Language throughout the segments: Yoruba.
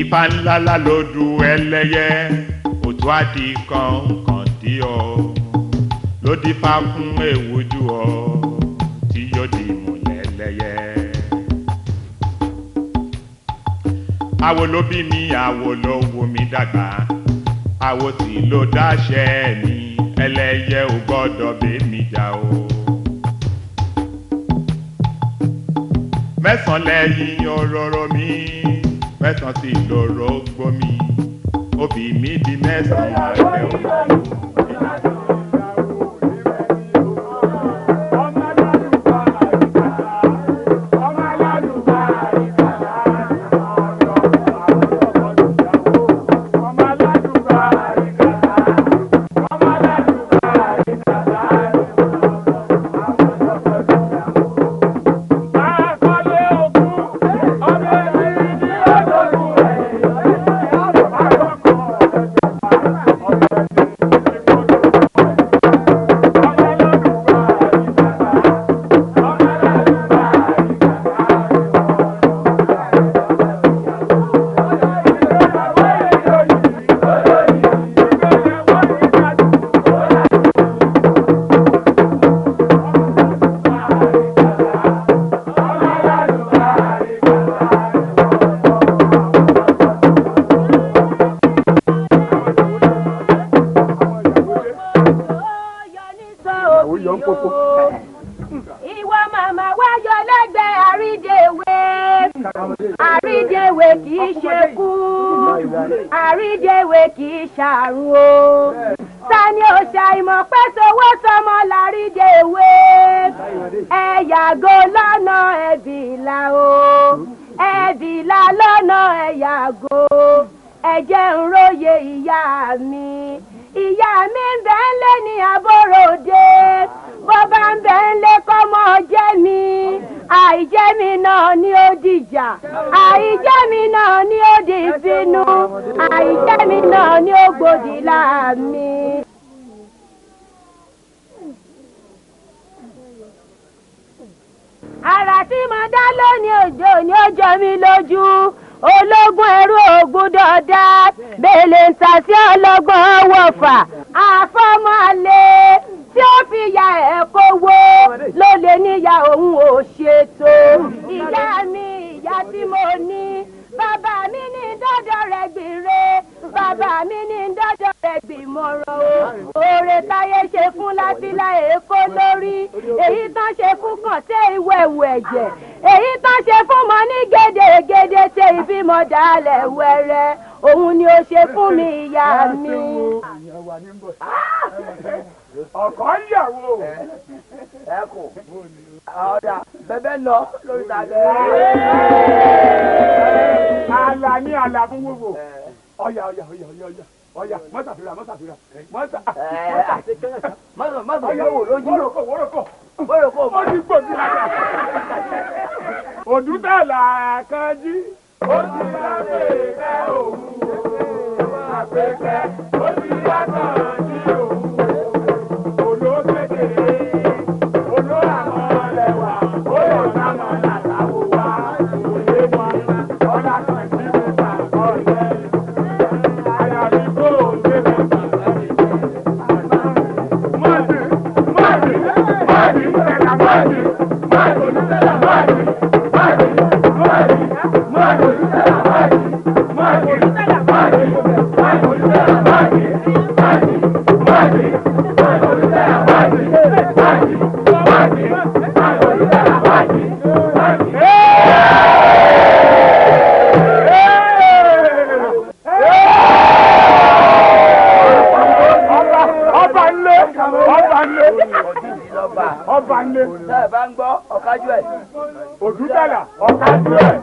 Ifá ńlá la lódù ẹlẹ́yẹ òtún àdì kọ̀ọ̀kan tí ọ ló dífá fún èwújú ọ tí yóò di ìmùlẹ̀ ẹlẹ́yẹ. Àwo ló bí mi, àwo ló wò mí dàgbà, àwo tí ló dáṣẹ mi, ẹlẹ́yẹ ò gbọ́dọ̀ bẹ́ mi jà o. Mẹ́sàn-án lẹ́yìn òróró mi, mẹ́sàn-án sì lóró gbó mi, òbí mi di mẹ́sàn-án àgbẹ̀ òun. Ìwọ màmá wáyọ lẹ́gbẹ̀ẹ́ àrídèwé, àrídèwé kì í ṣe kú, àrídèwé kì í ṣàrùn o. Sani ò ṣàìmọ̀ pé sowó sọmọ lárídèwé, ẹ yàgò lọ́nà ẹ̀bìlà o, ẹ̀bìlà lọ́nà ẹ yàgò, ẹ jẹ́ n róye ìyá mi. Ìyá mi ń bẹ ń lé ní Aborode, bó bá ń bẹ ń lé kọ́mọ jẹ́ mi, àìjẹ́ mi náà ni ó dìjà, àìjẹ́ mi náà ni ó di ìbínú, àìjẹ́ mi náà ni ó gbòdì láàmì. Àrà tí mo dá lónìí òjò ni ó jọ mí lójú, ológun ẹrú ògbúdọ̀ dá, bèlè ń ta sí ọlọ́gbọ́n wọ̀fà, àfọ́mọ́lé tí ó fi ya ẹ̀ kówó ló lè níyà òun ò ṣètò. Ìyá mi, ìyá tí mo ní, bàbá mi ní dọ́dọ̀ rẹ̀ gbìre, bàbá mi ní dọ́dọ̀ rẹ̀ gbìmọ̀ràn o. Oore táyé ṣe fún Látìlá Èkó lórí, èyí tán ṣe fún Kàntẹ́ ìwẹ̀wù ẹ̀jẹ̀, èyí tán ṣe fún mọ ní gédégédé ṣe ìbímọ dálẹ̀ wẹ̀rẹ̀, òun ni ó ṣe fún mi ìyá mi. Ọkọ ìyàwó ẹkùn ọ̀dà bẹ́bẹ́ lọ lórí tàbí. Àlà ní àlà fún wúwo. Ọ̀yà mọ́sàfìrà. Mọ́sàfìrà wò lójú. Wórokò. Ó ní gbòdì lára. Òdútàlà kan jí. Ó ti àpèkẹ́ òun. Àpèkẹ́ ó ti yàtọ̀ jí òun. Òdútàlà ọ̀kájú ẹ̀.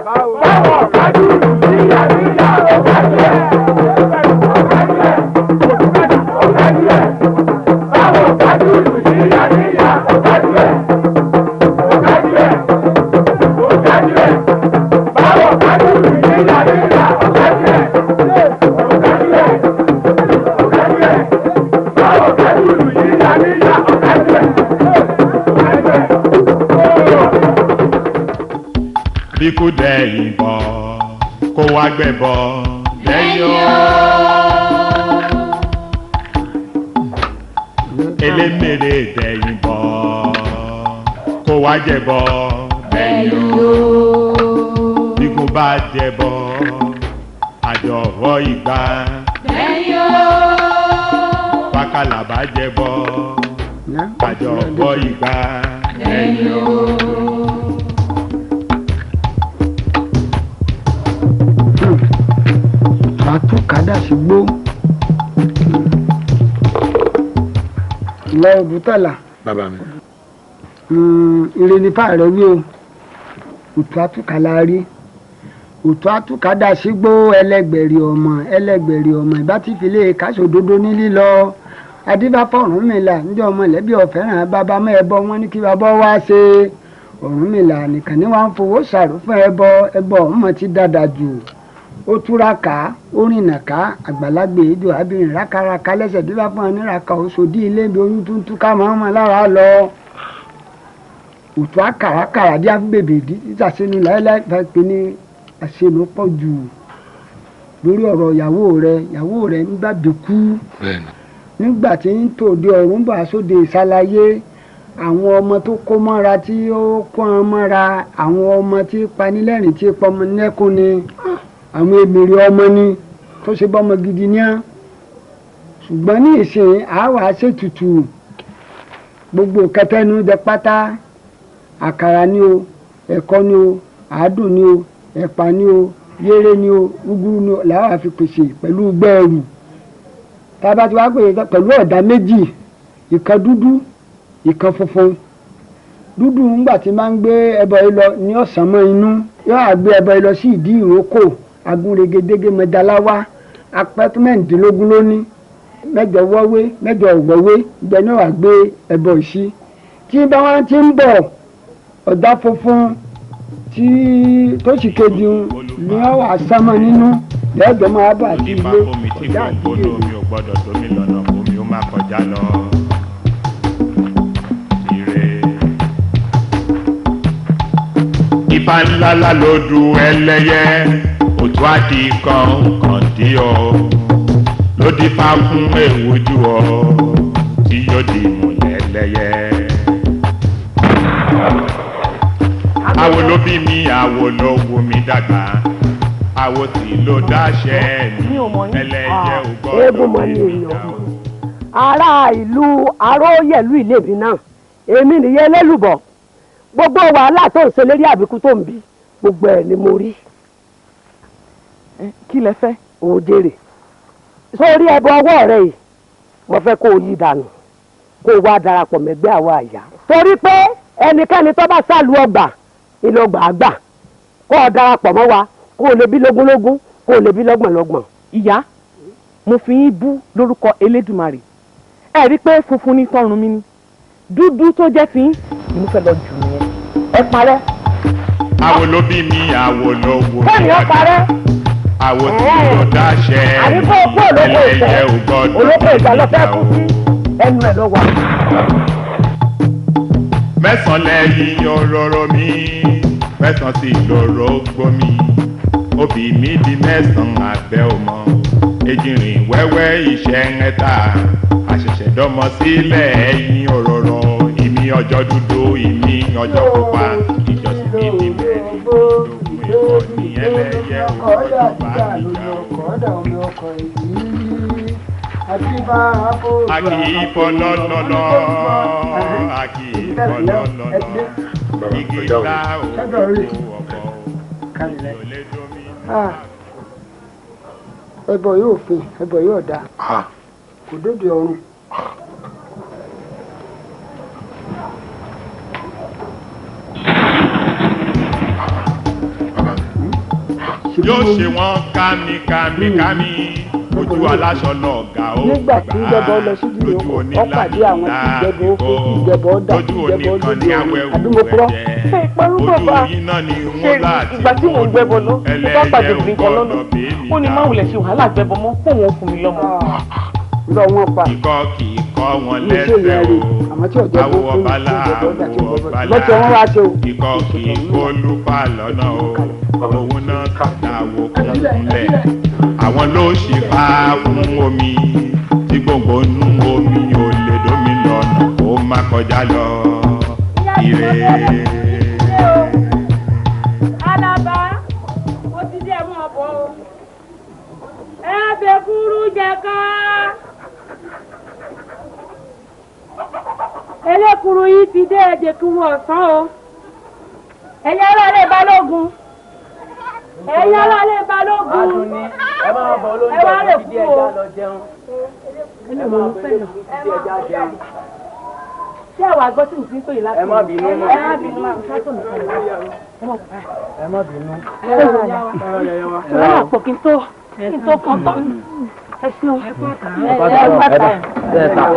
Báwo ọ̀kájú ìyá níyà ọ̀kájú ẹ̀. Ọ̀kájú ẹ̀. Òdútàlà ọ̀kájú ẹ̀. Báwo ọ̀kájú ìyá níyà ọ̀kájú ẹ̀. Ọ̀kájú ẹ̀. Ọ̀kájú ẹ̀. Báwo ọ̀kájú ìyá níyà ọ̀kájú ẹ̀. Ọ̀kájú ẹ̀. Ọ̀kájú ẹ̀. Báwo ọ̀kájú ìyá níyà ọ̀kájú ẹ̀. Bí kò dẹ̀ ìbọn kó wá gbẹ̀bọ lẹ́yìn o. elémèrè dẹ̀yìn bọ̀ kó wá jẹ̀bọ lẹ́yìn o. bígun bá jẹ̀bọ àjọ̀wọ́ ìgbà lẹ́yìn o. pákàlà bá jẹ̀bọ àjọ̀wọ́ ìgbà lẹ́yìn o. àtúkàdá sí gbó lọ òbútọ́là bàbá mi. ire nípa rẹ̀ wí o òtún àtúkàlà rí òtún àtúkàdá sí gbó ẹlẹgbẹ̀rì ọmọ ìbá tí fi lè káṣòdodo ní lílọ adébáfọ̀ Ọ̀rúnmìlà níjọ́ ọmọlẹ́bí ọ̀fẹ́ràn bàbá mọ́ ẹbọ wọn ní kí bàbá wá ṣe Ọ̀rúnmìlà nìkan ní wàá ń fowó ṣàrò fún ẹbọ ọmọ ti dáadáa jù ó túraká ó rìnà ká àgbàlagbè ìjọ abìnrin rákàràkà lẹ́sẹ̀ bí bá fún ọ níraka òṣòdì ilé ibi oyún tuntun ká máa ń mọ lára lọ òtún àkàràkàrà bí afúbèbè ìdí títà sínú láéláé fẹ́ pe ní àṣelò pọ̀ jù lórí ọ̀rọ̀ ìyàwó rẹ̀ nígbà bíkú nígbà tí ń tòde ọ̀run bá sóde ìsàlàyé àwọn ọmọ tó kó mọ́ra tí ó kó wọn mọ́ra àwọn ọmọ tí panilẹ́rìn tí pọmọ nẹ́kún ni àwọn èmèrè ọmọ ni tó ṣe bọ́mọ gidi ní á ṣùgbọ́n ní ìsìn àwa ṣètùtù gbogbo kẹtẹ́nu jẹ pátá àkàrà ni o ẹ̀kọ ni o àádùn ni o ẹ̀pà ni o yéré ni o gúgúrú ni o làwọn àfi pèsè pẹ̀lú gbẹ́ẹ̀rù tábà tí wàá pè é pẹ̀lú ọ̀dà méjì ìkan dúdú ìkan funfun dúdú ńgbà tí máa ń gbé ẹbọ yìí lọ ní ọ̀sán mọ́ inú yóò àgbé ẹbọ yìí lọ sí ìdí ìrókò agúnregedege mẹdaláwá apẹtùmẹ̀ǹdínlógún lónìí 8 wọ́wé 8 ògbọ́wé ibẹ̀ náà wà gbé ẹbọ ìsí tí bá wọn ti ń bọ̀ ọ̀dà funfun tí tó sì kejì ní ọwọ́ àsámọ́ nínú lẹ́ẹ̀dọ́ máa bà sí ilé ọ̀dà àdúgbò. omi ò gbọ́dọ̀ tómi lọ́nà omi ó máa kọjá lọ. Ifá ńláńlá ló du ẹlẹ́yẹ òtún àdì kọ̀ọ̀kan dí ọ ló dífá fún èwújú ọ tí yóò di ìmùlẹ̀ ẹlẹ́yẹ. Àwo ló bí mi àwo ló wù mí dàgbà àwo tí ló dáṣẹ ní ẹlẹ́yẹ ò gbọ́dọ̀ bí mi dá o. ará ìlú aróyèlú ìlébí náà èmi nìyẹn lélùbọ̀ gbogbo wàhálà tó ń ṣe lérí àbíkú tó ń bí gbogbo ẹ̀ ni mo rí. kí lẹ fẹ́. òjèrè sórí ẹbọ ọwọ́ rẹ yìí mo fẹ́ kó o yí dànù kó o wá darapọ̀ mẹ́gbẹ́ àwọn àyà. torí pé ẹnikẹ́ni tó bá sálù ọgbà ìlọgbà àgbà kó o darapọ̀ mọ́ wa kó o lè bí lógúnlógún kó o lè bí lọ́gbọ̀nlọ́gbọ̀n. ìyá mo fi yín bú lórúkọ Elédùmarè ẹ rí i pé funfun ní tọrùn mi ni dúdú tó jẹ́ fi yín ni mo fẹ́ lọ jù nìyẹn ẹ parẹ́. Àwo ló bí mi àwo ló wù mí kẹ́mi ó parẹ́. àwo tí ló dáṣẹ àdìpọ̀ òkú olóko ìfẹ́ olóko ìgbà lọ fẹ́ kú sí ẹnu ẹ̀ ló wà. Mẹ́sàn-án lẹ́yìn òróró mi mẹ́sàn-án sì lóró gbómi obì mi di mẹ́sàn-án abẹ́ ọmọ ejìnrìn wẹ́wẹ́ iṣẹ́ ẹ̀ta àṣẹ̀ṣẹ̀dọ́mọ sílẹ̀ ẹ̀yìn òróró ìmí ọjọ́ dúdú ìmí ọjọ́ pupa ìjọsìn mi di mẹ́rin lógún ẹ̀kọ́ ní ẹlẹ́yẹ òkòtò bá níjà akíyífọ́ lọ́lọ́lọ́ akíyífọ́ lọ́lọ́lọ́ igi ńlá òkú ọ̀pọ̀ ìlòlédómi. ẹbọ yóò fin ẹbọ yóò dá kò dóde ọrùn. yóò ṣe wọ́n kámi ojú aláṣọ lọ́ọ̀gá ó nígbà tí ìjẹbọ lọ sí ìdílé oko ó pàdé àwọn tí ìjẹbọ ó fi ìjẹbọ dà ìjẹbọ lóde àdúgbò ojú iná ni wọ́n láti ìgbà tí mò ń gbẹbọ lọ mo bá pàdé obìnrin kan lọ́nà ó ní má wulẹ̀ ṣe wàhálà gbẹbọ mọ́ fóun ó fún mi lọ́mọ. lọ wọn pa ikọ́ kì í kọ́ wọn lẹ́sẹ̀ o àwọ̀ ọ̀bálà àwọ̀ ọ̀bálà ikọ́ kì í kó lùpà lọ́nà o òun náà kàdà wò kó múlẹ̀ àwọn ló ṣì fà fún omi tí gbogbo nú omi ò lè dómi lọ́nà kó má kọjá lọ ire. Alaba ó ti dé mú ọ̀bọ o ẹ bẹ kúrú jẹ ká elékuru yìí ti dé èdè kí wọ́n sán o ẹ̀yà ara lè balógun ẹ̀yà ara lè balógun ẹ máa bọ̀ lóúnjẹ tó ti di ẹja lọ jẹun ẹ máa bọ̀ lóúnjẹ tó ti di ẹja jẹun. ṣé àwọn àgbọ̀ tí mo fi ń pè láti. ẹ má bínú mọ́. ẹ má bínú mọ́. ẹ má bínú. ẹ má pọ̀ kí n tó kàn tán. ẹ ṣeun. ẹ ta.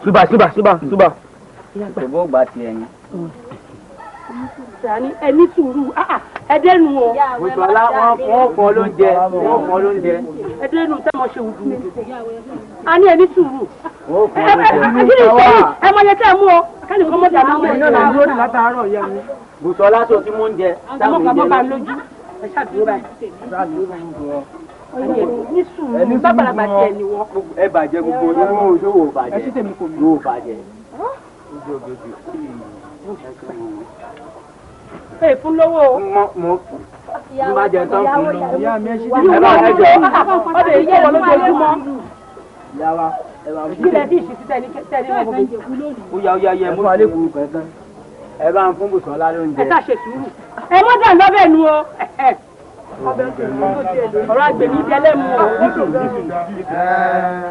Súbà. Ṣèbó gba ti ẹyin. Sani ẹni sùúrù ẹdẹnu o. Bùsọ̀lá wọ́n fọ́ lóúnjẹ. Ẹdẹnu tẹ́ mo ṣe wùdú. A ní ẹni sùúrù. Wọ́n fọ́ lóúnjẹ. Àkíní sẹ́yìn ẹ mọ iye tẹ́ ẹ mú o. Kẹ́ni kọ́ mọ́ dàná mọ́ ẹ̀ náà lórí ní látàárọ̀ yẹn ni. Bùsọ̀lá tó ti mú oúnjẹ. Àmọ́ kàbọ́ bá lójú. Ẹ ṣàdúró báyìí. Ní sùúrù bàbàràbà tiẹ̀ ni wọ́n. Ẹ bàjẹ́ gbogbo yóò bàjẹ́. Ẹ sì tèmi kò yóò bàjẹ́. Ẹ fún lówó o. Mo bá jẹ tán fún lówó. Ìyá mi ẹ ṣe tèmi. Ẹ bá ẹ jẹ. Ọdẹ yìí yẹ wọn lójoojúmọ́. Ìyá wa ẹ bá kí lẹ bí ìṣesí tẹni wọn gbogbo. Ó yẹ mo fà lẹ́kùn kankan. Ẹ bá ń fún Bùsọ̀lá lóúnjẹ. Ẹ ṣáà ṣe sùúrù. Ẹ mọ́ dà lọ́bẹ̀ nu o. Ọ̀rọ̀ àgbèmí jẹ lẹ́mu o.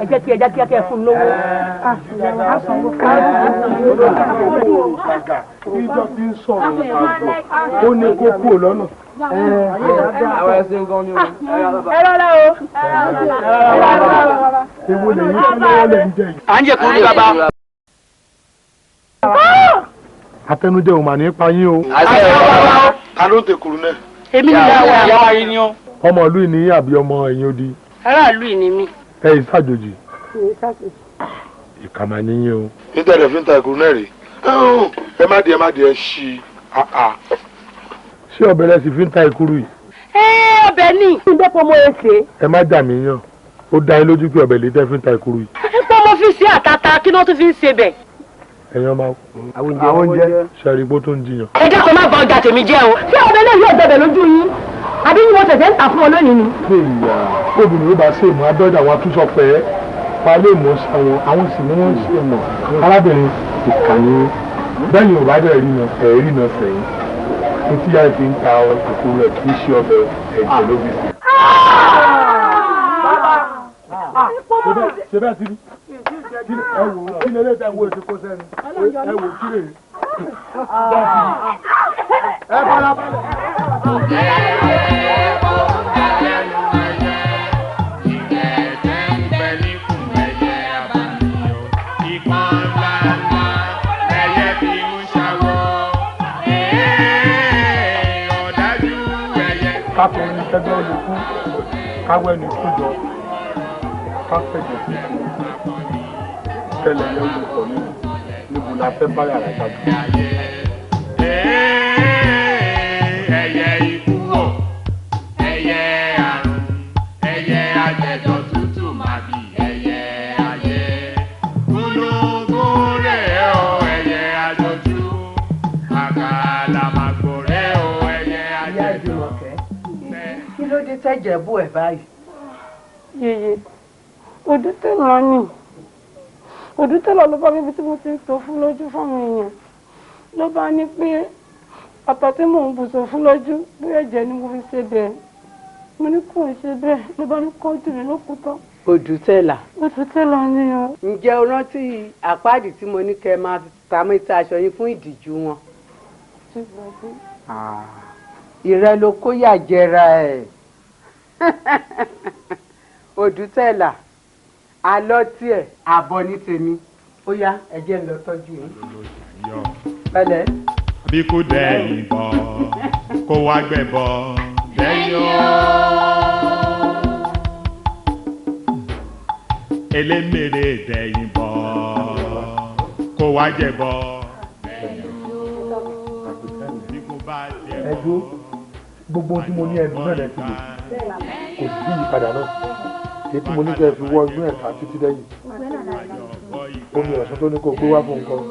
Ẹ jẹ́ kí ẹ kẹ́ fún lówó. Ìjọ ti ń sọ̀rọ̀ àjọ, ó ní kó kúrò lọ́nà. Àwọn ẹ̀sìn gan ni o. Ẹ rọra o. Ewo lè yín fún lọ́wọ́ lè ń jẹ yìí. À ń jẹ kúrú ní bàbá. Atẹnujẹ ò mà ní pa yín o. Ta ló ń tẹkùrú náà? Èmi ni ìyá wa. yín ni ó. Ọmọ ìlú ìní àbí ọmọ ẹ̀yìn odi. Aráàlú ìní mi. Ẹ ìsàjòjì. Ìkàmà níyìn o. Nítorí ẹ̀ fi ń ta ìkùrú náà rè. Ẹ má di ẹ ṣí. Ṣé ọbẹ̀ rẹ sì fi ń ta ìkúrú yìí? Ọbẹ̀ ní. Ìdẹ́pọ̀ mo èsè. Ẹ má jà mí yàn. Ó dá yín lójú pé ọbẹ̀ lè tẹ́ fi ń ta ìkúrú yìí. Ìpọ́ mo fi sí àtàtà kí ló tún fi ń ṣe bẹ̀. Ẹ̀yàn máa Àwọn oúnjẹ. ṣàrígbó tó ń jiyàn. Ẹ dákun má bà ọjà tèmi jẹ́ o. Ṣé ọbẹ̀ náà yóò gbẹbẹ̀ lójú yín? Àbí yín mo tẹ̀sẹ̀ ń tà fún ọ lónìí ni? Ìyá obìnrin ló bá ṣe ìmọ̀ adọ́jà wọn àtúnṣọ pẹ́ pa lè mọ̀ sáwọn àwọn sì ni wọ́n ń ṣe mọ̀. Arábìnrin ìkànnì bẹ́ẹ̀ni ò bá dẹ̀ rí na ẹ̀rí na sẹ́yìn. Etí yára fi ń ta ìkókó rẹ̀ kì í ṣe ọbẹ̀ ẹ̀jẹ̀ ló fi sí. Ṣé bẹ́ẹ̀ ti rí? Ẹ wò kí ni eléyìí tẹ́ ń wo ètò kó sẹ́ni? Ẹ wò kí lè rí? Ẹ bọ́lá bọ́lá. Kákùnrin tẹ́gbẹ́ olùkú káwẹ́ ní kújọ káfẹ́jọ sí tẹ́lẹ̀ yẹn olùkọ́ níbo la fẹ́ bá yàrá jáde. Ẹyẹ ikú wò, ẹyẹ àrùn, ẹyẹ ajẹjọ tútù máa bí ẹyẹ ayé. Gúnugún rẹ̀ o, ẹyẹ àjọjú, àkàlà màgbò rẹ̀ o, ẹyẹ ajẹjọ. Kí ló dé tẹ́jẹ̀ bú ẹ̀ báyìí? Yèyè, Odútẹ̀lọ ni. Odútẹ̀lọ ló bá bíbi tí mo ti ń tó fún lójú fáwọn èèyàn. Ló bá ní pé ọ̀tọ̀ tí mò ń bùsọ̀ fún lójú bí ẹ̀jẹ̀ ni mo fi ṣe bẹ́ẹ̀. Mo ní kò ń ṣe bẹ́ẹ̀ ló bá ní kọ́ jù mí lókùtọ́. Odútẹ̀là. Odútẹ̀lọ ni o. Ǹjẹ́ o rántí àpáàdì tí mo ní kẹ́ máa ta mẹ́ta aṣọ yín fún ìdìjú wọn? Ìrẹ́ ló kó yà jẹra ẹ̀. Odútẹ̀là alọ́ tiẹ̀ àbọ̀ ní tèmi ó yá ẹ̀jẹ̀ ń lọ tọ́jú yín. Pẹ̀lẹ́. Bí kò dẹ̀yìn bọ̀ kó wá gbẹ̀bọ̀ dẹ̀yìn o. Elémèrè dẹ̀yìn bọ̀ kó wá jẹ̀bọ̀ dẹ̀yìn o. ẹ̀dùn gbogbo tí mo ní ẹnu náà lẹ́sìn lò kò sí ìyípadà náà èyí tí mo ní kẹ́ fi wọ inú ẹ̀ka títí lẹ́yìn omi ọ̀sán tó ní kó gbé wá fún nǹkan.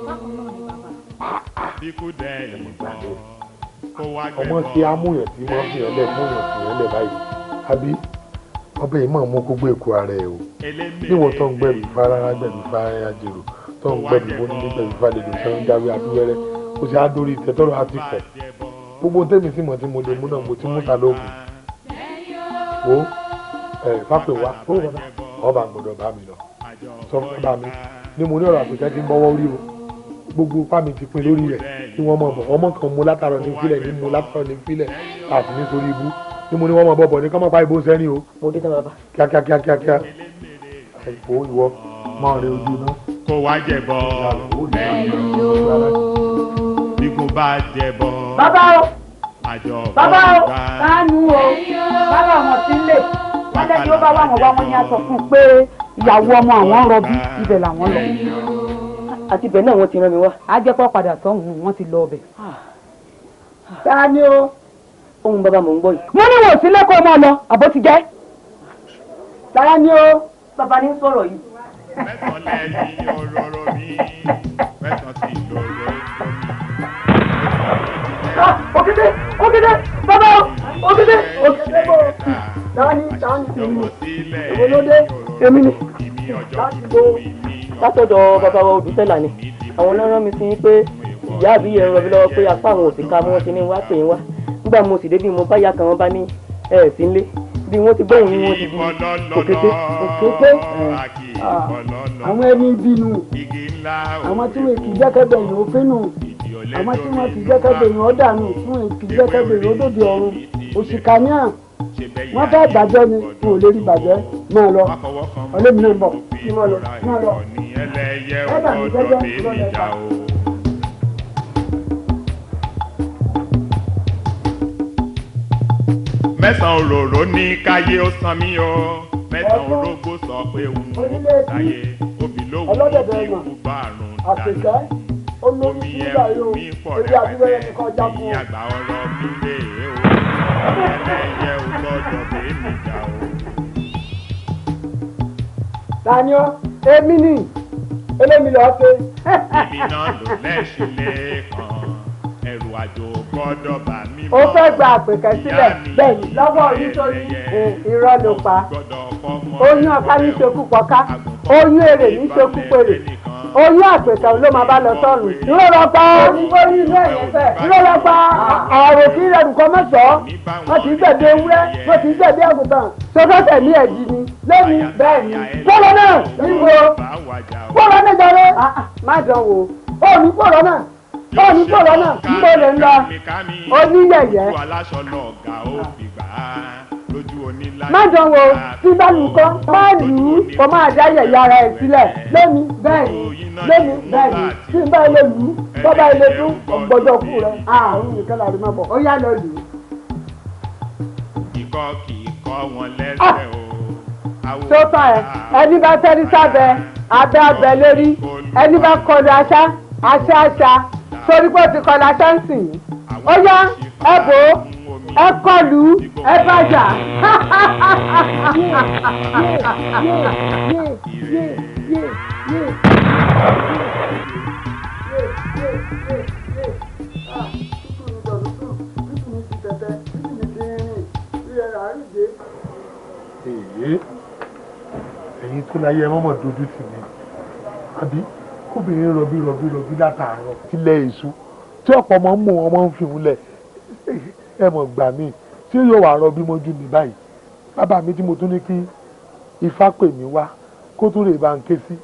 ọmọ tí amúyàn tí wọ́n fi hàn lẹ̀ múyàn fi hàn lẹ̀ báyìí àbí ọbẹ̀ yìí máa mú kó gbé èkó ara ẹ̀ o níwọ̀n tó ń gbẹ̀bí fara gbẹ̀bí fara jèrò tó ń gbẹ̀bí bó ní gbẹ̀bí falẹ̀dọ̀ tó ń jáwé abúwẹ́rẹ́ ó sì á dórí ìtẹ́tọ́rọ̀ àti fẹ̀ gbogbo tẹ́mi sí mọ̀ tí mo lè mú náà mo ti mú ta lóògùn wo fápẹ́ wa ọba gbọ́dọ̀ bá mi lọ sọ fún bá mi ní mo ní ọ̀rọ̀ àpèkẹ́ tí ń bọ́wọ́ rí o gbogbo ipá mi ti pin lórí rẹ̀ kí wọ́n mọ̀ bọ̀ ọmọ kan mú látàrọ̀ ní fílẹ̀ ní mú látàrọ̀ ní fílẹ̀ àti nítorí ibú ní mo ní wọ́n mọ̀ bọ̀ bọ̀ ní kọ́mọ̀ pa ìbò sẹ́ni o. mo dé tán bàbá. kíákíá ìfò ìwọ máa rẹ ojú náà. kó wá jẹ̀bọ lẹ́yìn o bí kò bá jẹ̀bọ. bàbá o àjọ bàbá o kánú o bàbá wọn ti lè wọ́n lẹ́yìn ó bá wà wọ́n wá wọ́n ní aṣọ fún un pé ìyàwó ọmọ àwọn rọbí ibẹ̀ làwọn lọ. àti ibẹ̀ náà wọ́n ti rán mi wá. á jẹ́ pọ́ padà sọ́hùn wọ́n ti lọ ọbẹ̀. ta ni o. ohun bàbá mò ń gbọ́ yìí. mo ní wò sílé kó mọ́ lọ àbó ti jẹ́. ta ni o. bàbá ní sọ̀rọ̀ yìí. mẹ́sàn-án lẹ́yìn ọ̀rọ̀ mi mẹ́sàn-án sì lọ́rọ̀ òkété bàbá òkété bò tani ìwọlódé èmi ni láti bò. látọ̀dọ̀ bàbá wa Odùtẹ́là ni àwọn náà rán mi sí pé ìyá àbí yẹn rọbí lọ́wọ́ pé apá àwọn òsì ká wọ́n ti ní wá pè ń wá nígbà mo sì débi mo bá yá kan wọ́n bá ní ẹ̀ sí nlé bí wọ́n ti gbóhùn ní wọ́n ti di òkété. àwọn ẹni bínú àwọn tí wọn kì í jẹ́kẹ́bẹ̀ yìí ó fínú àwọn tí wọn kì í jẹ́kẹ́bẹ̀ yìí ó dànù tí wọn kì í jẹ́kẹ́bẹ̀ yìí ó dòde ọ̀run òṣìkà ní à wọ́n fẹ́ bàjẹ́ ni wọn ò lè rí bàjẹ́ máa lọ ọlẹ́mi náà ń bọ̀ kí wọ́n lọ máa lọ ẹ bà mí jẹ́jẹ́ lọ́lẹ́ta. mẹ́sàn-án òróró ní káyé ó san mí o mẹ́sàn-án orógbó sọ pé òun ò sáyé obì lówó kí ikú bá àrùn dànù omi ẹ̀rù mi pọ̀ rẹpẹtẹ ní àgbà ọ̀rọ̀ mi lé o ẹlẹ́yẹ ò gbọ́dọ̀ bẹ́ẹ̀ mi jà o. Tani o èmi ni elémi lọ́ọ́ ṣe. ibi náà ló lẹ́sìn lẹ́ẹ̀kan ẹrù àjò gbọ́dọ̀ bá mi mọ́. ó fẹ́ gba àpèkẹ́ sílẹ̀ bẹ́ẹ̀ ni lọ́wọ́ nítorí irọ́ ló pa oyún ọ̀ká ní ṣekú pọ̀ká oyún èrè ní ṣekú pèrè oyún àpèkẹ́ ló máa bá lọ sọ́run. dúró lọ pa dúró lọ pa àrò kí ẹrù kan mẹ́sàn-án wọ́n ti gbẹ̀dẹ ewúrẹ́ wọ́n ti gbẹ̀dẹ àgùntàn sọ́kọ́ tẹ̀mí ẹ̀dí ni lẹ́nu bẹ́ẹ̀ ni pọ́lọ́ náà níbo pọ́lọ́ náà jọrọ má dán wò ó ní pọ́lọ́ náà bọ́ọ̀lù bọ́ọ̀lù náà ń bọ̀ lè ń lọ oníyẹ̀yẹ́. má jọ wo tí bá lù kọ́ má lù ú kó máa dá yẹ̀yẹ́ ara ẹ̀ sílẹ̀ lónìí bẹ́ẹ̀ ni tí bá ilé lù ú tó bá ilé dún ọgbọ́dọ̀ kú rẹ̀ àrùn nìkan làrí má bọ̀ ó yá lọ lù ú. kíkọ́ kì í kọ́ wọn lẹ́sẹ̀ o. tó tán ẹni bá tẹ́rí sábẹ́ abẹ́ abẹ́ lórí ẹni bá kọlu aṣá torí pé ó ti kọlu aṣá ń sìn yín ó yá ẹ bò ó ẹ kọlù ẹ bàjá. ẹ̀yin tó láyé ẹ mọ́mọ́ dojú tì mí àbí kóbìnrin rọbí látàárọ̀ tilẹ̀ èso tí ọ̀pọ̀ ọmọ ń mú ọmọ ń fi òun lẹ̀ ẹ mọ̀ gbà mí tí yóò wà rọbí mọ́jú mi báyìí bàbá mi tí mo tún ní kí ifá pè mí wá kó tún lè bá ń ké sí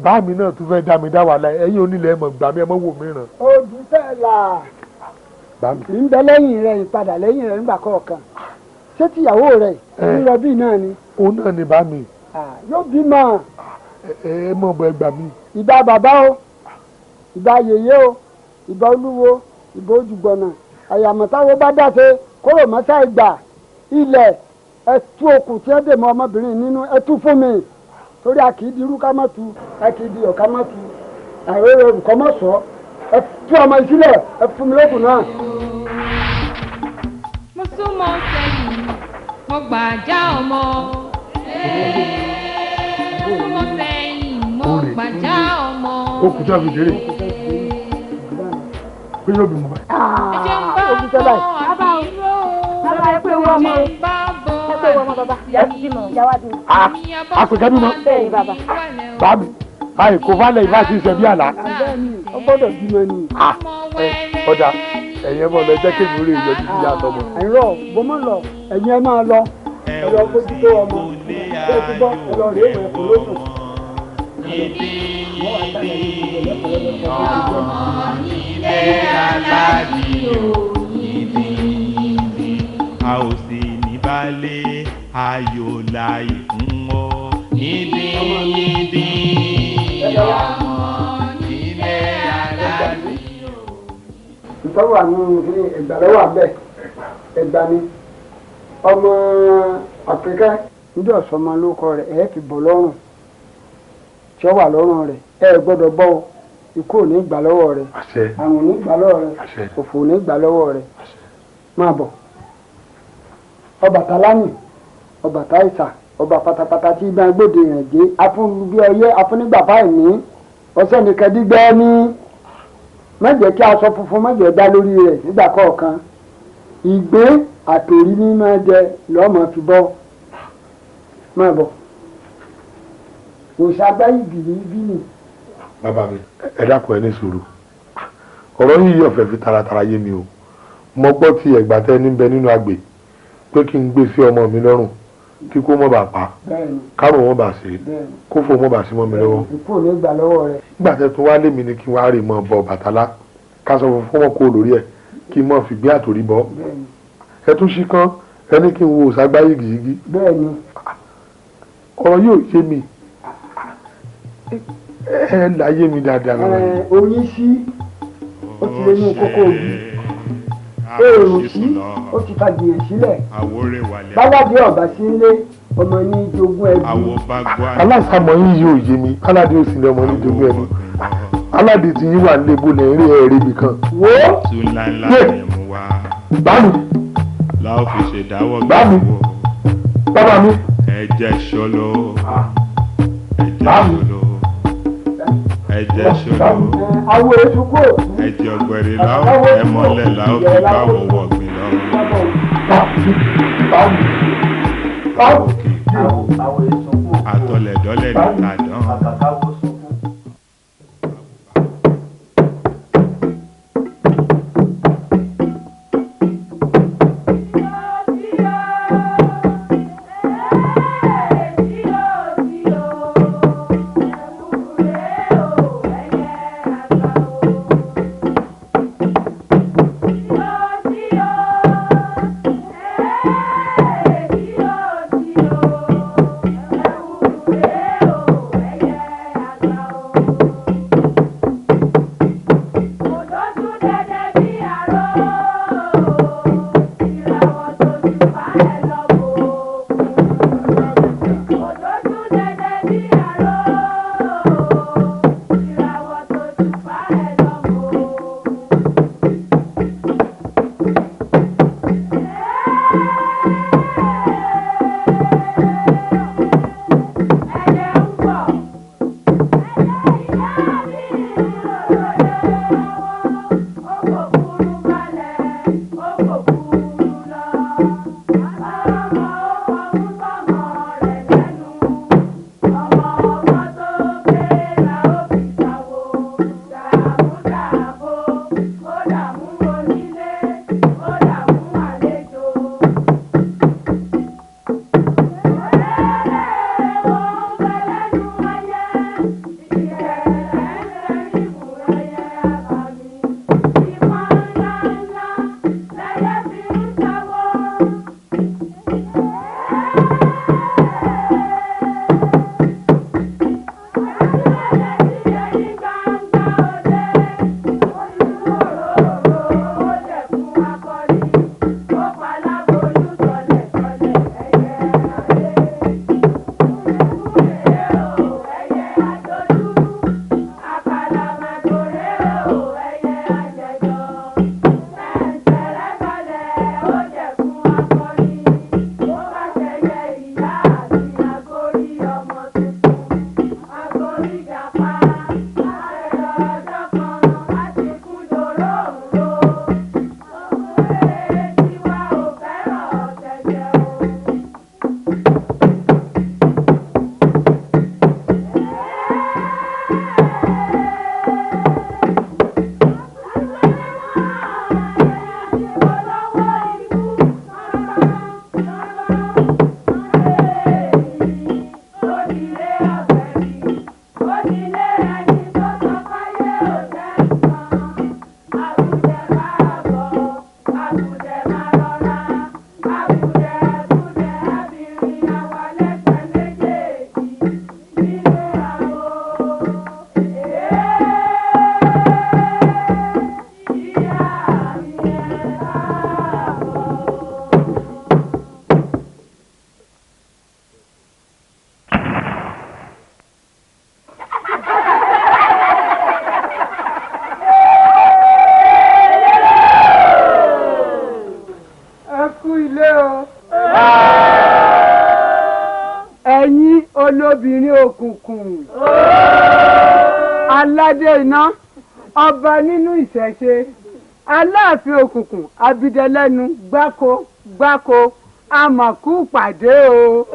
bá mi náà tún fẹ́ dá mi dá wàhálà ẹ̀yin onílẹ̀ ẹ mọ̀ gbà mí ẹ mọ̀ wò mí ràn. Odùtẹ́là ń bẹ lẹ́yìn rẹ̀ ìpadà lẹ́yìn rẹ̀ nígbà kọ̀ọ̀kan ṣé tìyàwó rẹ̀ ń rọbí náà ni. òun náà ni bá mi. yóò bímọ. ẹ mọ̀ bọ́ ẹ gbà mí. ìbà bàbá o ìbà yèyé o ìbà olúwo ìbà ojúgbọ̀nà àyàmọ̀táwo bá dáṣe kóró mọ́sá ìgbà ilẹ̀ ẹtú okùn tí ẹ dè mọ́ ọmọbìnrin nínú ẹtú fún mi torí a kì í di irú ká má tu a kì í di ọ̀ká má tu àìrèrè olùkọ́ mọ̀ sọ ẹ tú ọmọ ìsílẹ̀ ẹ fún mi lókùn náà. súnmọ́ sẹ́yìn mo gbàjá ọmọ. Súnmọ́ sẹ́yìn mo gbàjá ọmọ. Ó kù tó àbíjẹ́rẹ́. Pé yóò bí mo bá. Òbí tó báyìí. Bàbá ẹ pé wọ́n mọ́. Ẹ pé wọ́n mọ́ bàbá. Ìyá ti bímọ. Ìyá wa bímọ. Àpèkẹ́ bímọ. Bẹ́ẹ̀ni bàbá. Bàbí. Báyìí kò falẹ̀ ìbá ti ṣe bí àlá. Ó gbọ́dọ̀ bímọ ni. Ọjà ẹ̀yẹ́ mọ̀ lọ jẹ́ kéwì orí ìyọjú sí ìyá àtọmọ. Àìrọ̀ bọ́mọ lọ ẹ̀yin ẹ máa lọ. Ẹ lọ bójú tó ọmọ. Ṣé ti gbọ́ ẹ lọ rèé ìwẹ̀ kò lóṣù. Ilé aládìí o, a ò sì ní balẹ̀ ayọ̀ láì fún ọ. Yídí ọmọ ilé aládìí o. Ìtọ́wò àánú ní ìgbàlọ́wọ́ abẹ́ ẹgbà ni ọmọ Àpèkẹ́ níjọ́ sọmọ lóko rẹ̀ ẹ̀ fi bọ̀ lọ́rùn tí ó wà lọ́rùn rẹ̀ ẹ gbọ́dọ̀ bọ́ ọ ikú ò ní gbà lọ́wọ́ rẹ̀ àrùn ò ní gbà lọ́wọ́ rẹ̀ òfò ò ní gbà lọ́wọ́ rẹ̀ máa bọ̀ Ọbàtálá ni Ọbàtáìsà ọba pátápátá tí ibà gbòde rẹ̀ dé afúnbí ọyẹ́ afúnígbà báyìí ní ọ̀sẹ̀ nìkan dígbẹ́ ní mẹ́jẹ̀ kí aṣọ funfun mẹ́jẹ̀ dá lórí rẹ̀ nígbà kọ̀ọ̀kan ìgbé àtòrí ní máa jẹ lọ́mọ fi bọ́ máa bọ̀ òṣàgbá ìgbìlì bí nì. Bàbá mi ẹ dákun ẹ ní sùúrù ọ̀rọ̀ yìí yóò fẹ́ fi taratara yé mi o mo gbọ́ tí ẹ̀gbà tẹ́ ní bẹ nínú agbè pé kí n gbé sí ọmọ mi lọ́rùn kí kó mọ́ bàa pa kárùn wọn bá ṣe kó fò mọ́ bá ṣe mọ́ mi lọ́wọ́. ikú ò ní gbà lọ́wọ́ rẹ̀. nígbà tẹ́ tún wá lé mi ni kí wọ́n á rè mọ́ bọ Bàtálá ká sọ fún wọn kó lórí ẹ̀ kí n mọ́ fi gbé àtòrí bọ́ ẹ tún ṣí kán ẹni kí n wo òṣàgbá yìgìyìgì. bẹ́ẹ̀ni. ọ̀rọ̀ yóò yé mi ẹ láyé mi dáadáa. oyin sí ó ti lé ní kókó òbí èrò sí ó ti fàgbìyàn sílẹ̀ báládé ọ̀bà sí ilé ọmọ ní jogún ẹbí. aláṣàmọ yín yóò yé mi aládé ò sí ní ọmọ ní jogún ẹbí aládé tí yín wà lébo lẹ́yìn ẹ̀rí ibì kan. wo yé bámi láò fi ṣèdáwọ́ bámi bàbá mi. ẹ̀jẹ̀ ṣọlọ ẹ̀jẹ̀ ṣọlọ ẹ̀jẹ̀ ṣọlọ àwọn èso kò. ẹ̀jẹ̀ ọ̀gbẹ̀rẹ̀ láò ẹ̀mọ́lẹ̀ láò fi báwo wọ̀gbìn lọ́rùn. àtọlẹ̀dọ́lẹ̀ ní tàdán. olóbìnrin òkùnkùn aládé iná ọba nínú ìṣẹ̀ṣe aláàfin òkùnkùn abidẹlẹ́nu gbáko àmàkù pàdé o.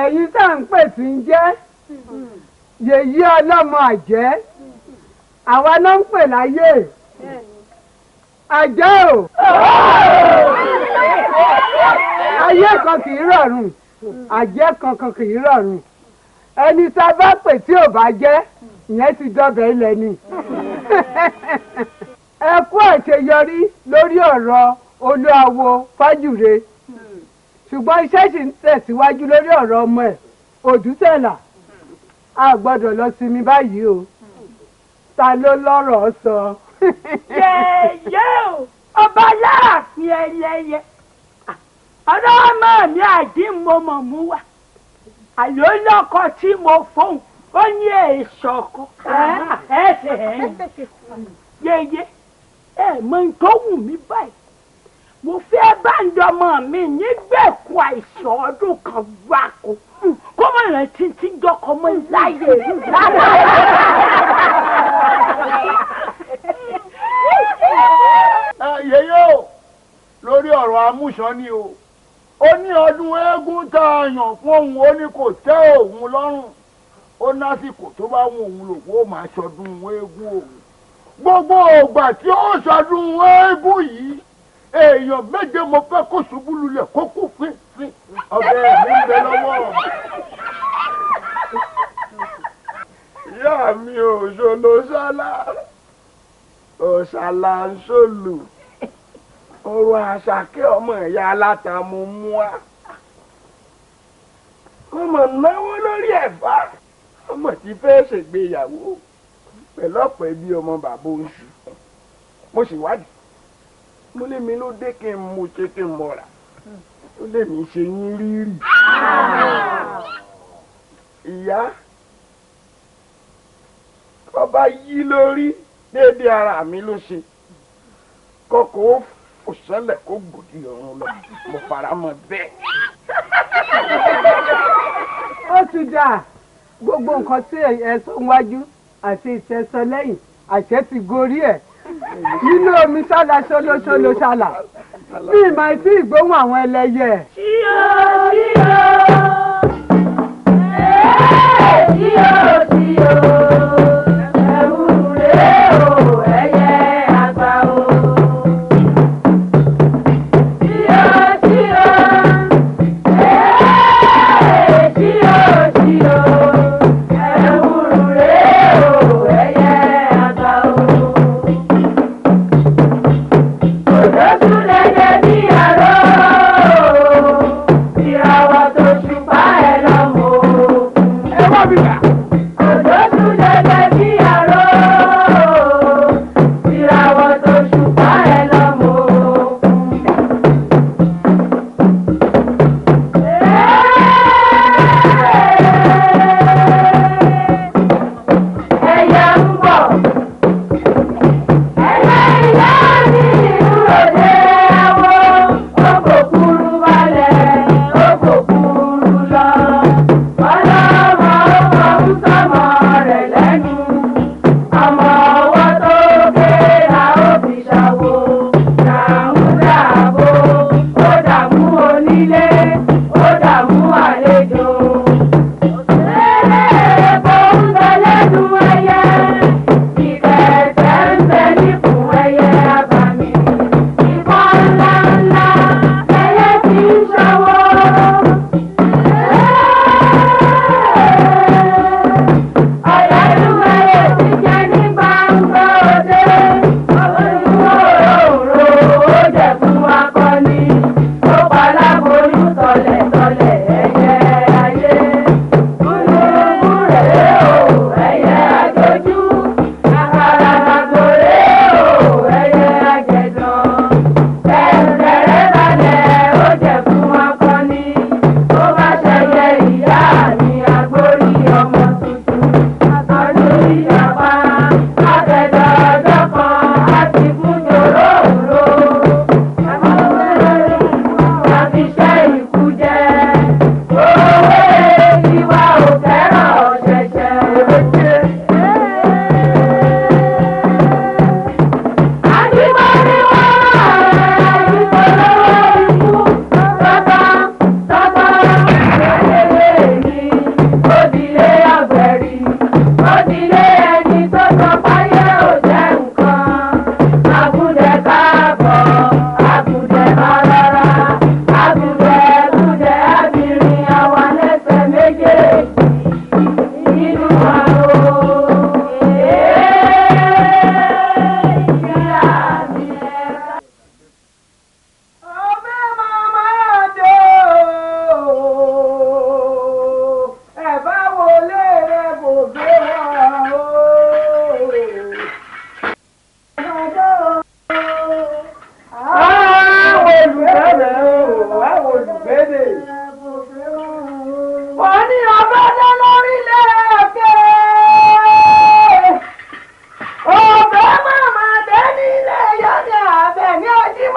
ẹ̀yin tá à ń pè tí ń jẹ́ yèyí ọlọ́mọ àjẹ́ àwa náà ń pè láyé àjẹ́ o. ayé kan kì í rọrùn àjẹ́ kankan kì í rọrùn ẹni tá a bá pè tí ò bá jẹ́ ìyẹn ti dọ́bẹ̀ ilẹ̀ ni. ẹ kú àṣeyọrí lórí ọ̀rọ̀ olúawo fájùre ṣùgbọ́n iṣẹ́ sì ń tẹ̀síwájú lórí ọ̀rọ̀ ọmọ ẹ̀ òdútẹ̀là a gbọ́dọ̀ lọ sinmi báyìí o ta ló lọ́rọ̀ sọ. yẹ̀yẹ́ o ọba láàfin ẹlẹ́yẹ ọ̀rọ̀ ọmọ mi àdìmọ́mọ́ mú wa àlọ́ lọ́kọ tí mo fóun ó ní èso ọkọ yẹ̀yẹ́ mọ tó wù mí báyìí mo fẹ́ bá ń dọmọ mi nígbèkùn àìsàn ọdún kan gbáko kó mọ̀ rẹ̀ títí dọ́kọ mọ́ láyé yẹ̀yẹ́ o lórí ọ̀rọ̀ amúṣan ni o ó ní ọdún eégún tá a yàn fún òun ó ní kò tẹ́ òun lọ́rùn ó lásìkò tó bá wù òun lòun ó máa ṣọdún eégún òun gbogbo ògbà tí ó ṣọdún eégún yìí èèyàn méje mo fẹ́ kó ṣubú lulẹ̀ kó kú fínfín ọbẹ̀ mi ń bẹ lọ́wọ́. ìyá mi ò ṣòlò ṣálá òṣàlà ń ṣòlù ọrọ̀ àṣàkẹ́ ọmọ ìyá aláta mo mú wa kó mọ̀ náwó lórí ẹ̀fà ọmọ tí fẹ́ ṣègbéyàwó pẹ̀lú ọ̀pọ̀ ẹbí ọmọ bàbá oṣù mo sì wádìí mo lé mi ló dé kí n mú ṣe kí n mọ̀ra ó lè mí ṣe yín rírì ìyá ọba yí lórí déédéé ara mi ló ṣe kọkọ ó fò sẹ́lẹ̀ kó gbòdì ọ̀run lọ mo fara mọ́ bẹ́ẹ̀. ó ti dà gbogbo nǹkan tí ẹ sọ wájú àti ìtẹ̀sọ lẹ́yìn àṣẹ ti gorí ẹ̀ nínú omi ṣálá ṣólóṣóló ṣálá bí ìmọ̀ etí ìgbóhùn àwọn ẹlẹ́yẹ. tíyó tíyó ẹ̀wù rèé o ẹ̀yẹ àgbà o. tíyó tíyó ẹ̀wù rèé o ẹ̀yẹ àgbà o. òdòdó lẹ́yẹ bí àrò ìràwọ̀ tó ṣùpá ẹ̀ lọ́mọ. ẹ wá mi gbà. òdòdó lẹ́yẹ.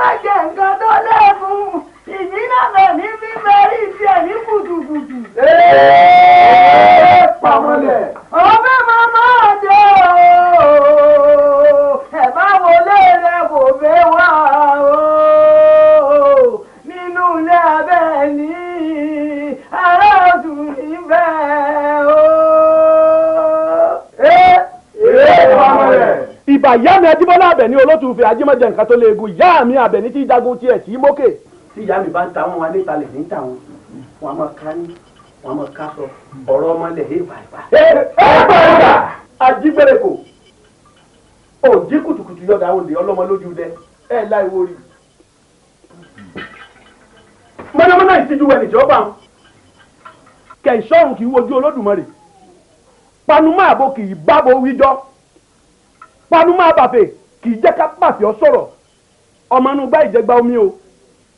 má jẹ nǹkan tó lẹ́ẹ̀kún ìdínàbẹ̀ ní fífẹ́rí tiẹ̀ ní kùtùkùtù. Pàmọ́lẹ̀. ọbẹ̀ máa jẹ́ ooo ẹ̀ bá wọlé rẹ̀ kò fẹ́ wá ooo nínú ilé abẹ́ ní ará ọ̀tún níbẹ̀ ooo. Pàmọ́lẹ̀. ìbà ìyá mi Ajíbọ́lá Àbẹ̀ní olótùfẹ́ ajímọ̀jẹ̀ nǹkan tó léegun ìyá mi Àbẹ̀ní tí jagun tiẹ̀ tí mókè. tí ìyá mi bá ń ta wọn wálé talẹ̀ ní ta wọn wọn a máa ká ní wọn a máa ká sọ ọ̀rọ̀ ọmọlẹ̀ ẹ̀ bàbà. bàbà ajígbèrèkò òjì kùtùkùtù yọ̀dà olè ọlọ́mọ lójú dẹ ẹ̀ láì wórí. mọ̀nàmọ́ná ìtìjú wẹ̀ nìjọba kẹ̀sọ́run kì í wojú Olódùmarè panumọ́ àbò kì í bábo wíjọ́ panumọ́ àbàfẹ́ kì í jẹ́ ká pàfẹ́ ọ sọ̀rọ̀ ọmọ inú gbá ìjẹgba omi o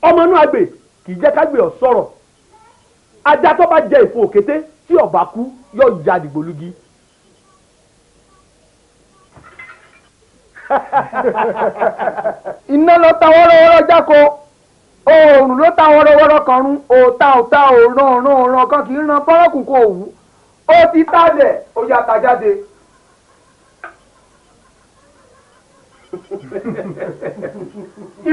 ọmọ inú àgbè kì í jẹ́ ká gbé ọ sọ̀rọ̀ ajá tó bá jẹ ìfun òkété tí ọba kú yóò ya dìgbòlugi. Iná ló ta wọ́rọ́wọ́rọ́ jáko oòrùn ló ta wọ́rọ́wọ́rọ́ kọrun òòta òòrùn kan kì í ran fọ́rọ́kùn kò wú ó ti tálẹ̀ ó yàtà jáde.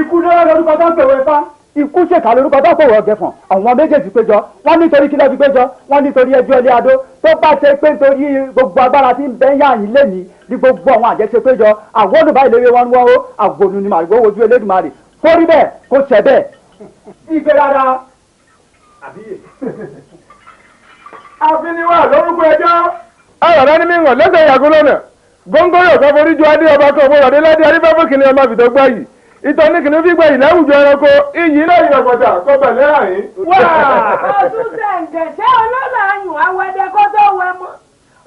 ikú lọ́wọ́ lórúkọ tó ń pèwé fá. ikú ṣèkà lórúkọ tó ń pèwé ọ̀gẹ̀fọ̀n àwọn méjèèjì péjọ wọ́n nítorí kí lọ́ọ́ fi péjọ wọ́n nítorí ẹjọ́ ilé adó tó bá ṣe pé nítorí gbogbo agbára tí ń bẹ́ yá yín lé ní gbogbo àwọn àjẹsẹ péjọ àwọn olùbá ìlérí wọn wọ́n ó àgbònú ni màrìwó wojú Elédùmarè forí bẹ́ẹ̀ kó ṣẹ bẹ́ẹ̀. ìgbé rárá àbíyè. àfiniwá lórúkọ ẹjọ́. ọ̀rọ̀ rẹ ní mi hàn lẹ́sẹ̀ ìyàgò lónà góńgóri ọ̀sán forí ju adé ọba kan òbúrò adéládé arífẹ́fẹ́ kìnìún ọmọ àbìtọ́ gbá yìí ìtọ́ ní kìnìún fi gbẹ yìí láwùjọ ẹranko iyì náà yìí ọ̀pọ̀tà kọ́ bẹ̀lẹ́ àyín. ọ̀tún tẹ̀ǹtẹ̀ ṣé olóòlà ayùn awẹ́dẹ kó tó wẹ mọ́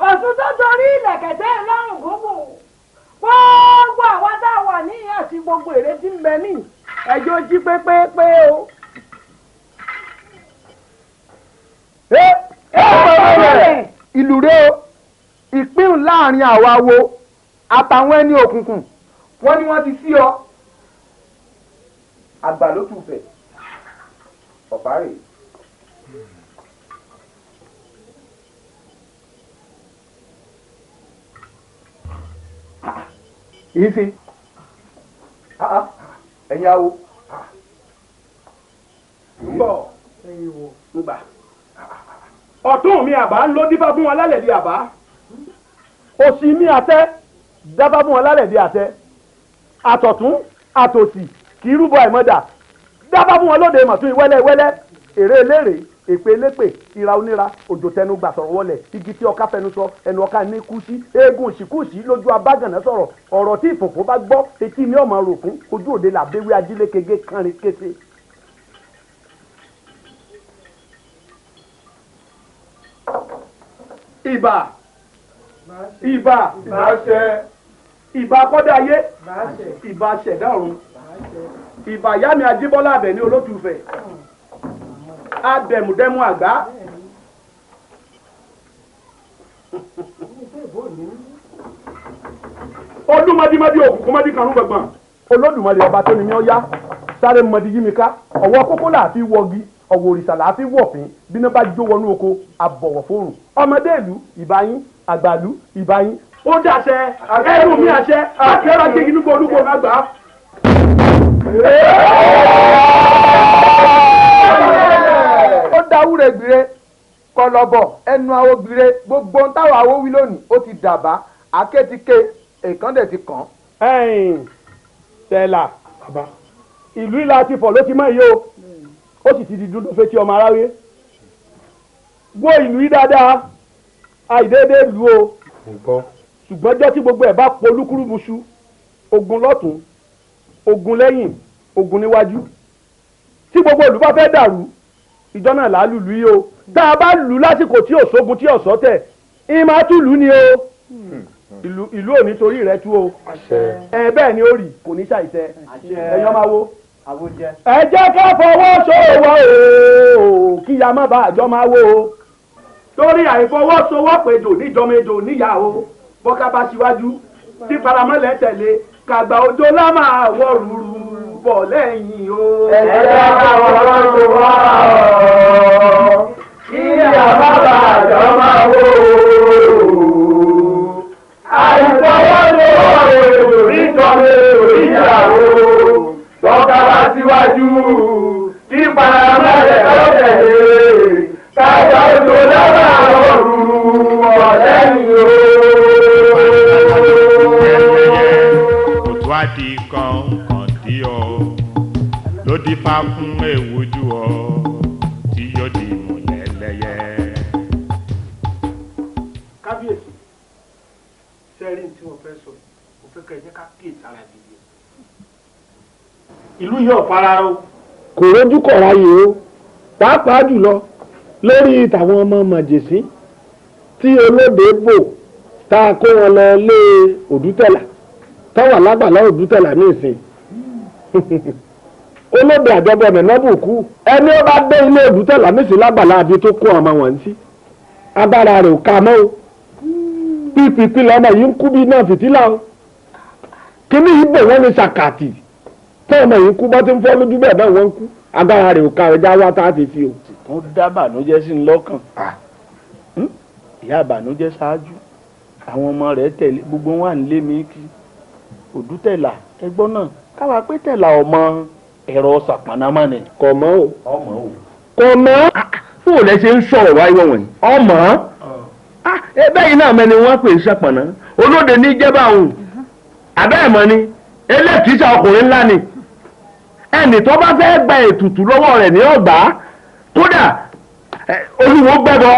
ọ̀tún tó torí ilẹ̀kẹ̀tẹ̀ lọ́rùn gbogbo gbogbo àwọn táwọn níyàn àti gbogbo èrè tí ń bẹ ní ẹjọ́ jí pépépé o. ìlú rẹ o ìpín láàrin àwa wo àtàwọn ẹni òkùnkùn wọ́n ní wọ́n ti sí ọ. àgbà ló tù fẹ̀ ọ̀pá rè. yìí fi ẹ̀yin awo ń bọ̀ ń gbà. ọ̀tún mi àbá ń ló dífá fún wọn lálẹ́ di àbá òsì mi àtẹ dábá fún wọn lálẹ́ di àtẹ àtọ̀tún àtòsì kì í rúbọ àìmọ́dà dábá fún wọn lóde mọ̀tún wẹ́lẹ́wẹ́lẹ́ èrè eléré èpè elépè ìra oníra òjò tẹnu gbà sọ̀rọ̀ wọlé igi tí ọká fẹnu sọ ẹnu ọká ní kú sí eégún ìsìnkúùsì lójú abágànná sọ̀rọ̀ ọ̀rọ̀ tí ìfòfò bá gbọ́ etí mi ọ̀mọ̀ rògún ojú òde làbẹ́wé ajílékege kánrin kése. ìbà ìbà ìbà kọ́dá ayé ìbà ṣẹ̀dá ọ̀run ìbà ìyá mi Ajíbọ́lá Àbẹ̀ní olótùfẹ́ abẹ̀mùdẹ́mù àgbá olúmọdímọdí òkùnkùn mọdí kanú gbọgbọn Olódùmarè ọba tó ní mi ó yá sáré mọdí yí mi ká ọwọ́ kókó làáfi wọgi ọwọ́ òrìṣà làáfi wọ̀fín bíná bá jó wọnú oko àbọ̀wọ̀ fóòrùn ọmọdé ìlú ìbáyín àgbàlú ìbáyín ó dàṣẹ ẹrù mi àṣẹ àti ẹrọ ajé inú olúkọ àgbà. ó dáwúre gbére kọlọbọ ẹnu awo gbére gbogbo ohun táwọn awo wí lónìí ó ti dàbá àké ti ké èèkàn dẹ̀ ti kàn. tẹ́lá ìlú ìlà ti fọ̀ ló ti mọ̀ yìí o ó sì ti di dúdú fetí ọmọ aráwé gbọ́ ìlú yìí dáadáa àìdéédé lu o ṣùgbọ́n jọ́ tí gbogbo ẹ̀ bá polúkúrúmuṣu ogun lọ́tún ogun lẹ́yìn ogun níwájú tí gbogbo ìlú bá fẹ́ dàrú ìjọ náà là á lùlù yìí o tá a bá lù lásìkò tí òṣogun tí ọ̀sọ́ tẹ̀ ìmọ̀ tún lù ní o ìlú ò ní torí rẹ tú o bẹ́ẹ̀ ni ó rì kò ní ṣàìṣẹ ẹ̀yọ́ máa wo ẹ jẹ́ ká fọwọ́sowọ́ o kí ya má bàa jọ máa wo o torí àìfọwọ́sowọ́pọ̀ ejò níjọmọ ejò níyàwó bọ́ká bá síwájú tí paramọ́lẹ̀ tẹ̀lé kàgbà òjò lámà wọ̀ rúru bọ̀ lẹ́yìn o. ẹ̀jẹ̀ káwọn lọ́dún wá ọ̀ kí àbábà àjọ máa wò ó. àìsọwọ́ ló nítorí ìyàwó tọ́ka wá síwájú kí paramẹ́lẹ̀ lọ́tẹ̀lé kájà ojú lọ́wọ́ ọ̀rùn ọ̀lẹ́yìn o. òtún àdì kọ̀ọ̀kan tí ọ ló dífá fún èwújú ọ tí yóò di ìmùlẹ̀ lẹ́yẹ. kábíyèsí sẹ́rí tí wọ́n fẹ́ sọ mo fẹ́ kẹ́ ẹ jẹ́ ká kíyèsí ara gidi. ìlú yóò fara o. kò rójú kọ̀ ráyè o pàápàá jùlọ lórí tàwọn ọmọ màjèsí tí olóde bò tá a kó wọn lọ lé òdútẹ̀là táwọn alágbàlá òdútẹ̀là ní ìsìn olóde àjọbọ nẹ̀nẹ́bùkú ẹni ó bá dé ilé òdútẹ̀là nísìn lágbàlá àbí tó kó ọmọ wọn sí agbára rẹ̀ ò ká mọ́ o pípípí lọ́mọ yìí ń kú bí náà fìtílà o kíní yìí bò wọ́n ní sàkàtì tí ọmọ yìí kú bá ti ń fọ́ lójú bẹ́ẹ̀ náà wọ́n ń kú agbára rẹ̀ ò ká ẹja wá tá a ti fi o. tó dá bànújẹ́ sí ní lọ́kàn ìyá àbànújẹ́ ṣáájú àwọn ọmọ rẹ̀ tẹ̀lé gbogbo wọn à ń lé mi kí òdútẹ̀là ẹgbọ́n náà káwa pé tẹ̀là ọmọ ẹ̀rọ ṣàpọ̀nàmọ́ ni. kò mọ́ o. ọmọ o. kò mọ́. fún òun lẹ ṣe ń sọ̀rọ̀ wáyé wọ̀nyí. ọmọ ẹbẹ́ yìí náà mẹ́ni wọ́n pè é ṣàpọ̀nà olóde ní jẹ́bà òun àbẹ́ ẹ̀mọ́ ni elétìísà ọkùnrin ńlá ni ẹnì tó bá fẹ́ gba ètùtù lọ́wọ́ rẹ̀ ní ọ̀gbá kódà olúwo gbẹ́bọ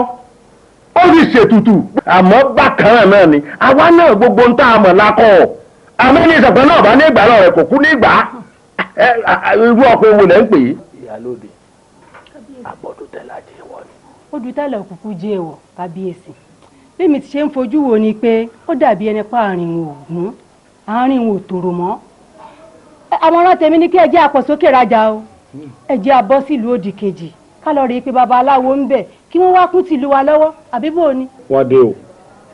ó sì ṣètùtù àmọ́ bákan náà ni àwa náà gbogbo ń tá a mọ̀ lákọ̀ àmọ́ ní ìṣàpẹ́ náà bá ní ìgbà náà rẹ̀ kò kú ní ìgbà irú ọkọ̀ owó lẹ́ ń pè é. ìyálóde àbọ̀dún tẹ́lá jẹ́ ìwọ ni. odù tẹ́lẹ̀ òkùnkùn jẹ́ èèwọ̀ kábíyèsí bẹ́ẹ̀mi ti ṣe ń fojú wo ni pé ó dàbí ẹni pa àárín òògùn àárín òtòrò mọ́ àwọn ọ̀rọ̀ tèmi ní kí ẹ jẹ́ àpọ̀sókè rajà o ẹ jẹ́ abọ́ sílùú òdì kejì ká lọ rí i pé babaláwo ń bẹ̀ kí wọ́n wá kún tìlú wa lọ́wọ́ àbí bò ni. wọ́n dé o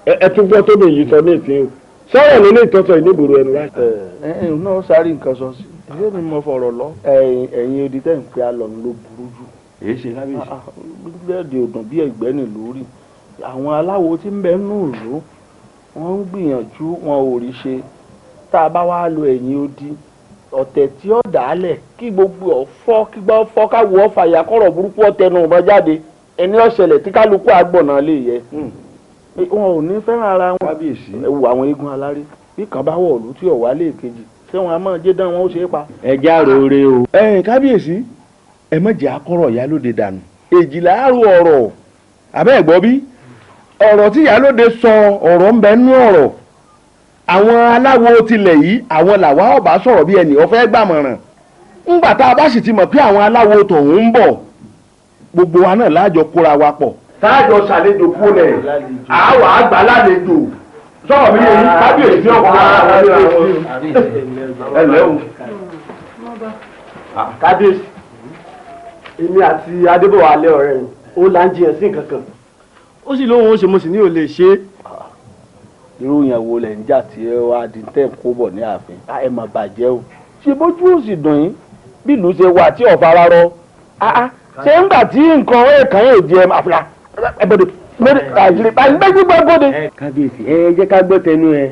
ẹ tún gbọ́ tó lè yí sọ ní ìsín o sọ̀rọ̀ ló lè tọ́sọ ìníbòrò ẹnu láti. ẹ̀yin náà sáré nǹkan sọ sí ẹ̀yẹ́ mi mọ fọ̀rọ̀ lọ. ẹ̀yin odi tẹ́ ń pè á lọ ló burú jù. èyí ṣe kábíyèsí. bẹ́ẹ̀dì òdùn bí ẹ̀gbẹ́ nì lórí àwọn aláwo tí ń bẹ nù ìlú wọ́n ń gbìyànjú wọn ò rí ṣe tá a bá wá lo ẹ̀yin odi ọ̀tẹ̀ tí ó dàálẹ̀ kí gbogbo ọ̀fọ́ kí gbọ́ fọ́ káwọ́ ọ̀fà ìyàkọ̀rọ̀ burúkú ọ̀tẹnu ọ̀bọ jáde ẹni ọ̀ṣẹlẹ̀ tí kálukú àgbọ̀nà lè yẹ wọn ò ní fẹ́ràn ara wọn. kábíyèsí ẹ wo àwọn eégún aláré bí kan bá wọ̀ ọ̀lú tí ọ̀wá lè kejì ṣé wọn a máa jẹ́ dán wọn ó ṣe é pa. ẹ já roore o. kábíyèsí ẹ má jẹ́ akọ́rọ̀ ìyálóde dànù èjìlá àrò ọ̀rọ̀ àbẹ́ ẹ̀gbọ́ bí ọ̀rọ̀ tí ìyálóde sọ ọ̀rọ̀ ń bẹ nú ọ̀rọ̀ àwọn aláwo tilẹ̀ yìí àwọn làwa ọba sọ̀rọ̀ bí ẹnì ọ̀fẹ́ gbàmọ̀ràn ńgbà tá a bá sì ti mọ̀ pé àwọn aláwo tọ̀hún ń bọ̀ gbogbo wa náà láàjọ kóra wa pọ̀. táàjọ ṣàlejò fún ẹ àwa àgbà lálejò sọ̀rọ̀ mi yẹn kábíyèsí ọ̀kan lára wọn ẹ lẹ́ o. kábíyèsí èmi àti adébọ̀wálé ọ̀rẹ́ mi ó là ń jiyàn sí nǹkan kan ó sì lóun ó ṣe mo sì ní ò lè ṣe é. irú yẹn wo lẹ̀ ń jà tí ẹ wá di tẹ́ kó bọ̀ ní ààfin ẹ mà bàjẹ́ o ṣe bójú ó sì dùn yín bí ìlú ṣe wà tí ọ̀fà ara rọ ṣé ń gbà tí nǹkan ẹ̀ẹ̀kan yóò di ẹ máa fura ẹ bọ̀dọ̀ lórí àìsírí báyìí gbẹ́jú gbọ́ bọ́dẹ. kábíyèsí ẹ jẹ́ ká gbọ́ tẹnu ẹ.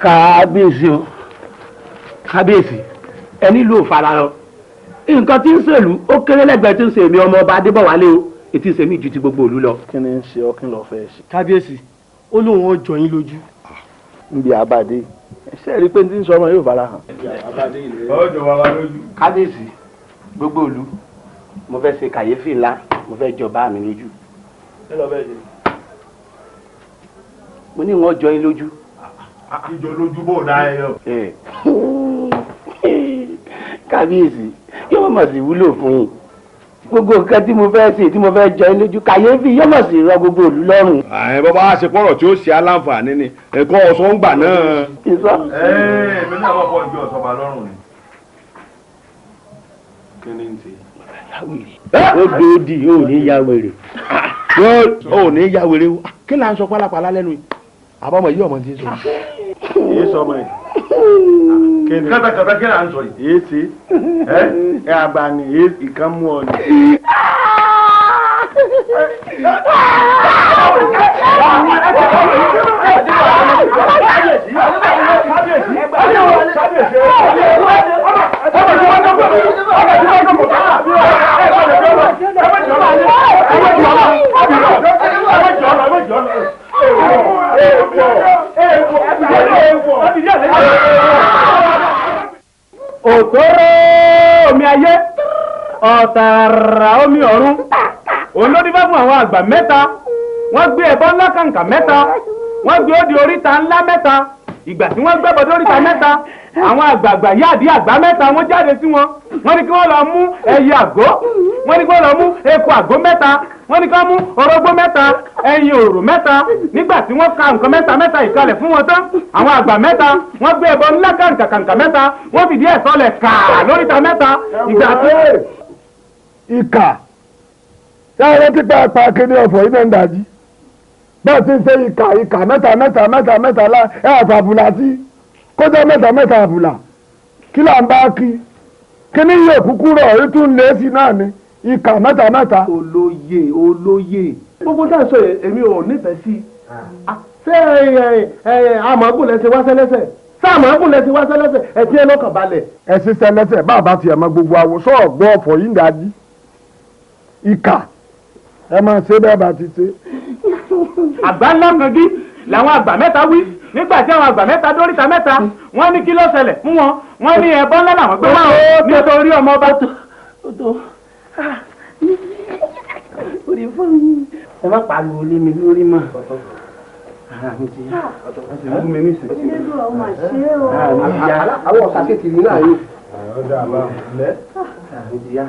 kábíyèsí o kábíyèsí ẹ nílò fararọ nǹkan tí ń ṣèlú ó kéré lẹ́gbẹ̀ẹ́ tí ń ṣe èmi ọmọ ọba adébọ̀wálé o ètí ń ṣe mí ju ti gbogbo òlu lọ. kí ni ń ṣe ọ kí lọ fẹ́ ṣe. kábíyèsí ó lóun ó jọ yín lójú. níbi àbàdé ṣe rí i pé tí ń sọ ọmọ yóò fara hàn. ọjọ́ wa wá lójú. kábíyèsí gbogbo òlu mo fẹ́ ṣe kàyéfì ńlá mo fẹ́ jọba mi lójú. kí lọ fẹ́ ṣe. mo ní wọn jọ yín lójú. ìjọ lójú bò dá ẹ yọ. kábíyèsí yóò mọ̀ sí wúlò fún yín gbogbo nǹkan tí mo fẹ́ ṣe tí mo fẹ́ jọ yín lójú kàyéfì yóò mọ̀ sí rọ gbogbo òlu lọ́rùn. àyè bàbá wa ṣe pọ̀rọ̀ tí ó ṣe aláǹfààní ni ẹ̀kọ́ ọ̀sán ń gbà náà. ìsọ. èmi náà wọ́n fọ́ ìjọ ọ̀sán bá lọ́rùn ni. kí ni ń ṣe. ó dòdì ó ní ya wèrè. ó ní ya wèrè o kí là ń sọ pálapàla lẹ́nu yìí àbámọ̀ yìí ọmọ ti ń sọ. èyí sọ ọmọ yìí. kátàkátà kí là ń sọ yìí. èé ṣe ẹ àgbà ni ìkan mú ọ ni. òtóró omi ayé ọ̀tàrà omi ọ̀run òun ló dífá fún àwọn àgbà mẹ́ta wọ́n gbé ẹbọ ńlá kàǹkà mẹ́ta wọ́n gbé ó di oríta ńlá mẹ́ta ìgbà tí wọ́n gbẹ́bọ dóríta mẹ́ta àwọn àgbààgbà yáàdí àgbà mẹ́ta wọ́n jáde sí wọn wọ́n ní kí wọ́n lọ mú ẹyẹ àgó wọ́n ní kí wọ́n lọ mú eku àgó mẹ́ta wọ́n ní kí wọ́n mú orógbó mẹ́ta ẹyin òrò mẹ́ta nígbà tí wọ́n ka nǹkan mẹ́ta ìkalẹ̀ fún wọn tán àwọn àgbà mẹ́ta wọ́n gbé ẹbọ ńlá kàǹkà mẹ́ta wọ́n fìdí ẹ̀ sọlẹ̀ kàá lóríta mẹ́ta ìgbà tí. ìkà sáré tipa pa kíní ọ̀fọ̀ yìí náà ń dájí bá ti ń ṣe ìkà mẹ́ta lá ẹ̀ àfàbùlà sí kọjá mẹ́ta àbùlà kí là ń bá kí kíní yóò kúkú rọ̀ orí tún lé sí náà ni ìkà mẹ́ta. olóye gbogbo dáhùn sọ èmi ò nífẹ̀ẹ́ sí ṣé àmọ́gùn lẹ́sẹ̀ wá sẹ́lẹ́sẹ̀ sáàmọ́gùn lẹ́sẹ̀ wá sẹ́lẹ́sẹ̀ ẹ̀tí ẹ lọ́kàn balẹ̀. ẹ sì sẹ́lẹ́sẹ̀ bàbá tiẹ̀ mọ gbogbo àwòsàn ọ̀gbọ́n ọ̀fọ̀ yìí ń dájí ìkà ẹ máa ṣe bẹ́ẹ̀ bá ti ṣe. àgbà ńlá kangi làwọn àgbà mẹ́ta wí nígbà tí àwọn àgbà mẹ́ta dóríta mẹ́ta wọ́n ní kí ló ṣẹlẹ̀ fún wọn wọ́n ní ẹbọ ńlá làwọn gbé wọn nítorí ọmọ ọba tó. orí fún mi ẹ má pariwo lé mi lórí mọ́ ara mi ti yá ọ̀sẹ̀ mi ní ìsìn. àwọn ọ̀sà kékeré náà yóò. ara mi ti yá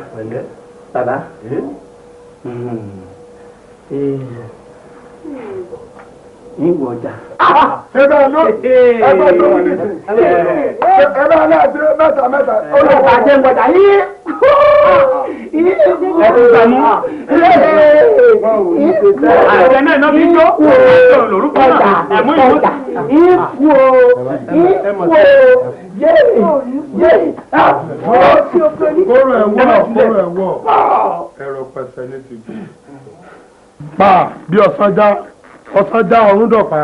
bàbá. ìwọ ọjà. ẹbẹ ló ní ẹbẹ aláàdé mẹ́ta. olùkọ́ àti ẹ̀gbọ́dà yìí. ẹ̀ẹ́dùnmú. àjẹ náà iná bí jó. lórúkọ náà ẹ̀mú ìlú. kóró ẹ̀wọ̀ ẹ̀rọ pẹ̀sẹ̀ ní ti bí. pa bí ọ̀sán já ọ̀run dọ̀pá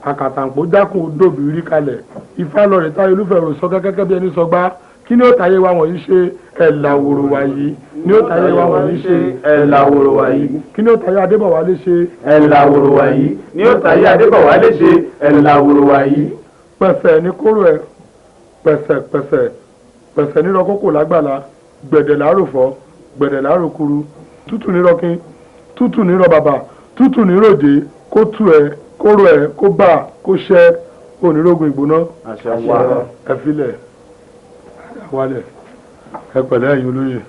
àkàtàǹpó jákùn odòbí rí kalẹ̀ ifá lọ́rẹ̀ táyé olúfẹ̀rọ sọ gẹ́gẹ́ bí ẹni sọgbá kí ni ó tàyé wa wọ̀nyí ṣe ẹ̀làwòrò wàyí ni ó tàyé wa wọ̀nyí ṣe ẹ̀làwòrò wàyí kí ni ó tàyé adébọ̀wálé ṣe ẹ̀làwòrò wàyí ni ó tàyé adébọ̀wálé ṣe ẹ̀làwòrò wàyí. pẹ̀sẹ̀ ní kóró ẹ̀ pẹ̀sẹ̀ nírọ kókò lágbàlá gbẹ̀dẹ̀ láròfọ́ gbẹ̀dẹ̀ láròkuru tútù nírọ kín tútù nírọ bàbà tútù níròjé kó tú ẹ kóró ẹ kó bà kó ṣẹ onírógun ìgbóná ẹ filẹ̀ wálẹ̀ ẹ pẹ̀lẹ́ ẹ̀yin olóyè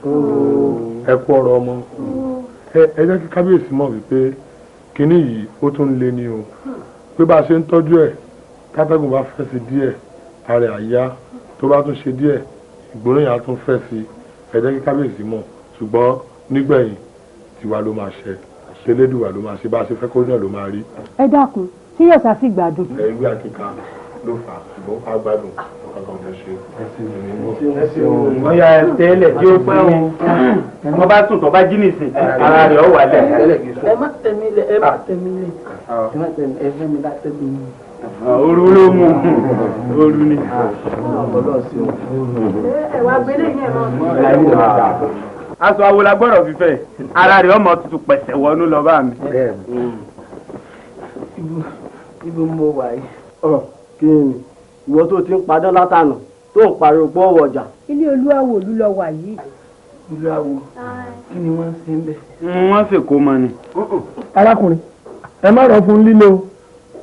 ẹ kú ọ̀rọ̀ ọmọ ẹ jẹ́ kí kábíyèsí mọ̀ wípé kínní yìí ó tún lé ní o pé bá a ṣe ń tọ́jú ẹ̀ kátàgùn bá fẹ́ sí díẹ̀ ààrẹ àyá tó bá tún ṣe díẹ̀ ìgbóná yẹn á tún fẹ́ sí ẹ jẹ́ kí kábíyèsí mọ̀ ṣùgbọ́n nígbẹ̀yìn tiwa ló máa ṣe ṣẹlẹ́dùwà ló máa ṣe bá a ṣe fẹ́ kó náà ló máa rí. ẹ dákun tí yóò ṣàfi gbádùn. ẹgbẹ́ àkíkà ló fà á ṣùgbọ́n a gbádùn ọkàn fẹ́ ṣe. wọ́n ya tẹ́lẹ̀ tí ó pẹ́ wọn wọ́n bá sùn tó bá jí nìsín ara rẹ̀ ó wà lẹ̀. ẹ má tẹ̀mí lẹ̀ ẹ má tẹ̀mí lẹ̀ ẹ fẹ́ mi látẹ̀mí. Oru ló mú oru ni. ẹ wá gbélé yẹn mọ. aṣọ awo la gbọ́dọ̀ fífẹ́ ara rẹ̀ ọmọ tuntun pẹ̀sẹ̀ wọnú lọ bá mi. ibi mo wà yìí. kí ni ìwọ tó ti ń padán látànà tó ń pariwo pọ́ ọjà. ilé olúwawo ló lọ wà yìí. olúwawo kí ni wọ́n ń ṣe ń bẹ̀. wọ́n sì kó mọ ni. arákùnrin ẹ má rọ fún líle o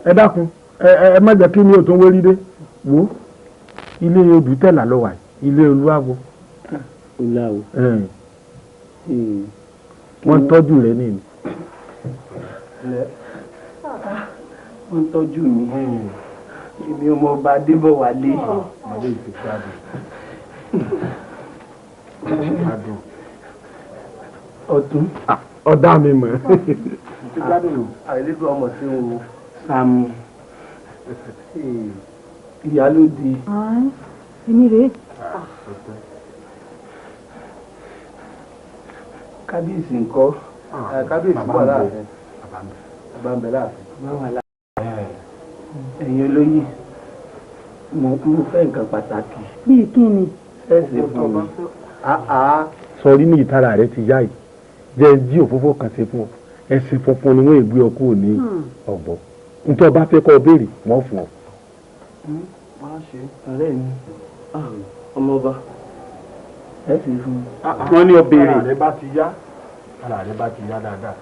ẹ dákun ẹ má jẹ́ kí ni o tó ń wérí dé wo ilé odù tẹ̀lá lọ wà ilé olúwawo. olúwawo. wọ́n tọ́jú rẹ̀ nìyí. wọ́n tọ́jú mi èmi ọmọ ọba adébọ̀wálé. ọdún. ọ̀dà mi mọ̀. àìlèkùn ọmọ tí o Sàámú ìyálóde. èmi rèé. kábíyèsí ńkọ́ kábíyèsí wà láàfin bàbá ń bẹ láàfin. ẹ̀yin olóyè mo fẹ́ nǹkan pàtàkì. bíi kí ni. ẹ̀sìn fún mi. sọrí ní ìtara rẹ ti yá yìí jẹ́ jí òfófó kan ṣe fún ọ ẹ̀sìn funfun ni wọ́n ègbé ọkọ òní ọ̀gbọ́n nítorí ọba fẹ́ kọ́ béèrè wọ́n fún ọ. máa ṣe ọ̀rẹ́ mi ọmọọba ẹ̀sìn fún mi. wọ́n ní ọ béèrè. ara rẹ bá ti yá dáadáa.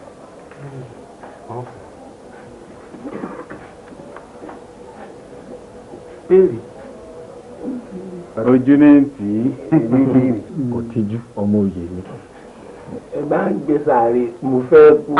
béèrè. ojú ní tì í kò tijú ọmọ òye mi. ẹ bá ń gbé sàárè mo fẹ́ kú.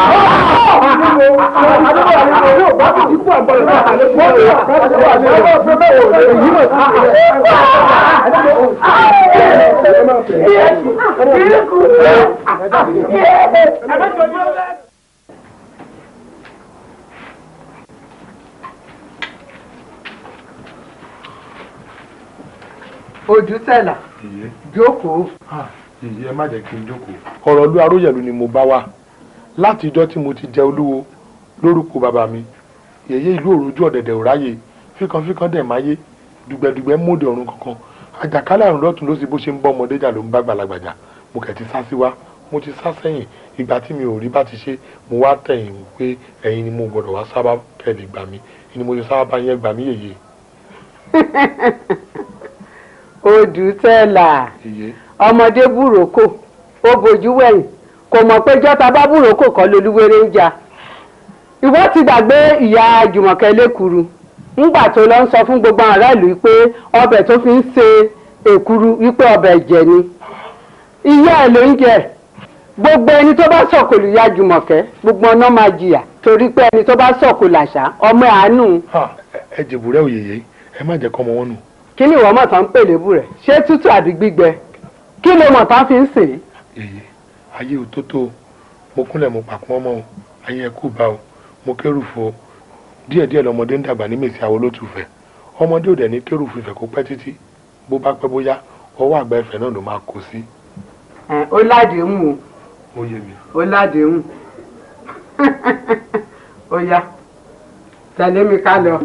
Odùtẹ̀là jókòó. yìí ẹ má jẹ́ kí n jókòó. ọ̀rọ̀ ìlú Aróyẹ̀lú ni mo bá wá láti ìjọ́ tí mo ti jẹ olúwo lórúkọ bàbá mi yèyé ìlú òrùjú ọ̀dẹ̀dẹ̀ òráyè fíkanfíkan dẹ̀ máyé dùgbẹ̀dùgbẹ̀ mọ́dẹ ọ̀run kankan àjàkálẹ̀ àrùn lọ́tún ló sì bó ṣe ń bọ́ ọmọdé jà ló ń bá gbàlagbàjà mo kẹ̀ ti sá sí wá mo ti sá sẹ́yìn ìgbà tí mi ò rí bá ti ṣe mo wá tẹ̀yìn wò pé ẹ̀yin ni mo gbọ́dọ̀ wá sábà kẹ́lẹ̀ gbà mí ni mo ti sábà bá yẹn gbà mí yèyé. Odùtẹ̀là ọmọdé búròkó ó bojú wẹ̀yìn kò mọ̀ pé jọ́ta bá búròkó kọ́ lolúwere ń jà ìwọ ti gbàgbé ìyá Jùmọ̀kẹ́ lẹ́kùrú ńgbà tó lọ ń sọ fún gbogbo ará ìlú pé ọbẹ̀ tó fi ń ṣe èkuru wípé ọbẹ̀ ẹ̀jẹ̀ ni ìyá ẹ̀ ló ń jẹ gbogbo ẹni tó bá sọ̀kò lù ìyá Jùmọ̀kẹ́ gbogbo ọ̀nà máa jìyà torí pé ẹni tó bá sọ̀kò làṣà ọmọ ẹ̀ àánú. ẹ jèbùrẹ́ òyèyé ẹ má jẹ́ kọ́ ọmọ wọn nù. kí ni ìwọ mọ̀tán ń pè lébù rẹ̀ ṣé tútù àbí gbígbẹ kí ló mọ̀tán fi ń sè é. èyí ayé ò tó tó mo kúnlẹ̀ mo pàkún ọmọ o ayé ẹ kú bá o mo kérùfo o díẹ̀díẹ̀ lọmọdé ń dàgbà ní mèsì àwọn olótùfẹ́ ọmọdé ò dẹ̀ ní kérùfo ìfẹ́ kó pẹ́ títí bó bá pẹ́ bóyá ọwọ́ àgbà ẹ̀fẹ̀ náà ló máa kó sí. ó ládéhùn o. ó yé mi. ó ládéhùn ó yá tẹ̀lé mi ká lọ.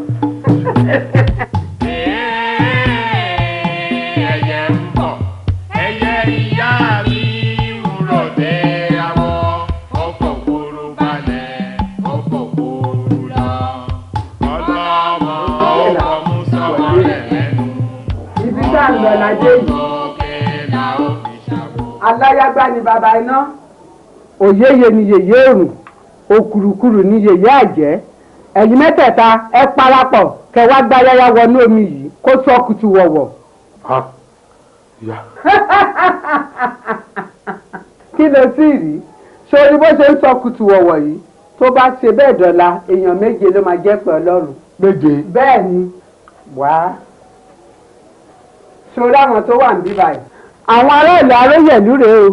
Aláyágbá ni bàbá iná òyéye ni yèyé òrùn òkùrùkùrù ni yèyé àjẹ́ ẹ̀yin mẹ́tẹ̀ẹ̀ta ẹ parapọ̀ kẹ́ wá gbá yáyá wọnú omi yìí kó sọ kùtù wọ̀wọ̀. kí ló sì rí sórí bó ṣe ń sọ kùtù wọ̀wọ̀ yìí tó bá ṣe bẹ́ẹ̀ dọ̀la èèyàn méje ló máa jẹ́ pé Ọlọ́run. méje. bẹ́ẹ̀ ni wá sórí àwọn tó wà níbí báyìí àwọn ará ìlú Aróyẹ̀lú rèé o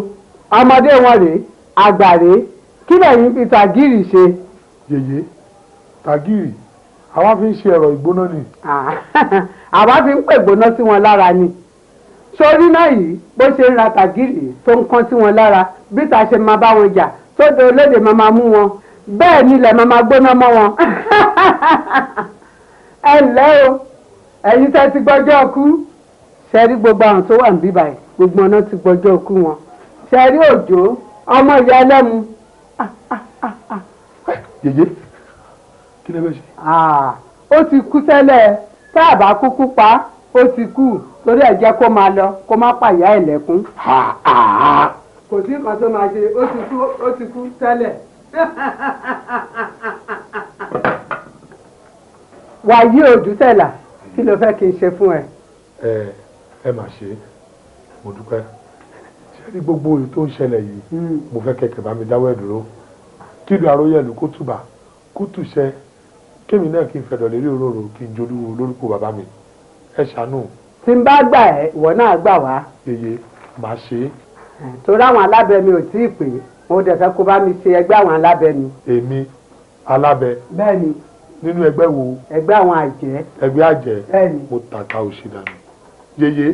ọmọdé wọn rèé àgbà rèé kí lẹ́yìn fi tàgírì ṣe. yèyé tàgírì àwa fi ń ṣe ẹ̀rọ ìgbóná ni. àwa fi ń pè gbóná sí wọn lára ni sórí náà yìí bó ṣe ń ra tàgírì tó ń kán sí wọn lára bí ta ṣe máa bá wọn jà tó de olóde máa mú wọn bẹ́ẹ̀ ni ilẹ̀ máa gbóná mọ́ wọn. ẹ ǹlẹ́ o ẹ̀yin tẹ́ ti gbọ́jọ́ kú ṣẹ́rí gbogbo àwọn tó wà níbí báyìí gbogbo ọ̀nà ti gbọ́jọ́ kú wọn ṣẹ́rí Òjó ọmọ ìyá ẹlẹ́mu. yèyé kí lè bẹ ṣe. ó ti kú tẹ́lẹ̀ tá a bá kúkú pa ó ti kú torí ẹ̀ jẹ́ kó máa lọ kó má pàyà ẹ̀ lẹ́kún. kò sí nǹkan tó máa ṣe ó ti kú tẹ́lẹ̀. wàyí Odùtẹ̀là kí ló fẹ́ kí n ṣe fún ẹ. ẹ mà ṣe mo dúpẹ́ ṣé ní gbogbo èyí tó ń ṣẹlẹ̀ yìí mo fẹ́ kẹ̀kẹ́ bá mi dáwọ́ ẹ̀ dúró kí ìlú Aróyẹ̀lú kó túbà kó túṣẹ́ kémi náà kí n fẹ̀dọ̀ lérí òróró kí n jolúwo lórúkọ bàbá mi ẹ ṣàánú. tí n bá gbà ẹ ìwọ náà gbà wá. yèyé màá ṣe é. torí àwọn alábẹ mi ò tí ì pè mo dẹ̀ fẹ́ kó bá mi ṣe ẹgbẹ́ àwọn alábẹ mi. èmi alábẹ. bẹ́ẹ̀ni. nínú ẹgbẹ́ wo. ẹgbẹ́ àwọn àjẹ́. ẹgbẹ́ àjẹ́. bẹ́ẹ̀ni. mo tàka òṣì dànù yèyé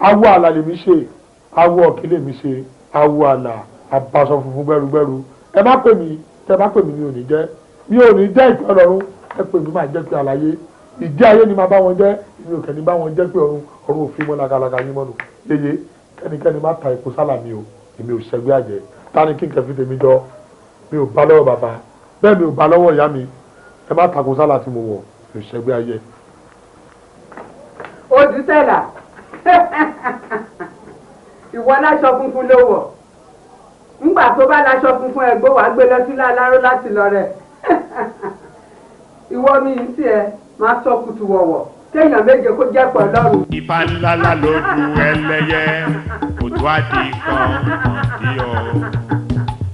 awo àlà lèmi ṣe awo ọ̀kí lèmi ṣe awo àlà abaṣọ funfun gbẹrugbẹru ẹ má pè mí tẹ bá pè mí mi ò ní jẹ́ ìpè ọlọ́run ẹ pè mí máa jẹ́ pé àlàyé ìjẹ́ ayé ni máa bá wọn jẹ́ mi ò kẹ́ni bá wọn jẹ́ pé ọ̀run òfin mọ́ lakalaka yín mọ́nu yeye kẹ́nikẹ́ni má ta epo sálà mi o èmi ò ṣẹgbẹ́ àjẹ́ tani kí n kẹfí tèmi jọ mi ò bá lọ́wọ́ bàbá bẹ́ẹ̀ mi ò bá lọ́wọ́ ìyá mi ẹ má tako sálà tí mo wọ̀ mi ò ṣẹgbẹ́ àjẹ́. Odùsẹ́là ìwọ láṣọ funfun ló wọ̀ ńgbà tó bá láṣọ funfun ẹ̀gbọ́n wàá gbé lọ sílé aláró láti lọ rẹ̀ ìwọ mi ń tiẹ̀ máa sọ kùtù wọ̀wọ̀ kéèyàn méje kó jẹ́ pọ̀ lọ́rùn. Ifá ńláńlá lójú ẹlẹ́yẹ òtún àdì kan sí ọ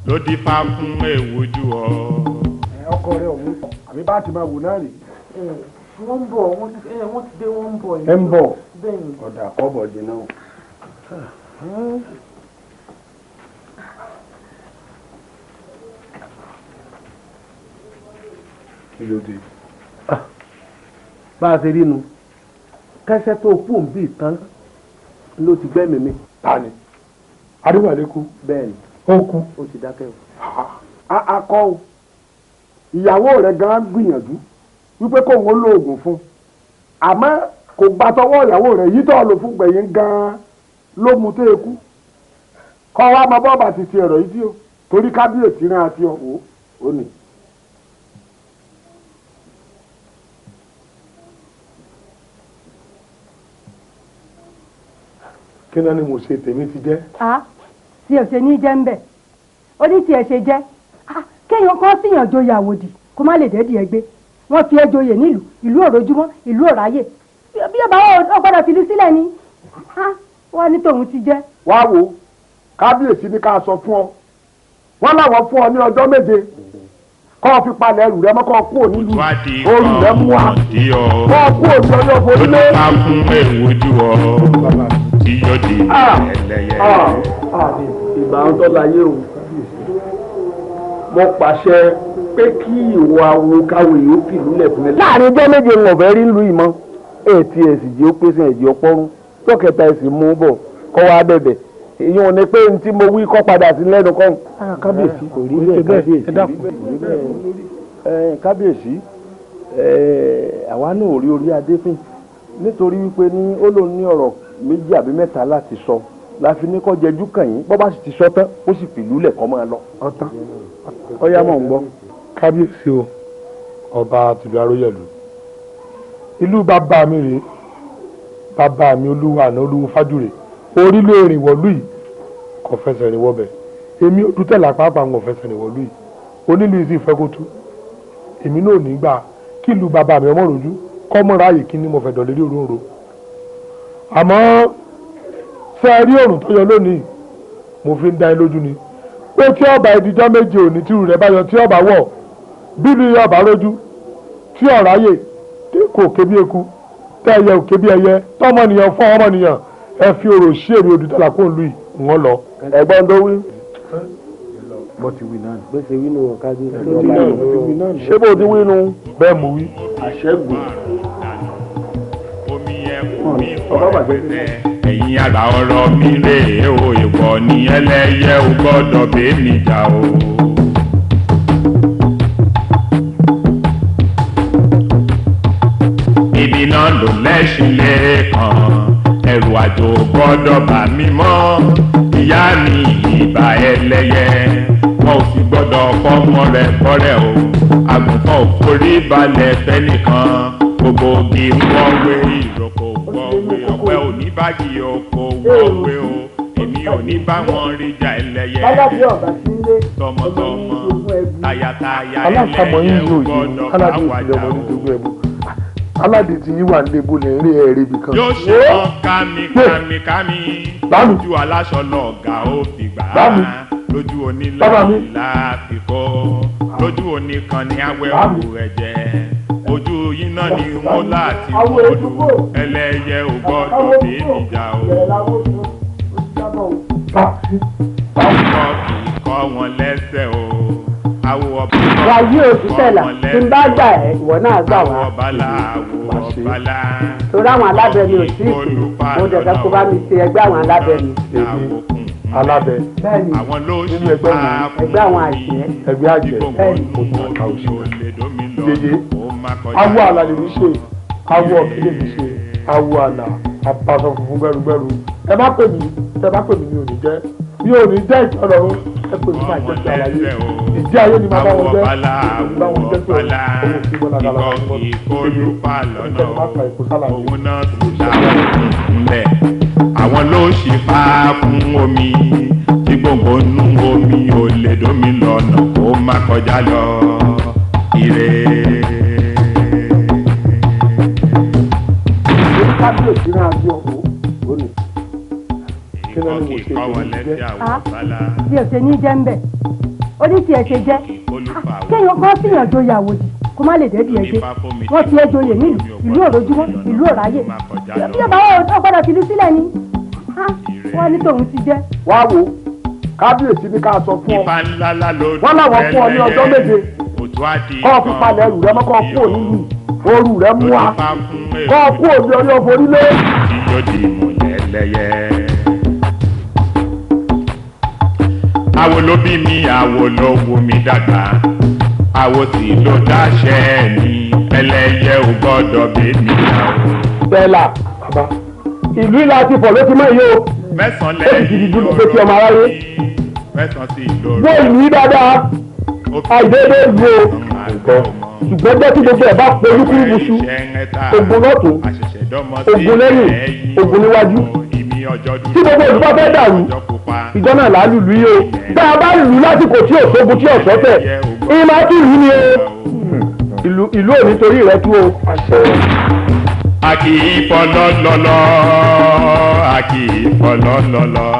ló dífá fún èwújú ọ. ọkọ rẹ ọ̀hún àbí bá ti máa wò náà rè. wọ́n ń bọ̀ wọ́n ti dé wọ́n ń bọ̀. ẹ ń bọ̀ ọ̀dà àkọ́bọ̀ jìnnà o. kí ló dé. bá a ṣe rí nu kẹsẹ tó kú òǹbí tán ló ti gbẹ́mìí mi. ta ni adéwálé kú. bẹ́ẹ̀ni ó kú. ó ti dákẹ́ o. akọ o ìyàwó rẹ̀ gan gbìyànjú wípé kóun ó lo oògùn fún àmọ́ kò gba tọwọ́ ìyàwó rẹ̀ yìí tó lò fún gbẹ̀yìn gan ló mú tó ekú kọ́ wa máa bọ́ bàtì ti ẹ̀rọ yìí tí o torí kábíyèsí rán àti ọ̀hún ó nì. kí náà ni mo ṣe tèmi ti jẹ́. tí ẹ ṣe ní jẹ́ ń bẹ̀ ó ní tí ẹ ṣe jẹ́ kéèyàn kan síyàn joyè àwòdì kó má lè dẹ́dì ẹ gbé wọ́n fi ẹ joyè nílùú ìlú òrojúmọ́ ìlú òráyè bí ọba wọn gbọ́dọ̀ fìlú sílẹ̀ ni wọ́n ní tòun ti jẹ́. wá wo kábíyèsí ní ká sọ fún ọ wọ́n láwọn fún ọ ní ọjọ́ méje kọ́ fi palẹ̀ ẹrù rẹ mọ́ kọ́ kú òní lu orí rẹ mú wa kọ́ kú òní ọjọ́ forílé. ó ti fún èwújú ọ tí yóò di ẹlẹ́yẹ. ìgbà ń tọ́ láyé o mo pàṣẹ pé kí ìwọ awo káwo yìí ó fìlú lẹ̀ fún mi. láàrin ọjọ́ méje ń ọ̀fẹ́ rí lu ìmọ̀ ètí ẹ̀sìn jí ó pèsè ẹ̀jẹ̀ ọpọ́rún tọ́kẹta ẹ̀sìn mú bọ̀ kọ́ wa bẹ̀bẹ̀ èyí ò ní pé ní tí mo wí kọ́ padà sí lẹ́nu kọ́. kábíyèsí kò rí bẹ́ẹ̀ kábíyèsí àwa náà ò rí orí adé fín nítorí wípé ní ó lóun ní ọ̀rọ̀ méjì àbí mẹ́ta láti sọ la fi ní kọ́ jẹjú kàn yín bọ́ bá sì ti sọ tán ó sì fìlú lẹ̀ kọ́ máa lọ. ọ̀tán ọ̀yá mọ̀ ń gbọ́. kábíyèsí o ọba tìlú aróyẹ̀lú ìlú bàbá mi rèé bàbá mi olúwa àná olúwo fájúre orí ló rìn wọ̀lú yìí kò fẹsẹ̀ rìn wọ́bẹ̀ èmi Odùtẹ̀là pàápàá ń fẹsẹ̀ rìn wọ̀lú yìí onílù yìí sì fẹ́ kó tú èmi náà ní gbà kí ìlú bàbá mi ọmọ rojú kọ́ mọ́ra ààyè kí ni mo fẹ̀ dọ̀lẹ́rí òróǹro àmọ́ fẹ́ rí òrùn tó yọ lónìí mo fi ń dá ẹ lójú ni pé tí ọba ìdíjọ́ méje òní tìrù rẹ̀ bá yọ tí ọba wọ̀ bílù yọ ọba lójú tí ọ̀ráyè tí kò ké bí eku tẹ́ ẹyẹ òkè bí ẹyẹ tọ́mọnìyàn fún ọmọnìyàn ẹ fi òrò sí èmi Odùtẹ̀là kó ń lu ìwọ̀n lọ. ẹ̀gbọ́n tó wí. bó ti wí náà bó ti wí nù kájí. ṣé bó ti wí nù. bẹ́ẹ̀ mo wí. àṣẹ́gun. omi ẹkún mi fọ́ pẹ́sẹ́ ẹ̀yin àgbà ọ̀rọ̀ mi rèé o ìwọ ni ẹlẹ́yẹ ò gbọ́dọ̀ bẹ́ẹ̀ mi jà o. ibi náà ló lẹ́sìn lẹ́ẹ̀kan ẹrù àjò gbọ́dọ̀ bà mí mọ́ ìyá mi ìbà ẹlẹ́yẹ wọn ò sì gbọ́dọ̀ fọ́mọ rẹ̀ kọ́rẹ́ o àgùntàn ò forí balẹ̀ fẹ́nìkan gbogbo igi wọ́n wé ìrókò wọ́n wé ọ̀pẹ òní báàgì oko wọ́n wé o èmi ò ní bá wọn rí jà ẹlẹ́yẹ tọmọtọmọ tayataya ẹlẹ́yẹ ò gbọ́dọ̀ bá wàjà o. aládé tí yín wà lébo lè rí ẹ̀rí ibì kan. yóò ṣe wọn kámi lójú aláṣọ lọ́ọ̀gá ó fi gbà á lójú onílànà fi kọ́ lójú oníkan ní awẹ́ òwú rẹ̀ jẹ́ ojú yín náà ni wọ́n láti wọ́ọ̀lù ẹlẹ́yẹ ò gbọ́dọ̀ dé níjà o. ọkọ̀ kì í kọ́ wọn lẹ́sẹ̀ o. wàyí Odùtẹ̀là tí n bá gbà ẹ́ ìwọ náà gbà wá. àwọ̀ bàlá àwọ̀ máa ṣe. torí àwọn alábẹ mi ò sí ìsìn mo dẹ̀fẹ́ kó bá mi ṣe ẹgbẹ́ àwọn alábẹ mi. èmi alábẹ bẹ́ẹ̀ni nínú ẹgbẹ́ wọn ẹgbẹ́ àwọn àjẹ́. ẹgbẹ́ àjẹ́ bẹ́ẹ̀ni mo tún ọ̀ka òṣèlú yeye awọ àlà lè mi ṣe awọ ọ̀kẹ́lẹ̀ mi ṣe awọ àlà àpàṣọ funfun gbẹrùgbẹrù ẹ má pè mí mi ò ní jẹ́ ìtọ́lọ́run ẹ pè mí máa jẹ́ ti àlàyé ìdí ayé ni máa bá wọn jẹ́ bá wọn jẹ́ pé owó kí bọ́lá dára wọn mọ́ èyí ẹ̀jẹ̀ má fa èkó sálà yìí. àwọn ló ṣì fà fún omi tí gbòǹgbò nú omi ò lè dómi lọ́nà kó má kọjá lọ ire. kábíyèsí náà bí ọ̀hún lónìí. kí ló ní mo ṣe bí o ṣe ní jẹ́ ń bẹ̀ ó ní tiẹ̀ ṣe jẹ́ kéèyàn kọ́ síyàn joyè àwòdì kó má lè débi ẹ̀jẹ̀ wọ́n ti ẹ̀ joyè nílùú ìlú òrojúmọ́ ìlú òráyè bí ọba wọn ò gbọ́dọ̀ fìlú sílẹ̀ ni wọ́n ní tòun ti jẹ́. wá wo kábíyèsí ní ká sọ fún ọ wọ́n láwọn fún ọ ní ọjọ́ méje kọ́ ọ fi palẹ̀ ẹrù rẹ mọ́ kọ́ ọ kú òní yìí ooru rẹ mú wa kọ́ ọ kú òní ọyọ́ forí lé. àwo ló bí mi àwo ló wù mí dàgbà àwo sì ló dáṣẹ́ mi ẹlẹ́yẹ ò gbọ́dọ̀ bẹ́ẹ̀ mi náà. bẹ́ẹ̀la bàbá ìlú ìlà ti pọ̀ ló ti mọ̀ yìí o mẹ́sàn-án ó sì ti di dúró pé kí ọmọ aráyé mẹ́sàn-án sí ìlọrin. wọ́n ìlú yìí dáadáa àìdéédé ìlú o ṣùgbọ́n jẹ́ kí gbogbo ẹ̀ bá polú kúrú buṣu ogun lọ́tún ogun lẹ́yìn ogun níwájú tí gbogbo ìlú bá fẹ́ dàrú ìjọ náà là á lùlù yìí o tá a bá lùlù lásìkò tí òṣogun tí òṣọ́tẹ̀ ìyẹn máa kí ìlú ni o ìlú ò ní torí rẹ tú o. a kì í fọlọ́lọ́lọ́ a kì í fọlọ́lọ́lọ́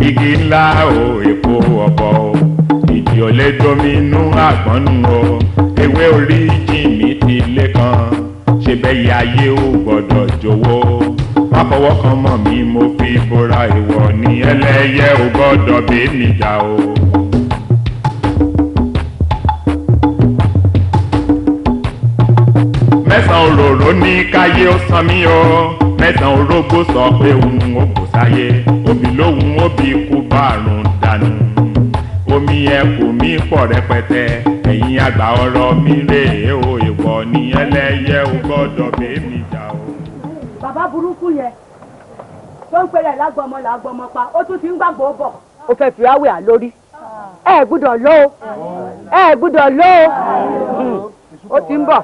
igi ńlá o èpo ọ̀pọ̀ o ìdí ò lè dominú àgbọ̀nù o ewé orí jìnnì ti lé kan ṣe bẹ́ẹ̀ yá ayé ò gbọ́dọ̀ jọ̀wọ́ má fọwọ́ kan mọ́ mi mo fi bora ìwọ ní ẹlẹ́yẹ ò gbọ́dọ̀ bẹ́ẹ̀ níjà o. mẹ́sàn-án òróró ní káyé ó san mí o mẹ́sàn-án orógbó sọ pé òun ò kò sáyé obì lóhùn òbí kú bárùn dànù omi ẹkùn mi pọ̀ rẹpẹtẹ ẹ̀yin àgbà ọ̀rọ̀ mi rèé o ìwọ ní ẹlẹ́yẹ ò gbọ́dọ̀ bẹ́ẹ̀ níjà o. bàbá burúkú yẹn tó ń pèrè lágbọmọ làgbọmọ pa ó tún ti ń gbàgbọ́ bọ̀. ó fẹ́ fi ráwé à lórí ẹ gbúdọ̀ lọ ẹ gbúdọ̀ lọ ó ti ń bọ̀.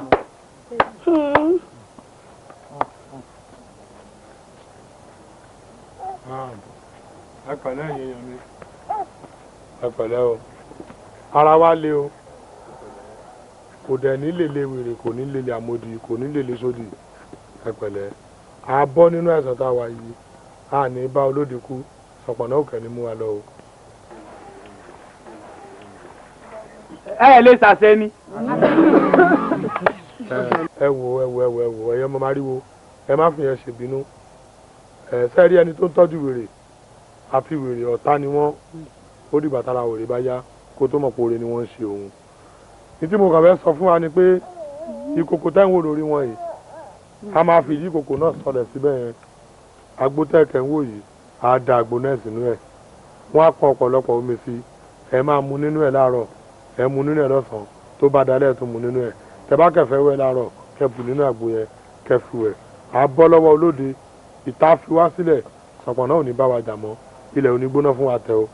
ẹ pẹ̀lẹ́ èèyàn mi ẹ pẹ̀lẹ́ o ara wa le o kò dẹ̀ ní lèlè wèrè kò ní lèlè àmòdì kò ní lèlè sódì ẹ pẹ̀lẹ́ a bọ́ nínú ẹ̀sán tá a wà yìí a ní bá olóde kú sọ̀pọ̀nà òkè ní mú wa lọ o. ẹ lè ṣàṣẹ ni. ẹ wo ẹyẹ ọmọ mariwo ẹ má fi yẹn ṣèbínú ẹ sẹ́ẹ̀rí ẹni tó ń tọ́jú wèrè àfi wèrè ọ̀tá ni wọ́n ó dìgbà tára wèrè bá yá kó tó mọ̀ pé oore ni wọ́n ń ṣe òun ní tí mo kàn fẹ́ sọ fún wa ni pé ìkòkò táwọn wò lórí wọn yìí a máa fi ìdí ìkòkò náà sọlẹ̀ síbẹ̀ yẹn agbó tẹ́ẹ̀kẹ́ ń wò yìí á da àgbo náà sínú ẹ̀ wọ́n á pọn ọ̀pọ̀lọpọ̀ omi sí ẹ máa mu nínú ẹ̀ láàárọ̀ ẹ mu nínú ẹ̀ lọ́sàn-án tó bá dalẹ̀ tó mu nínú ẹ̀ tẹ bá kẹfẹ́ wẹ̀ láàárọ̀ kẹ bù nínú àgbo yẹn kẹ fi wẹ̀ á bọ́ lọ́wọ́ olóde ìta fi wá sílẹ̀ sọ̀pọ̀ náà ò ní bá wa jà mọ́ ilẹ̀ ò ní gbóná fún wa tẹ o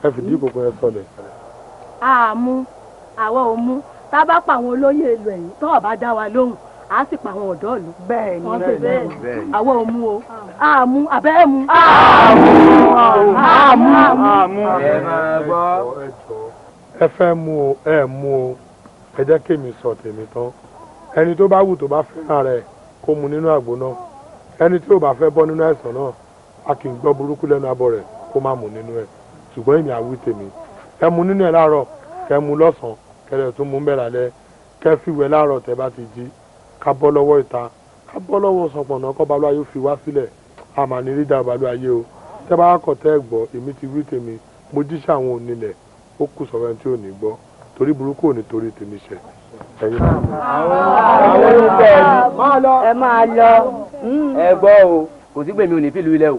ẹ fìdí ìkòkò yẹn sọlẹ̀. àmú àwa ò mú tá a bá pa àwọn olóyè ìlú ẹ̀yìn tó ọba dá wa lóhùn á sì pa àwọn ọ̀dọ́ ìlú. bẹ́ẹ̀ ni bẹ́ẹ̀ ni àwa ò mú o àmú àbẹ́ ẹ̀ mú. àmú. ẹ máa gbọ́. ẹ fẹ́ mú o ẹ mú o ẹ jẹ́ kémi sọ tèmi tán ẹni tó bá wù tó bá fẹ́ràn rẹ̀ kó mu nínú àgbo náà ẹni tí ò bá fẹ́ bọ́ nínú àìsàn náà a kì í gbọ́ burúkú lẹ́nu abọ́ rẹ̀ kó má mu nínú ẹ̀ ṣùgbọ́n èmi àwí tèmi ẹ mu nínú ẹ̀ láàárọ̀ kẹ mu lọ́sàn-án kẹlẹ̀ tún mú bẹ́ẹ̀ lálẹ́ kẹ fi wẹ̀ láàárọ̀ tẹ bá ti jí ká bọ́ lọ́wọ́ ìta ká bọ́ lọ́wọ́ sọ̀pọ̀nà kọ́ balùwà yóò fi wá sílẹ̀ àmà ní rídà balùwà yé o tẹ bá kọ̀ tẹ́ ẹ gbọ́ èmi ti wí tèmi mo jíṣẹ́ àwọn onílẹ̀ ó kù sọ̀rọ̀ ẹni tí ò ní gbọ́ torí burúkú ò ní torí tèmi ṣe ẹ̀yin. àwọn olùkọ́ ẹ máa lọ. ẹ gbọ́ o kò sí gbèmí ò ní fìlú ilẹ̀ o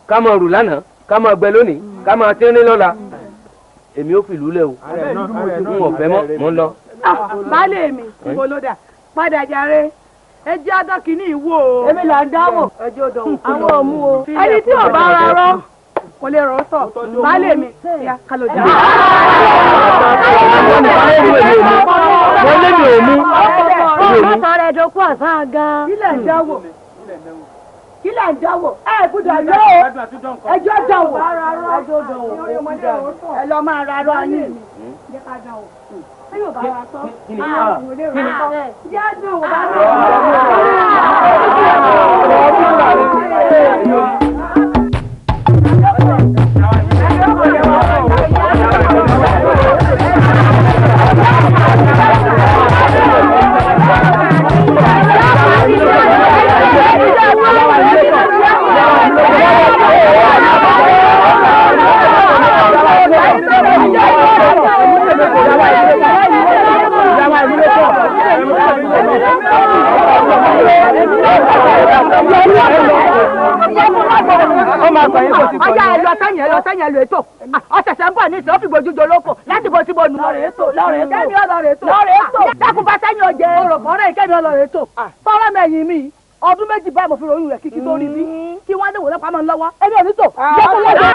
ká máa rù lánàá ká máa gbẹ lónìí ká máa tẹ́rín lọ́la èmi ò fìlú ilẹ̀ o n ò fẹ́ mọ́ ń lọ. baálé mi ibo ló dà padà jàre ẹ jẹ́ adọ́kìní ìwò o. èmi là ń dáwọ̀ àwọn òmu o. ẹni tí ò bá rárọ́ kò lè rọ́ sọ baálé mi ya kálọ̀ jà. mo lé mi ò mú. ọmọ sọ̀rọ̀ ẹ̀dọ́kú ọ̀sán gan. kílẹ̀ ń dáwọ̀ kílẹ̀ ń dáwọ̀ ẹ gbọ́dọ̀ lọ o ẹjọ́ dáwọ̀ ẹ lọ máa rárọ́ yín. ọjà ẹlọ sẹ́yìn ẹlò ètò ọ̀sẹ̀sẹ̀ ń bọ̀ ní ìsìn ó fi gbójújọ lóko láti bó síbo nù. lọ́rẹ̀ ètò kẹ́mi ọlọ́rẹ̀ ètò dákun bá sẹ́yìn ọjẹ́ ọ̀rọ̀ kẹ́mi ọlọ́rẹ̀ ètò fọ́nrán mẹ́yìn mi ọdún méjì báyìí mo fi ròyìn rẹ̀ kíkí tó rí bí kí wọ́n lè wò lọ́pàá mọ́ lọ́wọ́ ẹni ò ní tò lọ́kùn lọ́dọ̀.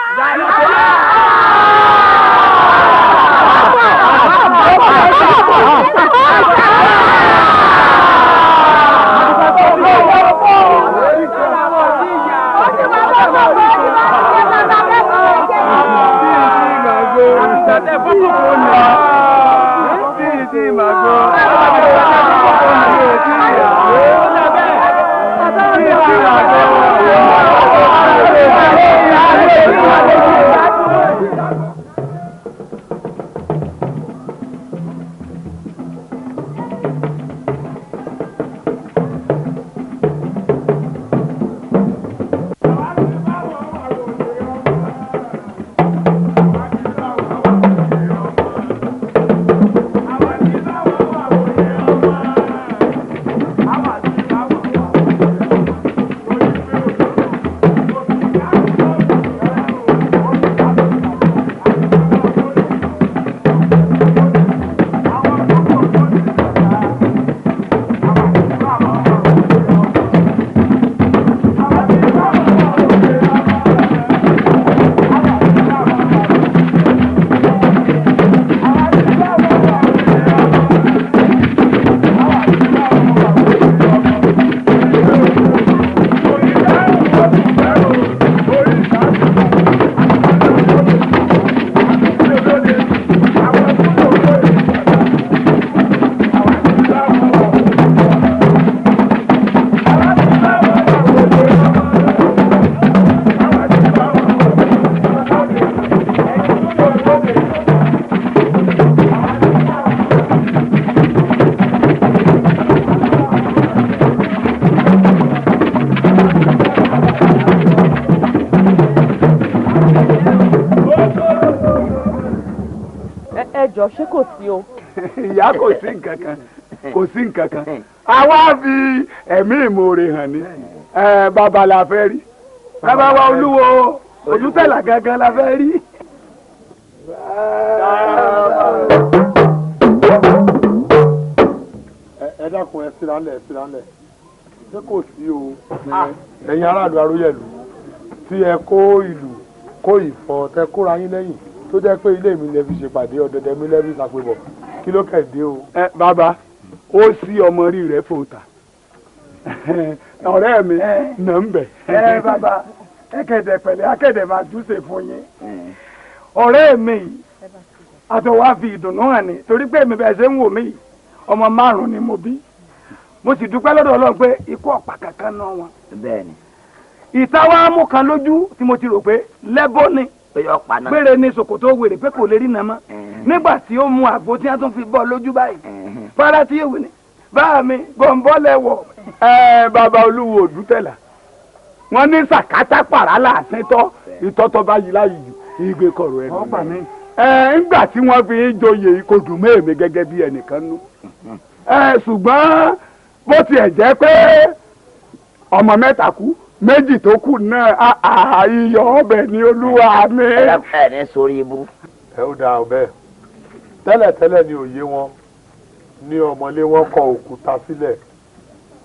ẹjọ ṣé kò sí o. ìyá kò sí nǹkan kan kò sí nǹkan kan àwa fi ẹ̀mí ìmoore hàn ní bàbá la fẹ́ rí bàbá wa olúwo olùtẹ̀là gangan la fẹ́ rí. ẹ dákun ẹ sílánlẹ̀ ṣé kò sí o ẹ̀yin aráàlú Aróyẹ̀lú tí ẹ kó ìlú kó ìfọ̀ tẹ kóra yín lẹ́yìn tó jẹ́ pé ilé mi lè fi ṣèpàdé ọ̀dẹ̀dẹ̀ mi lẹ́bí ṣàpébọ̀ kí ló kẹ̀dé o. bàbá ó sí ọmọ rí rẹ fòǹtà ọ̀rẹ́ mi nà ń bẹ̀. bàbá ẹ̀kẹ̀dẹ̀ pẹ̀lẹ́ akẹ̀dẹ̀ máa túnṣe fún yín ọ̀rẹ́ mi àtọwá fi ìdùnnú hàn ní torí pé mi bẹ́ẹ̀ ṣe ń wò mí ọmọ 5 ni mo bí mo sì dúpẹ́ lọ́dọ̀ Ọlọ́run pé ikú ọ̀pá kankan náà wọn. bẹ́ẹ̀ni. ìtawá mú kan lójú tí mo ti rò pé lẹ́bọ́ ni gbére ní ṣòkòtò wèrè pé kò lè rí nàmọ́ nígbà tí ó mu àgbo tí wọ́n tún fi bọ́ lójú báyìí fara tí yóò ní bá mi gbọ̀nbọ́ lẹ́wọ̀. bàbá olúwo òdútẹ̀là wọ́n ní sàkátà pàrà láàṣẹ tọ́ ìtọ́tọ́ bá yí láyé jù ìgbé kọ̀rọ̀ ẹ̀. ńgbà tí wọ́n fi ń joyè kò dùn mọ́ èmi gẹ́gẹ́ bí ẹnìkan nú. ṣùgbọ́n bó tiẹ̀ jẹ́ pé ọmọ mẹ́ta kú méjì tó kù náà iyọ̀ ọbẹ̀ ni olúwa mi. ẹ ní sórí ibú. ẹ ó dáa ọbẹ̀ tẹ́lẹ̀tẹ́lẹ̀ ni òye wọn ní ọmọlé wọn kọ òkúta sílẹ̀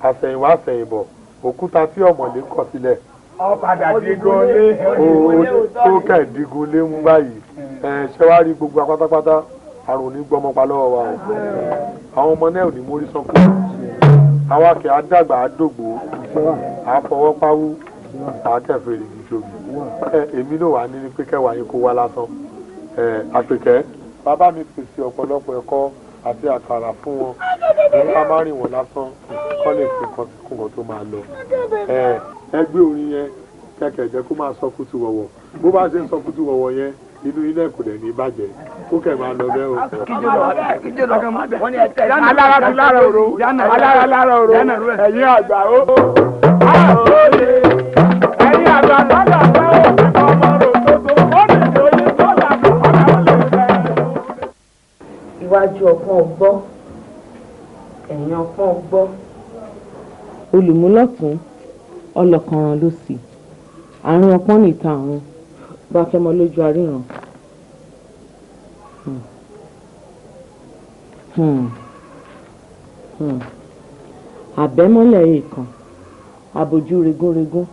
àsẹ̀yìnwá àsẹ̀yìnbọ̀ òkúta tí ọmọlé kọ sílẹ̀. ọ̀padà digun lé. ó kẹ̀ digun lé mú báyìí ṣé wàá rí gbogbo apátápátá àrùn ní gbọmọpa lọ́wọ́ wa o àwọn ọmọ náà ò ní mórí sọ́kù àwa kì á dàgbà á dògbò á fọwọ́ páwú á kẹfẹ́ èrìgì jòbì èmi ló wà ní pé kẹwàá yín kó wá lásán àpèkẹ́ bàbá mi pèsè ọ̀pọ̀lọpọ̀ ẹ̀kọ́ àti àkàrà fún wọn ní ká má rìn wọ́n lásán kọ́ lè fi nǹkan sí kùnkàn tó máa lọ ẹgbẹ́ orin yẹn kẹ̀kẹ́ jẹ́ kó máa sọ kútu wọ̀wọ̀ bó bá ṣe ń sọ kútu wọ̀wọ̀ yẹn inú ilé kò dẹ̀ ní bàjẹ́ kó kẹ̀ máa lọ bẹ́ẹ̀ o. alára tu lára òru alára lára òru ẹ̀yin àgbà ó. ẹ̀yin àgbà lọ́dọ̀ bá ọmọ rò tótó ó lè lóye tó làbọ̀ ọ̀nà ó lè fẹ́. iwájú ọpọ́n ọgbọ́ ẹ̀yìn ọpọ́n ọgbọ́ olùmúlọ́tún ọlọ́kànràn ló sì àárín ọpọ́n nìta àrùn bá fẹ́ mọ lójú aríran. àbẹ́mọ́lẹ̀ èèkàn àbòjú regúnregún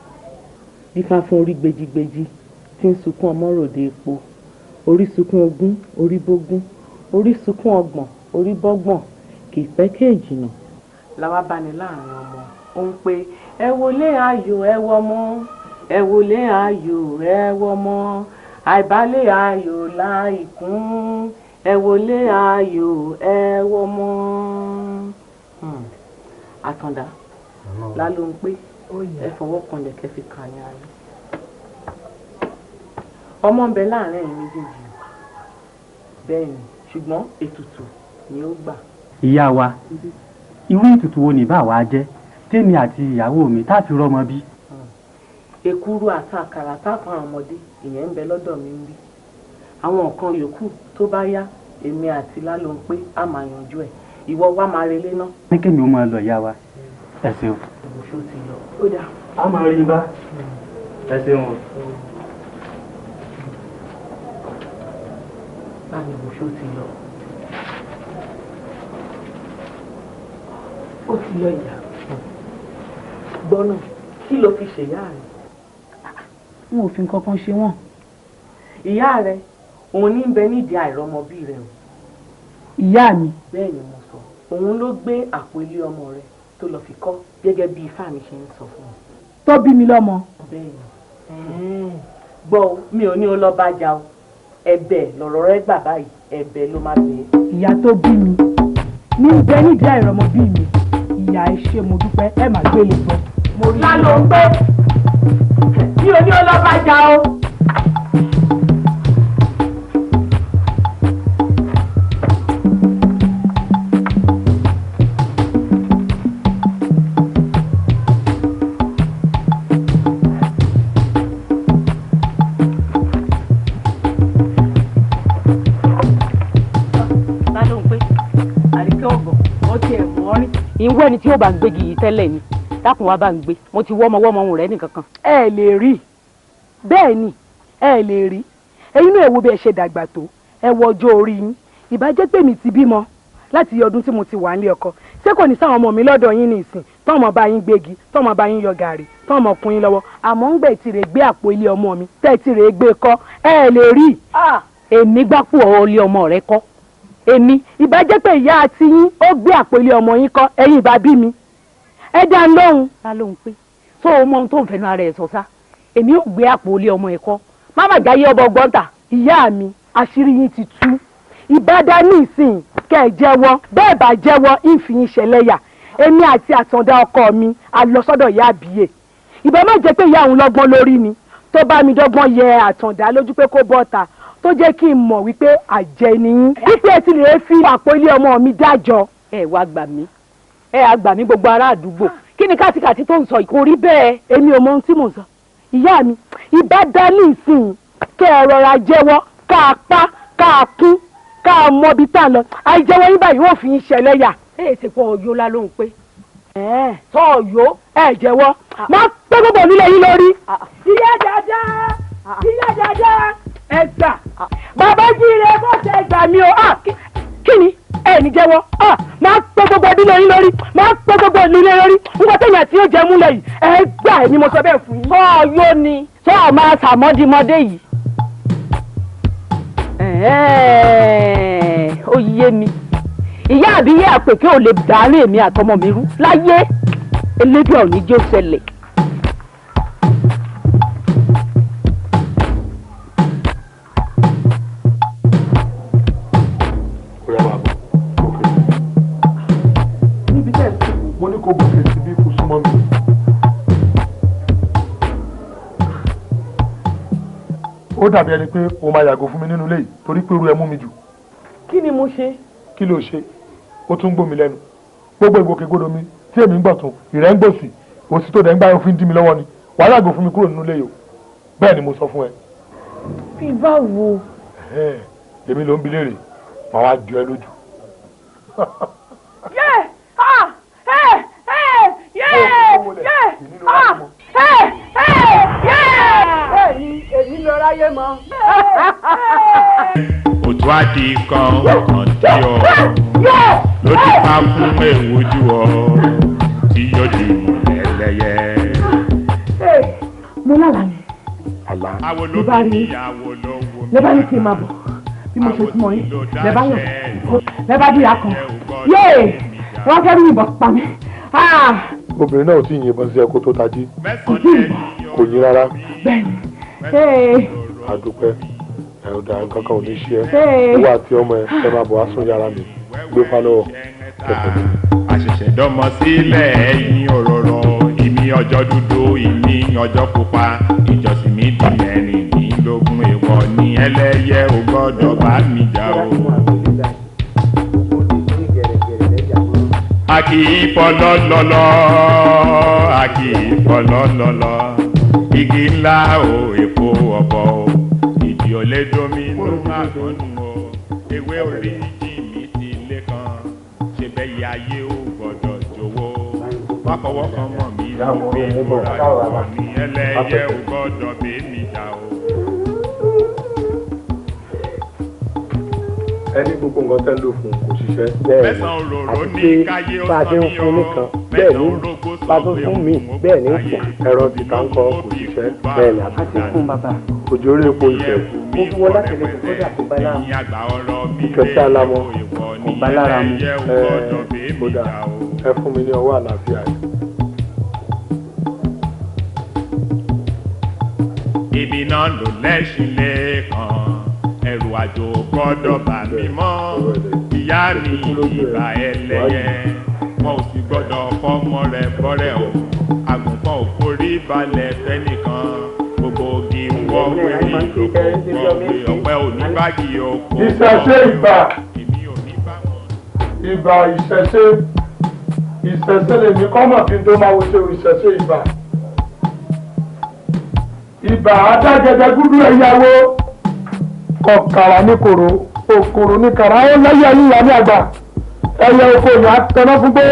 bí ká fún orí gbejigbeji tí ń sunkún ọmọròde epo orí sunkún ogún orí bógún orí sunkún ọgbọ̀n orí bọ́gbọ̀n kì í pẹ́ kéèjìnà. làwa bá ní láàrin ọmọ ó ń pe ẹ wọlé ayò ẹ wọmọ ẹ wọlé ayò ẹ wọmọ àìbálẹ̀ ayò láìkún ẹ wọlé ayò ẹ wọmọ. àtàndá la ló ń pé ẹ fọwọ́ kanlẹ̀ kẹ́ fi kàn ní ayé. ọmọ ń bẹ láàrin ẹ̀yin méjèèjì bẹ́ẹ̀ ni ṣùgbọ́n ètùtù ni ó gbà. ìyá wa irú ètùtù wo ní bá wa jẹ́ tèmi àti ìyàwó mi tá a fi rọ́mọ bí. èkuru àti àkàrà táwọn ọmọdé ìyẹn ń bẹ lọ́dọ̀ mi ń bí àwọn nǹkan yòókù tó bá yá èmi àti lálọ́ ń pé a máa yanjú ẹ̀ ìwọ wá máa relé náà. ní kémi ó máa lọ ìyá wa ẹ ṣeun. ìbùsùn ti lọ ó dà. a máa rí bá ẹ ṣeun. báwo ìbùsùn ti lọ. ó ti lọ ìyá gbọ́nà kí ló fi ṣèyá rẹ̀. n ò fi nǹkan kan ṣe wọ́n. ìyá rẹ̀ òun ní bẹ nídìí àìrọ́mọbí rẹ̀ o. ìyá mi. bẹ́ẹ̀ ni mo sọ òun ló gbé àpò ilé ọmọ rẹ̀ tó lọ fi kọ́ gẹ́gẹ́ bí ifá mi ṣe ń sọ fún un. tó bí mi lọ́mọ. bẹ́ẹ̀ ni gbọ́ mi ò ní o lọ bá jà o ẹ̀bẹ̀ lọ̀rọ̀ rẹ̀ gbà báyìí ẹ̀bẹ̀ ló máa bẹ̀. ìyá tó bí mi ní bẹ nídìí àìrọ́mọbí mi ìyá ẹ ṣé mo dúpẹ́ ẹ má gbé lè sọ. mo rí i ló ń gbé mi ò ní o lọ bá jà o. ìwọ ẹni tí ó bá ń gbégi yìí tẹ́lẹ̀ ni dákun wá bá ń gbé mo ti wọ́mọ òun rẹ̀ nìkan kan. ẹ lè rí bẹ́ẹ̀ ni ẹ lè rí ẹ̀yin náà ẹ wo bí ẹ ṣe dàgbà tó ẹ wo ọjọ́ orí yín ìbàjẹ́ pé mi ti bímọ láti ọdún tí mo ti wà nílé ọkọ ṣé kò ní sáwọn ọmọ mi lọ́dọ̀ yín ní ìsìn tọ́mọ bá yín gbégi tọ́mọ bá yín yọ gàrí tọ́mọ kún yín lọ́wọ́ àmọ́ ń gbẹ̀ tí rè gbé àpò ilé ọmọ mi tẹ́ tí rè gbé kọ́ ẹ lè rí. èmi gbápò ilé ọmọ rẹ kọ́ èmi ìbàjẹ́ pé ìyá àti yín ó gbé àpò ilé ọmọ yín kọ́ ẹ̀yin ìbá bí mi ẹ dá ń lóhùn. ta ló ń pé tó o mọ ohun tó ń fẹnu ara ẹ sọ sá èmi ò gbé àpò ilé ọmọ ẹ kọ́ má má jáyé ọbọ gbọ́ntà. ìyá mi àṣírí yín ti tú ìbádá ní ìsìn kẹ́ ẹ jẹ́wọ́ bẹ́ẹ̀ bá jẹ́wọ́ ìfìyín ṣẹlẹ́yà èmi àti àtàndá ọkọ mi a lọ sọ́dọ̀ ìyá àbíyè ìbá má jẹ́ pé ìyá òun lọ́gbọ́n lórí ni tó bá mi dọ́gbọ́n yẹ àtàndá lójú pé kó bọ́ta tó jẹ́ kí n mọ̀ wípé àjẹ́ nìyí wípé ẹ ti lè fi àpò ilé ọmọ mi dájọ́. ẹ wá gbà mí àgbà mí gbogbo ará àdúgbò kí ni kátikàti tó ń sọ kò rí bẹ́ẹ̀. èmi ò mọ ohun tí mò ń sọ ìyá mi ìbá dá ní ìsìn kẹ́ ẹ rọra jẹ́wọ́ ká a pa ká kún ká mọ ibi tá a lọ àìjẹ́wọ́ yín báyìí wọ́n fi ń ṣẹlẹ́yà. ẹ ṣe pọ ọyọ la ló ń pé. tọ́ ọ̀yọ́ ẹ jẹ́wọ́ máa pẹ́ gbogbo nílé yín lórí. ìyá dáadáa ẹ gbà bàbá jíire bó ṣe gbà mí o. kí ni ẹ ní jẹ́wọ́ máa pẹ́ gbogbo nílé yín lórí máa pẹ́ gbogbo nílé lórí nǹkan tẹ̀yìn àti yóò jẹ́ múlẹ̀ yìí ẹ gbà ẹ ni mo sọ bẹ́ẹ̀ fún yín. tọ́ ọ̀yọ́ ni tọ́ ọ máa ṣàmọ́dìmọ́dé yìí. ó yé mi ìyá àbíyé àpèké ò lè dàárín èmi àtọmọ mi rú láyé elédùn ò ní jẹ́ ó ṣẹlẹ̀. níbi tẹ́ mo ní kó gòkè sí bí kò súnmọ́ mi. ó dàbí ẹni pé o máa yàgò fún mi nínú ilé yìí torí pé irú ẹ mú mi jù. kí ni mo ṣe. kí ló ṣe ó tún gbó mi lẹ́nu gbogbo ìgbòkègbodò mi tí èmi ń gbọ̀tún ìrẹ́ ń gbòsì òsì tó dẹ̀ ń gbá òfin dí mi lọ́wọ́ ni wàá yàgò fún mi kúrò nínú ilé yìí o bẹ́ẹ̀ ni mo sọ fún ẹ. bí báwo. èmi ló ń bi léèrè màá wá jọ ẹ lójú. èyí lọ ráyé mọ́. òtún àdì kan ọkàn tí ọ ló ti pa fún èwòjú ọ tí yóò di mọ̀lẹ́lẹ́yẹ. mo lálà ni mo bá rí lẹ bá ní kí n máa bọ̀ bí mo ṣe túmọ̀ yín lẹ bá yàn lẹ bá dìyà kan yéè wọ́n fẹ́ rí ìbọn pa mí. obìnrin náà ò tí ì yìnbọn sí ẹ kó tó tají kò yín rárá. bẹ́ẹ̀ni. àdúpẹ́ ẹ̀rọ̀dà kankan ò ní ṣe ẹ́ owó àti ọmọ ẹ máa bọ̀ wá sún yàrá mi gbé fálọ́wọ́ kẹfẹ́ mi. àṣẹ̀ṣẹ̀ dọ́mọ sílẹ̀ ẹ̀yìn òróró ìmí ọjọ́ dúdú ìmí ọjọ́ pupa ìjọsìn mi di mẹ́rìndínlógún èèwọ̀ ní ẹlẹ́yẹ ò gbọ́dọ̀ bá mi jà o. a kì í fọlọ́lọ́lọ́ a kì í fọlọ́lọ́lọ́ igi ńlá o èpo ọ̀bọ o ìdí ọ̀lẹ́dọ́mí ló máa gbọ́nù o ewé orí jì mí ti lé kan ṣe bẹ́ẹ̀ yẹ ayé o gbọ́dọ̀ jọ̀wọ́ wá fọwọ́ kan mọ̀ mí lórí ìmúra ìwọ̀ ní ẹlẹ́yẹ o gbọ́dọ̀ bẹ́ẹ̀ mi jà o. ẹni gbogbo nǹkan tẹ́ ń lò fún kò ṣiṣẹ́. mẹ́sàn-án òróró ní káyé ó sọ mí o mẹ́sàn-án orógbó sọ mí o bẹ́ẹ̀ ní fún ẹ̀rọ tìta ń kọ́ kò ṣiṣẹ́. bẹ́ẹ̀ ni àti fún bàbá òjò orí epo ìfẹ́. ó fi wọ́n láti lè kó dà kó bá lára mu. ìkẹtẹ alamọ kò bá lára mu. kódà ẹ fún mi ní ọwọ́ àlàáfíà yìí. ibi náà ló lẹ́sìn lẹ́ẹ̀kan ẹrù àjò gbọ́dọ̀ bà mí mọ́ ìyá mi ìbà ẹlẹ́yẹ wọn ò sì gbọ́dọ̀ fọmọ rẹ̀ bọ́rẹ̀ o àgùnfọ̀n ò forí balẹ̀ fẹ́nìkan gbogbo ogi wọ́wé ìlòkò wọ́wé ọ̀pẹ oníbàgì oko. ìṣẹ̀ṣe ìbà ìbà ìṣẹ̀ṣe lèmi kọ́ mọ̀ kí n tó máa wo ṣe ìṣẹ̀ṣe ìbà ìbà adágẹdẹ gúdú ẹ̀yàwó kọkàrà ní kòrò òkòrò ní kàrà ó lẹ́yìn ẹ̀yìnlá ní àgbà ẹyẹ oko ìyá tẹná fún gbó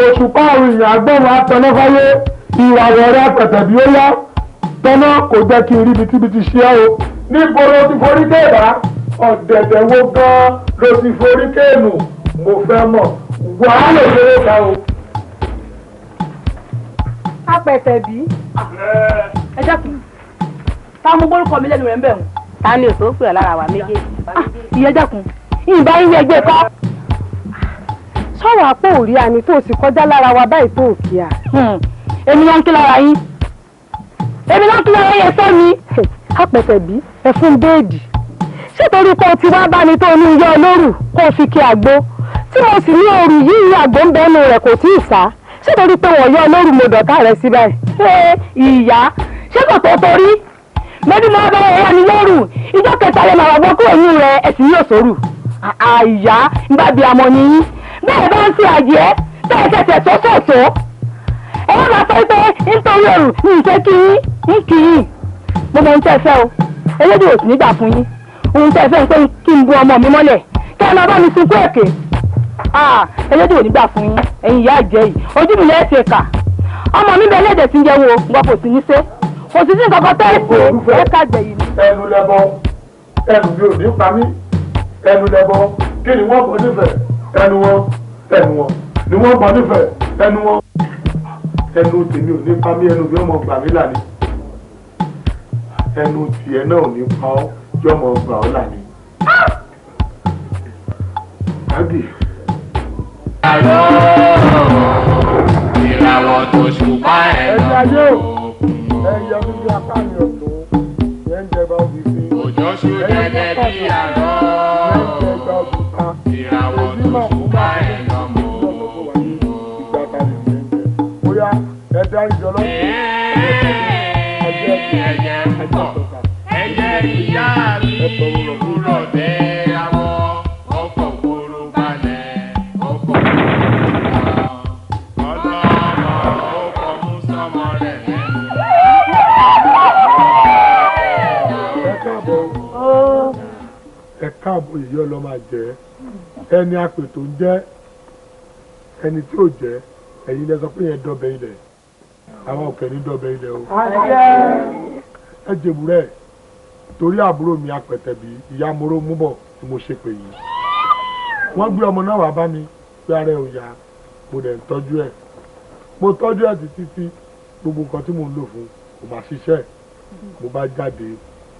òṣùpá àwọn èèyàn agbọ́rùn àtẹná fáyé ìràwọ̀ rẹ̀ pẹ̀tẹ̀ bí ó yá tẹ́ná kò jẹ́ kí n rí ibikíbi ti ṣe é o níbo ló ti forí kéèbá ọ̀dẹ̀dẹ̀ wo gan-an ló ti forí kéènù mo fẹ́ mọ̀ wàá lè fowó ká o. apẹ̀tẹ̀ bí ẹ jẹ́ kí táwọn mo gbórúkọ mi lẹ́nu rẹ̀ ń bẹ̀ wọ́n. ta ni òṣòro pè ọ́ lára wa méjèèjì. ìyẹn jẹ́kun ìyìnbá yín ẹgbẹ́ kọ́. sọ̀rọ̀ àpò òrí àní tó sì kọjá lára wa báyìí tó kí a. èmi ló ń kí lára yín èmi ló ń kí lára yẹn sọ mi. apẹ̀tẹ̀ bí ẹ fún béèdì ṣé torí kó o ti wá bá ní tó ní iyọ̀ olórù kó o fi kí àgbo tí mo sì ní òrù yìí àgbo ń bẹ́nu rẹ̀ kò tí ì sá ṣé torí pé wọ́n yọ olórù mo dọ̀tá rẹ̀ sí báyìí. ṣé ìyá ṣé kò tó torí mẹ́bí máa bá wọn ní lóru ìjọ kẹta lè máa gbọ́ kúrò ní rẹ̀ ẹ̀sìn yóò sòrù àyà nígbàbí àmọ́ nìyí bẹ́ẹ̀ bá ń fi àjẹ́ bẹ́ẹ̀ kẹsẹ̀ sọ́sọ̀ọ̀sọ̀ ẹ wọ́n máa sọ pé nítorí òrù ní ìfẹ́ kí yín ń kì í mo mọ ohun tẹ́ fẹ́ o elédè òsì nígbà fún yín ohun tẹ́ fẹ́ ń pé kí n bu ọmọ mi mọ́lẹ̀ kẹ́ ẹ lọ bá mi sunkún èké ẹlẹ́dẹ̀ ò ní gbà fún yín ẹ̀yin ìyá àjẹ́ yìí ojú mi lẹ́ẹ̀tì ẹ̀ka ọmọ mi bẹ ẹlẹ́dẹ̀ tí ń jẹ́ wo wọn kò sí ní ṣe kò sí sí nǹkan kan tẹ́ ẹ̀ ká jẹ yìí. ẹnu lẹbọ ẹnu mi ò ní pa mí ẹnu lẹbọ kí ni wọ́n bọ nífẹ̀ẹ́ ẹnu wọn ni wọ́n bọ nífẹ̀ẹ́ ẹnu wọn ẹnu tèmi ò ní pa mí ẹnu mi ọmọ gbà mí là ní ẹnu tiẹ̀ náà ò ní pa ọ́ yọmọ gbà ọ́ là ní. ìràwọ̀ tó ṣùpá ẹ̀ lọ. ẹyẹ níbi apá mi ọ̀tún yẹn ń jẹ bá òbí sí. òjò ṣú dẹ́dẹ́ bí àrọ́. ìràwọ̀ tó ṣùpá ẹ̀ lọ mọ́. bóyá ẹ dárí jọ lọ. ẹyẹ púpọ̀ ẹyẹ ìyá mi kúrò dé àwọn ọkọ̀ kúrò balẹ̀ ọkọ̀ ẹ káàbọ̀ èyí ọlọ́mọ àjẹ́ ẹni àpè tó ń jẹ́ ẹni tí ò jẹ́ ẹ̀yin lẹ sọ pé yẹn dọ́bẹ̀ ilẹ̀ àwọn òkè ní dọ́bẹ̀ ilẹ̀ o. ẹ jẹ̀bù rẹ̀ torí àbúrò mi apẹ̀tẹ̀bí ìyá moro múbọ̀ tí mo ṣe pè yìí wọ́n gbé ọmọ náà wá bá mi pé ara ẹ̀ ò yá mo dẹ̀ ń tọ́jú ẹ̀ mo tọ́jú ẹ̀ títí tí gbogbo nǹkan tí mò ń lò fún kò máa ṣiṣẹ́ mo bá jáde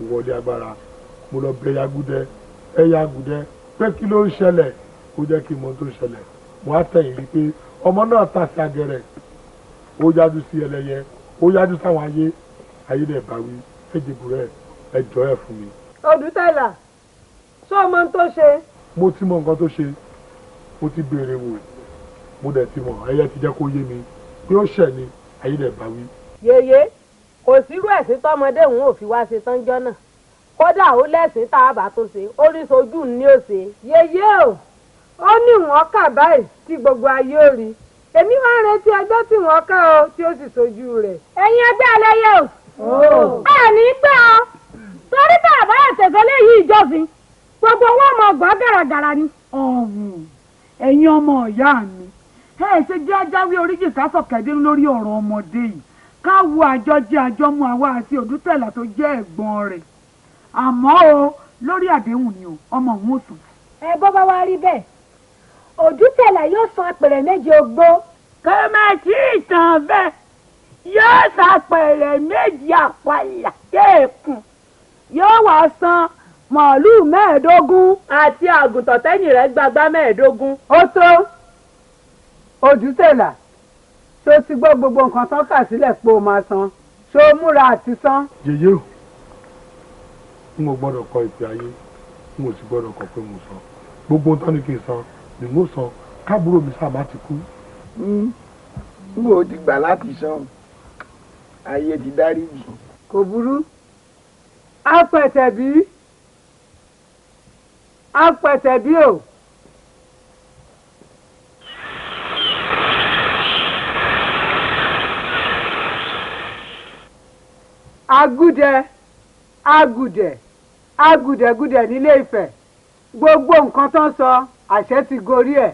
ìwọlé agbára mo lọ bẹ ẹyà gùdẹ pé kí ló ń ṣẹlẹ̀ ó jẹ́ kí n mọ tó ń ṣẹlẹ̀ mo á tẹ̀yìn rí pé ọmọ náà tà sí agẹrẹ ó yájú sí ẹlẹ́yẹ ó yájú sáwọn ayé dẹ̀ bá wí ẹ̀jẹ̀bù rẹ̀ ẹjọ́ ẹ̀ fún mi. Odùtẹ̀là ṣé o mọ ohun tó ṣe. mo ti mọ nǹkan tó ṣe mo ti béèrè wò mo dẹ̀ ti mọ̀ ẹyẹ ti jẹ́ kó yé mi pé ó ṣẹ̀ ni ayé dẹ̀ bá wí. yèyé kò sírú ẹ̀sìn tọmọdé òun ò fi wá ṣe tánjọ́ náà kódà ó lẹ́sìn tá a bá tó ṣe orí sojú ní òṣè. yèyé o ó ní wọn kà báyìí tí gbogbo ayé ò rí èmi máa ń retí ọjọ́ tí wọ́n ká o tí ó sì sojú rẹ̀. ẹ̀yin ẹgbẹ́ ẹlẹ́yẹ o ẹ̀ ní pẹ́ ọ torí bàbá ẹ̀sẹ̀fẹ́ léyìí ìjọsìn gbogbo owó ọmọ ọgbọ́n gàràgàrà ni. ẹ̀yin ọmọ ìyá mi ẹ ṣe jẹ́ ajáwé oríjì kásọ̀kẹ́dé lórí ọ̀rọ̀ ọmọdé yìí ká wo àjọjẹ àjọmú àwa àti Odùtẹ̀là tó jẹ́ ẹ̀gbọ́n rẹ̀ àmọ́ o lórí àdéhùn ni o ọmọ òun ò sùn. ẹ bọ́ bá wá rí bẹ́ẹ̀ Odùtẹ̀là yóò san apẹ̀rẹ̀ méje ogbó. kò má tí ì tàn bẹ́ẹ̀ yóò san apẹ̀rẹ̀ méjì àpàlà kéèkùn yóò wá san màálùú 15 àti àgùntàn tẹ́yìn rẹ̀ gbàgbá 15. ó tó Odùtẹ̀là ṣó ti gbọ́ gbogbo nǹkan tán kà sílẹ̀ pé ó máa san ṣó múra àti san. yèyé o n ò gbọ́dọ̀ kọ ìpè ayé n ò sì gbọ́dọ̀ kọ pé mo san gbogbo tán ni kì í san ni mo san káàbúrò mi sábà ti kú. n ò ti gbà láti san ayé ti dáríjì. kò burú apẹ̀tẹ̀bí o. agùdẹ̀gùdẹ̀ nílé Ifẹ̀ gbogbo nǹkan tó ń sọ àṣẹ ti gorí ẹ̀.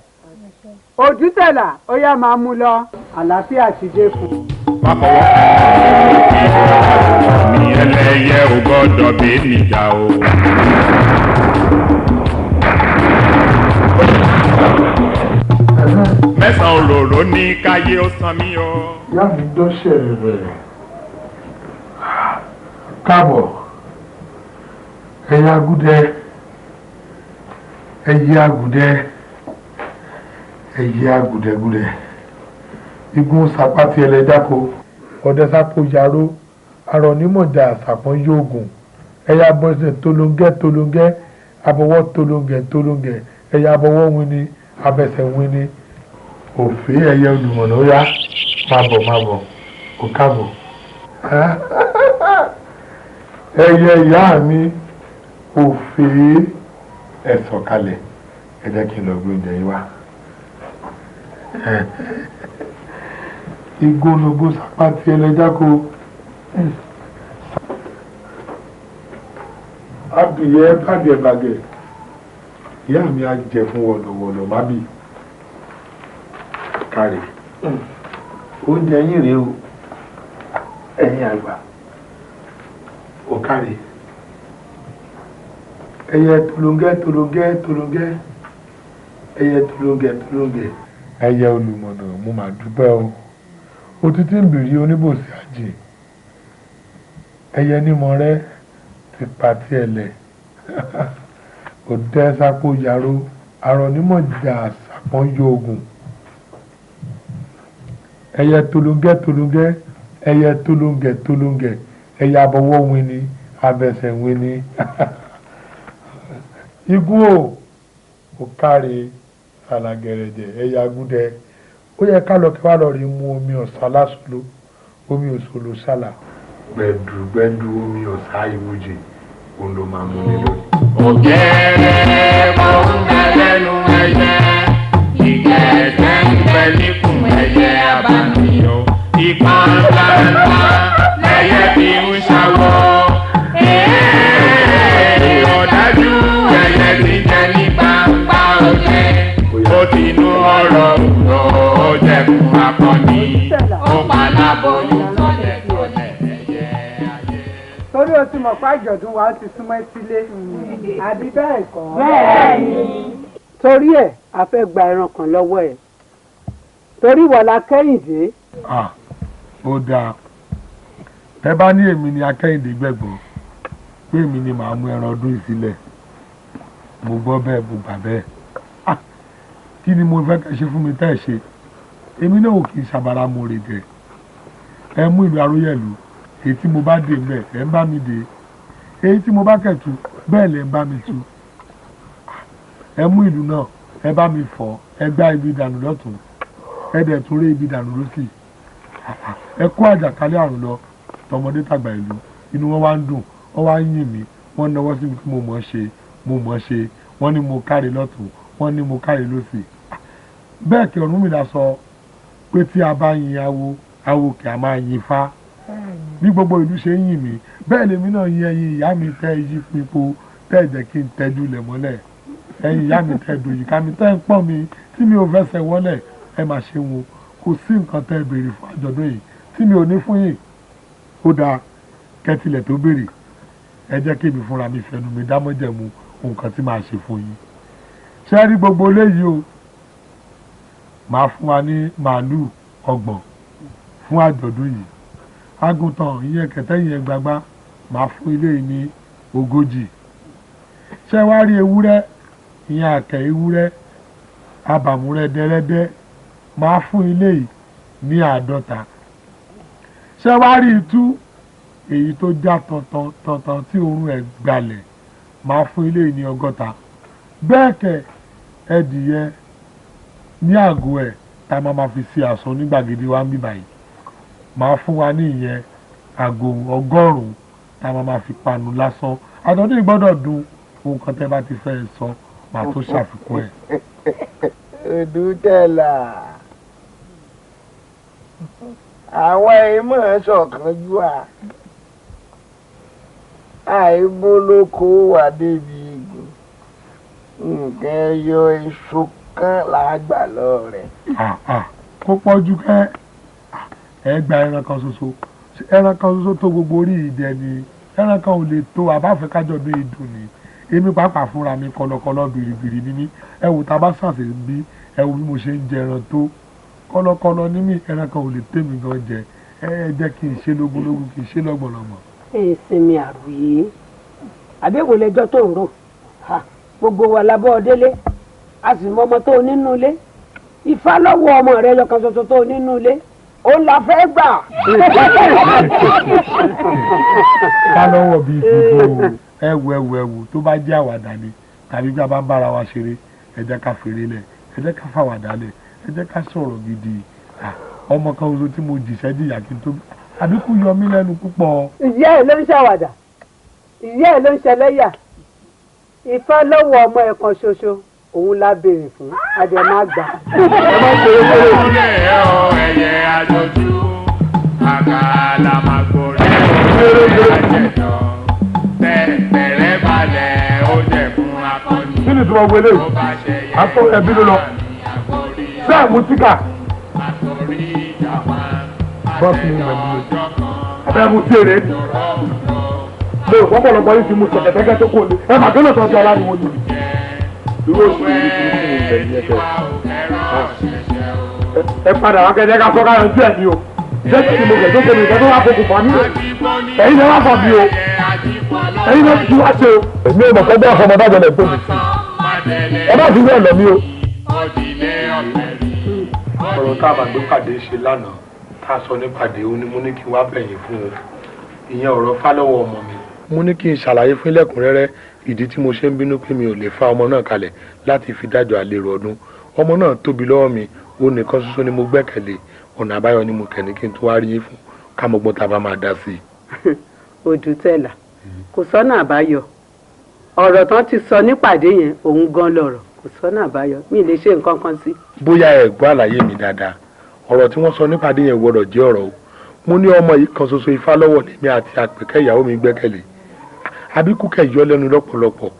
Odùtẹ̀là ó yá máa mú lọ àlàáfíà ti dé fún. mi ẹlẹ́yẹ ò gbọ́dọ̀ bí níjà o. mẹ́sàn-án òróró ní káyé ó san mí o. ìyá mi dọ́ṣẹ̀ rẹ̀ káàbọ̀ ẹ̀yà agúdẹ ẹ̀yẹ agùdẹ̀gùdẹ igun sàpàtì ẹlẹ́dàkọ ọ̀dẹ sápò yaró arọ̀nímọ̀jà àsàpọ̀n yóògùn ẹ̀yà bọ́sẹ̀ tolóńgẹ́ abọ́wọ́ tolóńgẹ́ ẹ̀yà abọ́wọ́ wini abẹ́sẹ̀ wini òfé ẹ̀yẹ olùmọ̀nà ó yá máa bọ̀ kò káàbọ̀ ẹ̀yẹ ìyá mi òfé ẹ̀ sọ̀kalẹ̀ ẹ jẹ́ kí n lọ gbé oúnjẹ yìí wá. igologo sàpàtì ẹlẹ́dàkọ abìyẹ bàgẹ̀ bàgẹ̀ ìyá mi á jẹ fún wọ̀lọ̀wọ̀lọ̀ má bì kárí oúnjẹ yín rèé o ẹ̀yin àgbà ò kárí ẹyẹ tolóńgẹ́ tolóńgẹ́ tolóńgẹ́ ẹyẹ tolóńgẹ́ tolóńgẹ́ ẹyẹ olùmọ̀nà mo mà dúpẹ́ o òtítí ń bìrì oníbòsí àjè ẹyẹ nímọ̀ rẹ ti pa tí ẹ lẹ̀ òdẹ sápò yàrá arọ nímọ̀ jà sàpọ̀n yọ ogun ẹyẹ tolóńgẹ́ tolóńgẹ́ ẹyẹ tolóńgẹ́ tolóńgẹ́ ẹyẹ abọwọ́ wini abẹsẹ̀ wini igun ò kárí alagẹrẹjẹ ẹyẹ agúdẹ ó yẹ ká lọ kí wàá lọ rí mu omi ọ̀sán lásòló omi òṣòlò sálà gbẹdùgbẹdù omi ọ̀sán ìwòjì òun ló máa mú mi lórí. ògẹ́rẹ́ mo ń bẹ lẹ́nu ẹyẹ ìgẹ̀ẹ́sẹ̀ ń bẹ níkùn ẹyẹ abàmìyọ ìkan ńláńlá lẹ́yẹ bí ń ṣàwọ̀ ọ̀dájú ẹyẹ ti jẹ ní gbangba òjé ó ti nú ọ̀rọ̀ òwúrọ̀ ó jẹ̀kùn akọni ó paláboyún tọ́lẹ̀ tọ́lẹ̀ ẹyẹ ayé. torí o ti mọ̀ pé àjọ̀dún wa ti súnmọ́ sílé àbí bẹ́ẹ̀ kọ́. bẹ́ẹ̀ ni. torí ẹ̀ a fẹ́ gba ẹran kan lọ́wọ́ ẹ̀ torí wọ̀lá kẹ́hìndé. ó dáa ẹ bá ní èmi ni akẹ́hìndé gbẹ̀gbọ́n pé èmi ni màá mú ẹran ọdún ìsílẹ̀ mo gbọ́ bẹ́ẹ̀ mo gbà bẹ́ẹ̀ kí ni mo fẹ́ kẹ́ ṣe fún mi tẹ́ ẹ̀ ṣe èmi náà ò kì í ṣàbàrà mo rè dẹ̀ ẹ mú ìlú Aróyẹ̀lú èyí tí mo bá dé mbẹ ẹ ń bá mi dé èyí tí mo bá kẹ̀tù bẹ́ẹ̀ lẹ ń bá mi tú ẹ mú ìlú náà ẹ bá mi fọ̀ ẹ gbá ibi dànù lọ́tún ẹ dẹ̀ tún rí ibi dànù lọ́sì ẹ kó àjàkálẹ̀ àrùn lọ tọmọdé tàgbà ìlú inú wọn wá ń dùn wọn wá ń yìn mí wọn náwó sí mi kí mo mọ̀ ṣe wọn ní mo kárí lọ́tún wọn ní mo kárí lọ́sì bẹ́ẹ̀ kí Ọ̀rúnmìlà sọ pé tí a bá yin awo kì a máa yin fá bí gbogbo ìlú ṣe ń yìn mí bẹ́ẹ̀ lèmi náà yin ẹyin ìyá mi tẹ́ yí pipo tẹ́ jẹ́ kí n tẹ́jú lẹ̀ mọ́lẹ̀ ẹyin ìyá mi tẹ́ dòyìká mi tẹ́ ń pọ́n mi tí mi ò fẹsẹ̀ wọlẹ̀ ẹ máa ṣe wọn kò sí nǹkan tẹ́ béèrè fún àjọ̀dún yìí tí mi ò ní fún yìí ó dáa kẹ́tìlẹ̀ tó béèrè ẹ jẹ́ kí èmi fúnra mi fẹnu mi dámọ́jẹ̀mú nǹkan tí màá ṣe fún yín ṣé rí gbogbo léyìí o màá fún wa ní màálù 30 fún àjọ̀dún yìí àgùntàn ìyẹn kẹ̀tẹ́ ìyẹn gbagbá màá fún ilé yìí ní 40 ṣé wá rí ewúrẹ́ ìyẹn àkẹ́ ewúrẹ́ abàmúrẹ́ dẹ́rẹ́dẹ́ màá fún ilé yìí ní 50 ṣé wá rí itú èyí tó já tọ̀tàn tí òórùn ẹ̀ gbalẹ̀ màá fún ilé yìí ní 60 bẹ́ẹ̀ kẹ̀ ẹdìyẹ ní àgọ́ ẹ̀ tá a máa fi ṣe àsọ ní gbàgede wa ń bí báyìí màá fún wa ní ìyẹn àgọ́ 100 tá a máa fi panu lásán àtọ́jú gbọ́dọ̀ dùn ohun kan tẹ́ bá ti fẹ́ sọ màá tó ṣàfikún ẹ̀. Odùtẹ̀là àwọn ìmọ̀ ṣọ̀kan jú à àìbólókó wà débi igun nǹkan ẹyọ èso kan làgbà lọ rẹ̀. kó pọ́jú kẹ́ ẹ gba ẹran kan ṣoṣo tó gbogbo orí ìdẹ ni ẹran kan ò lè tó àbáfẹ́ kájọ bí ìdùn ni èmi pàápàá fúnra mi kọlọkọlọ bìrìbìrì ní mí ẹ wò tá a bá ṣàṣẹ bí ẹ wò bí mo ṣe ń jẹ ẹran tó kọlọkọlọ ní mí ẹran kan ò lè tèmi gan jẹ ẹ jẹ́ kí n ṣe lógúnlógún kí n ṣe lọ́gbọ̀nlọ́gbọ̀n. ìsinmi àròyé àbẹ̀wò lẹjọ́ tó ń rò gbogbo wa labọ́ délé a sì mọ ọmọ tó nínú ilé Ifá lọ́wọ́ ọmọ rẹ yọkan ṣoṣo tó nínú ilé ó la fẹ́ gbà. ká lọ́wọ́ bíi gbogbo ẹwù tó bá jẹ́ àwàdà ni tàbí bí a bá ń bára wa ṣeré ẹ jẹ́ ká fèrè lẹ̀ ẹ jẹ́ ká fàwàdà lẹ̀ ẹ jẹ́ ká sọ̀rọ̀ gidi ọmọ kan oṣù tí mo jìṣẹ́ jìyà kí n tó àbíkú yọ mí lẹ́nu púpọ̀. ìyá ẹ̀ ló ń ṣàwàdà ìyá ẹ̀ ló ń ṣẹlẹ́yà Ifá lọ́wọ́ ọmọ ẹ̀ kan ṣoṣo òun la béèrè fún adé má gbà. ẹyẹ àjọjú àkàlà màgbò rẹ̀ ẹ̀jẹ̀ lọ tẹ̀tẹ̀rẹ̀ balẹ̀. ni ìtumọ̀ wọlé àtọ ẹbí ló lọ bẹ́ẹ̀ mú tíkà bọ́ọ̀sì ní ìwẹ̀lú lójú abẹ́ mú sí èrè lè pọ́pọ̀lọpọ̀ yìí ti mú tẹ̀kẹ́tẹ́kẹ́ tó kò lè ẹ mà gbọ́dọ̀ tọ́jú ara ni wọ́n ní. irú oṣù yìí ti kú ìgbẹ̀yìn ẹ̀fẹ̀ ẹ padà wá kẹ́kẹ́ ká sọ́ká yanjú ẹ̀ ní o jẹ́ kí mo gẹ̀ tó kéde ìgbẹ́ tó wá fokùn fún mi ẹ̀yin náà wá fọ̀ mi o ẹ̀yin náà ti wá ṣe o. èmi ò mọ̀ pé bẹ́ẹ̀ fọmọ bá jẹlẹ̀ tó mi sí ẹ má fi bẹ́ẹ̀ lọ mí o. ọ̀rọ̀ tá a máa gbé pàdé ṣe lánàá tá a sọ nípàdé ó ní mo ní kí n wá bẹ̀yìn fún o ìyẹn ọ̀rọ̀ Fálọ́wọ́ ọmọ mi. mo ní kí n ṣàlàyé fún lẹ́kùnrẹ́rẹ́ ìdí tí mo ṣe ń bínú pé mi ò lè fa ọmọ náà kalẹ̀ láti fi dájọ́ àlèrò ọdún ọmọ náà tóbi lọ́wọ́ mi ó nìkan ṣoṣo ni mo gbẹ́kẹ̀lé ọ̀nà àbáyọ ni mo kẹ̀ní kí n tó wá rí yín fún kámọ́gbọ́n tá a bá máa dá sí i. Odùtẹ̀là kò sọ́nà àbáyọ ọ̀rọ̀ tán ti sọ nípàdé yẹn òun gan lọ̀rọ̀ kò sọ́nà àbáyọ mi lè ṣe nǹkan kan sí. bóyá ẹ gbọ́ àlàyé mi dáadáa ọ̀rọ̀ tí wọ́n sọ nípàdé yẹn gbọ́dọ̀ jẹ́ ọ̀rọ̀ o mo ní ọmọ yìí kan ṣoṣo Ifálọ́wọ̀ lèmi àti Àpèkẹ́ ìyàwó mi gbẹ́kẹ̀lé àbíkúkẹ́ yọ lẹ́nu lọ́pọ̀lọpọ̀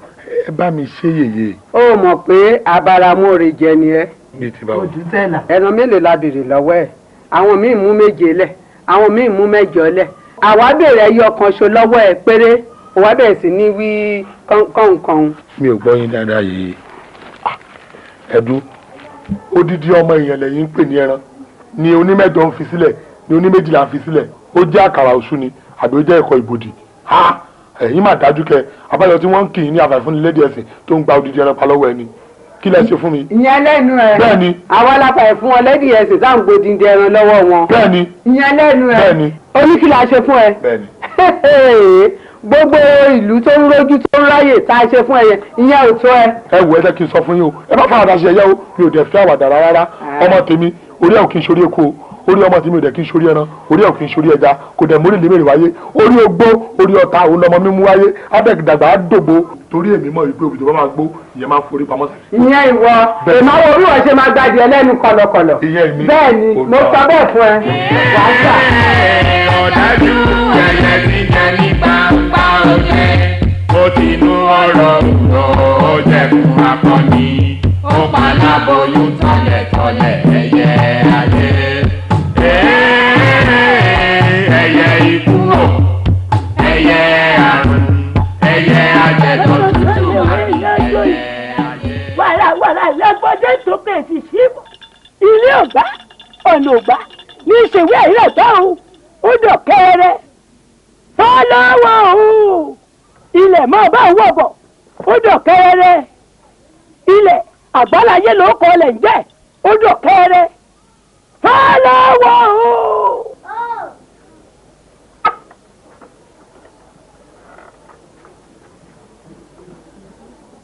ẹ bá mi ṣe yèyé. ó mọ̀ pé abaramóore jẹ ni ẹ. bíi ti báwo. Odùtẹ̀là ẹran mélòó la béèrè lọ́wọ́ ẹ̀ àwọn míì mú 7 lẹ̀ àwọn míì mú 8 lẹ̀ àwa béèrè ẹyọ kan ṣo lọ́wọ́ ẹ̀ péré òwa bẹ̀rẹ̀ sí ní wí kọ̀ǹkọ̀ǹ. mi ò gbọ́ yín dáadáa yìí ẹ̀dú odidi ọmọ èèyàn lẹ́yìn ń pè ní ẹran ni onímẹ́jọ ń fi sílẹ̀ ni oníméjìlá ń fi sílẹ̀ ó jẹ́ àkàrà òṣù ni àbí ó jẹ́ ẹ̀kọ́ ìbòdì ẹ̀yin mà dájú kẹ abájọ tí wọ́n ń kì í ní àfàìfúnnilédè ẹ̀sìn tó ń gba odidi ẹran pa lọ́wọ́ ẹni kí lẹ ṣe fún mi. ìyẹn lẹ́nu ẹ̀ bẹ́ẹ̀ni àwa lápá ẹ̀ fún wọn lẹ́dí ẹ̀sìn tá à ń gbòdìdì ẹran lọ́wọ́ wọn. bẹ́ẹ̀ni ìyẹn lẹ́nu ẹ̀ bẹ́ẹ̀ni ó ní kí la ṣe fún ẹ. bẹ́ẹ̀ni gbogbo ìlú tó ń rójú tó ń ráyè tá a ṣe fún ẹ yẹn ìyẹn ò tó ẹ. ẹ wò ẹ jẹ́ kí n sọ fún yín o ẹ má fàwọ̀dà ṣe ẹyẹ o mi ò dẹ̀ fi àwàdà rárá ọmọ tèmi orí ẹ̀ ò kí n ṣorí èkó orí ọmọ tèmi ò dẹ̀ kí n ṣorí ẹran orí ẹ̀ ò kí n ṣorí ẹja kò dẹ̀ mórí lèmèrè wáyé orí ogbó orí ọ̀tá òun lọmọ mímú wáyé abẹ́gidàgbà á dògbò torí èmi mọ̀ wípé òbí tó bá máa gbó ìyẹn máa forí pamọ́ sí. ìyẹn ìwọ ìmọ̀wé orí wọn ṣe máa gbàdí ẹlẹ́nu kọ̀lọ̀kọ̀lọ̀ bẹ́ẹ̀ ni mo sọ bẹ́ẹ̀ fún ẹ wàá gbà. ọ̀dájú ẹyẹ ti jẹ ní pàmpá òjẹ́ ó ti nú ọ̀rọ̀ ó jẹ́ fún akọni ó paláboyún tọ́lẹ̀tọ́lẹ̀ ẹyẹ ayé ẹyẹ ikú o ẹyẹ àrùn ẹyẹ ajẹtọ̀ tútù ẹyẹ ayé. wàràwàrà lẹ́gbọ́dé sókè ti ṣí ilé ọ̀gbá ọ̀nà ọ̀gbá ní ìṣèwé ìrẹ̀ tọ́hún ó dọ̀kẹ́rẹ́ Fálọ́wọ́ òun ilẹ̀ mọ́ bá wọ̀ bọ̀ ó dọ̀kẹ́rẹ́ ilẹ̀ àgbáláyé ló kọ́ lẹ̀ ń jẹ́ ó dọ̀kẹ́rẹ́ Fálọ́wọ́ òun.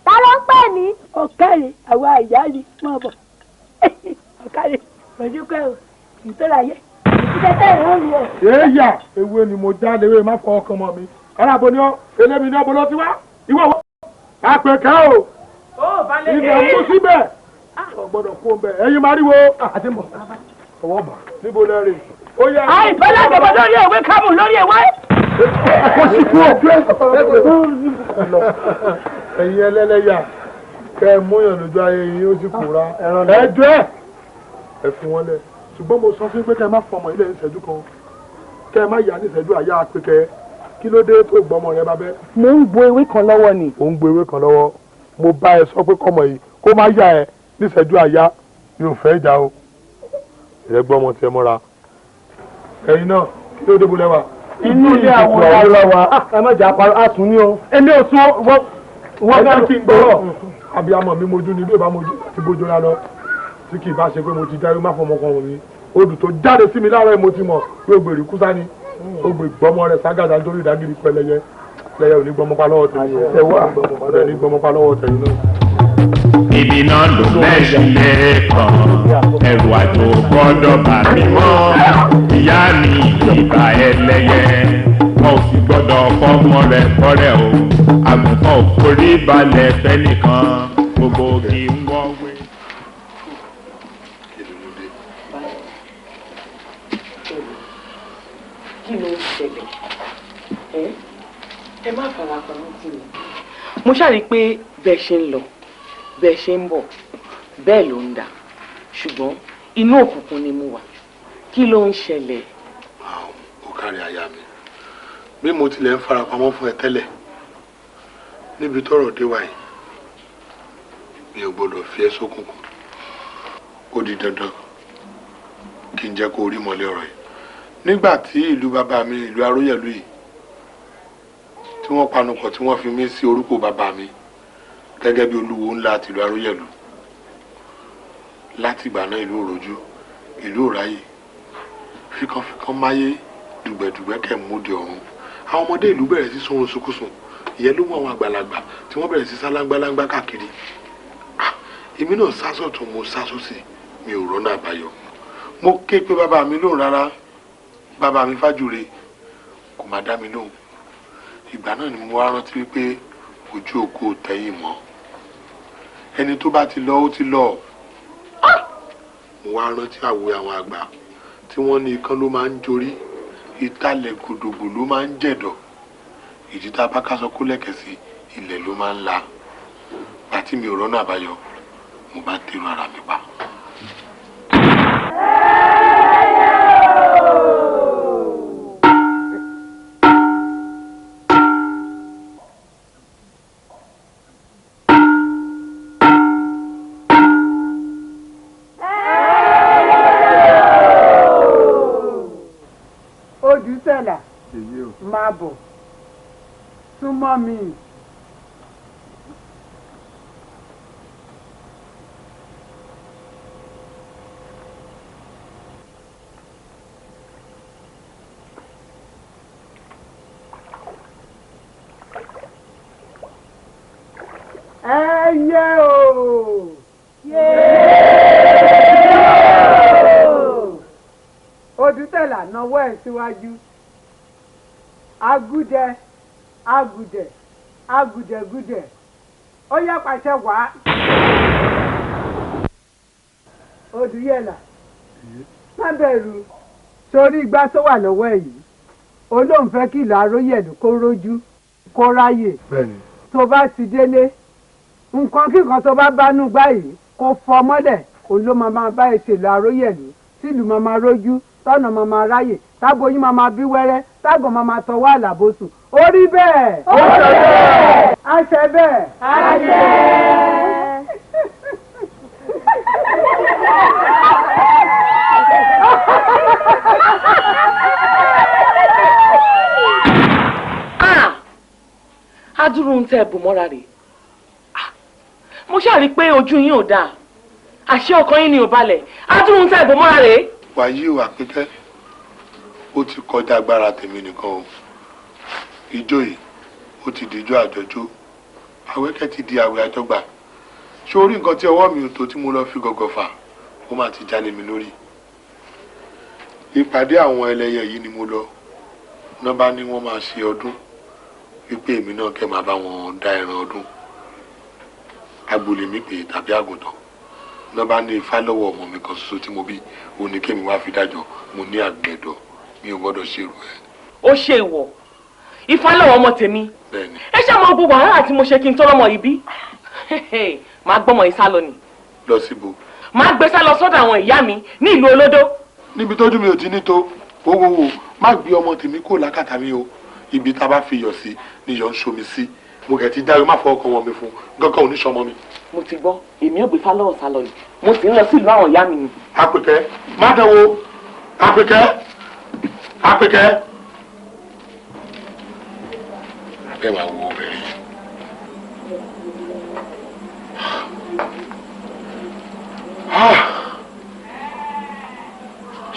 ta ló ń pè mí. ọ̀kàrẹ̀ àwa àyà ni mọ̀ bọ̀ ọ̀kàrẹ̀ ọ̀dúnkẹ́ o ìtọ́ra yẹ ìtẹ́tẹ́ ìrọ̀ mi o. èèyà ewé ni mo já léwé má fọ ọkàn mọ́ mi aláàbò ni ọ elémi ní ọbọ lọ ti wá ìwọ wọ Àpèkẹ́ o ilẹ̀ mú síbẹ̀ ọgbọ́dọ̀ kó bẹ̀ ẹ̀yin máa rí wo àti mọ̀ ọwọ́ bà níbo lẹ́rìn. àìfẹ́ lágbàbọ̀ lórí ìwé kámù lórí ìwé. kò sí kú ẹ̀yin ẹlẹ́lẹ́yà kẹ́ ẹ múyàn lójú ayé yín ó sì kúra ẹjọ́ ẹ fi wọn lẹ̀ ṣùgbọ́n mo sọ fún pé kẹ́ ẹ má fọmọ ilé ìṣẹ́jú kan kẹ́ ẹ má yà ní ìṣẹ́jú àyà Àpèkẹ́ kí ló dé tó gbọ́mọ rẹ bá bẹ́. mo ń gbo ewé kan lọ́wọ́ ni. ò ń gbo ewé kan lọ́wọ́ mo bá ẹ sọ pé kọ́mọ yìí kó má yà ẹ ní ìṣẹ́jú àyà mi ò fẹ́ ìjà o ìrẹ́ gbọ́mọ tiẹ̀ mọ́ra ẹ̀yin náà kí ló dé bolẹ̀ wa. inú ilé àwọn ọ̀rọ̀ wa ẹ má jà pa àtún ní o. èmi ò sún wọ́n fẹ́ kí n gbọ́rọ̀ abiyamọ mi mojú ni bí ìbá mojú ti bójú ra lọ tí kì í bá ṣe pé mo ti dárí má fọmọ kan wọ̀nyí odù tó jáde sí mi láàárọ̀ mo ti mọ̀ pé ògbèrè kúsá ni ògbè gbọ́mọ rẹ̀ ságàdá nítorí ìdágìrì pẹlẹyẹ lẹyẹ ò ní gbọ́mọ pa lọ́wọ́ tẹ̀yìn ẹ̀wọ́ ọ̀rẹ́ ní gbọ́mọ pa lọ́wọ́ tẹ̀yìn náà. ibi náà ló mẹ́sì lẹ́ẹ̀kan ẹrù àjò gbọ́dọ̀ bà mí mọ́ ìyá mi ìbà ẹlẹ́yẹ wọn ò sì gbọ́dọ̀ fọ́mọ rẹ̀ kọ́rẹ́ o àgùntàn ò forí balẹ̀ fẹ́nìkan gbogbo kì í wọ́wé. kí ló ń ṣẹlẹ̀ ẹ má fara pamọ́ sí mi. mo ṣàrí pé bẹ́ẹ̀ ṣe ń lọ bẹ́ẹ̀ ṣe ń bọ̀ bẹ́ẹ̀ ló ń dà ṣùgbọ́n inú òkùnkùn ni mo wà kí ló ń ṣẹlẹ̀. ó kárí aya mi bí mo tilẹ̀ ń farapamọ́ fún ẹ tẹ́lẹ̀ níbi tọ́rọ̀ dé wáyé mi ò gbọ́dọ̀ fi ẹ́ sókùnkùn ó di dandan kí n jẹ́ kó rí mọ́lẹ̀ ọ̀rọ̀ yìí nígbà tí ìlú bàbá mi ìlú Aróyẹ̀lú yìí tí wọ́n panupọ̀ tí wọ́n fi mí sí orúkọ bàbá mi gẹ́gẹ́ bí olúwo ńlá tìlú Aróyẹ̀lú láti ìgbà náà ìlú òròjú ìlú òráyè fíkanfíkan máyé dùgbẹ̀dùgbẹ̀ kẹ̀ múdi ọ̀run àwọn ọmọdé ìlú bẹ̀rẹ̀ sí sọ̀rọ̀ sókùsùn ìyẹn ló mú àwọn àgbàlagbà tí wọ́n bẹ̀rẹ̀ sí sálángbalángba káàkiri èmi náà sásọ̀tún mo sásọ̀sì mi ò rọ́nà àbáyọ mo ké pé bàbá mi lóhùn rárá bàbá mi Fájùre kò má dá mi lóhùn ìgbà náà ni mo wá rántí wípé ojú òkú ò tẹ́yìn mọ́ ẹni tó bá ti lọ ó ti lọ mo wá rántí àwòrán àwọn àgbà tí wọ́n ní ikán ló máa ń jorí ìtàlẹ̀ gòdògbò ló máa ń jẹ̀dọ̀ ìdí tá a bá ká sọ kó lẹ̀kẹ̀ sí ilẹ̀ ló máa ń la àti mi ò rọ́nà àbáyọ mo bá tẹ̀rù ara mi pa. Odùsẹ̀là máa bọ̀ súnmọ́ mi. Ẹyẹ o. Odùsẹ̀là nawọ́ ẹ̀ síwájú. Agúdẹ agùdẹ agùdẹgùdẹ ó yá pàṣẹ wá. Odùyẹlà má bẹ̀rù sórí igbá tó wà lọ́wọ́ ẹ̀ yìí olóhùn fẹ́ kí ìlú Aróyẹ̀lú kó rójú kó ráyè tó bá ti délé nǹkan kíkan tó bá bánú gbá yìí kó fọ mọ́lẹ̀ òun ló máa bá ẹ ṣèlú Aróyẹ̀lú sílùú máa rójú tọ́nà máa ráyè tágbóyún máa bí wẹ́rẹ́ tágàn máa tọwọ́ àlàbòsùn ó rí bẹ́ẹ̀. ó sọ bẹ́ẹ̀. a ṣe bẹ́ẹ̀. a ṣe. adúrú ń tẹ ẹ̀bùn mọ́ra rè mo ṣáà rí i pé ojú yín ò dáa àṣé ọkàn yín ni ò balẹ̀ adúrú ń tẹ ẹ̀bùn mọ́ra rè. wàyí o Àpínkẹ́ ó ti kọjá agbára tèmi nìkan o ijó yìí ó ti di ijó àjọjó àwẹ́kẹ́ ti di àwẹ̀ àjọgbà ṣé orí nǹkan tí ọwọ́ mi ò tó tí mo lọ fi gọ̀gọ̀ fà ó máa ti jálè mi lórí ìpàdé àwọn ẹlẹ́yẹ yìí ni mo lọ náà bá ní wọ́n máa ṣe ọdún wípé èmi náà kẹ́ máa bá wọn dá ẹran ọdún agbolé mi pè tàbí àgùntàn náà bá ní ifá lọ́wọ́ ọmọ mi kan ṣoṣo tí mo bí òun ni kémi wá fi dájọ́ mo ní àgbẹ̀dọ̀ mi ò gbọ́dọ̀ ṣerú ẹ̀. ó ṣe ìwọ ifá lọ́wọ́ ọmọ tèmi ẹ ṣe mọ gbogbo wàhálà tí mo ṣe kí n tó lọ́mọ yìí bí máa gbọ́mọ yìí sá lọ ni. lọ síbo. máa gbé sá lọ sọ́dọ̀ àwọn ìyá mi ní ìlú olódó. níbi tójú mi ò ti ní tó wowowo má gbé ọmọ tèmi kó lákàtà mi o ibi tá a bá fi yọ̀ sí ni yọ̀ ń ṣomi sí mo kẹ̀ ti dáre má fọ ọkàn wọn mi fún gángan oníṣọmọ mi. mo ti gbọ́ èmi ò gbé fá lọ́wọ́ sá lọ ni mo sì ń lọ sí ìlú àwọn ìyá mi ni. Àpínkẹ́ má dánwò Àpínkẹ́ Àpínkẹ́. ẹ máa wo obìnrin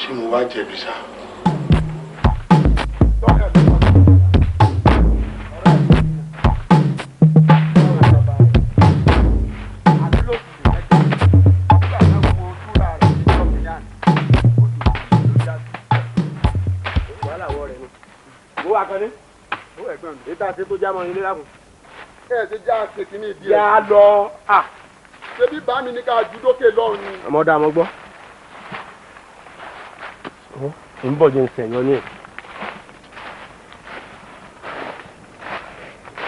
ṣé mo wá jẹ̀bi sá. ètò àti tó jámọ ilé lákùn. ẹ ṣe já ṣètì ní ìdí ẹ. yà á lọ. ṣebí bá mi ní ká ju dókè lọ́rùn ni. ọmọdé àmọ́ gbọ́. ń bọ̀ jẹ́ ń sẹ̀yán ní ẹ̀.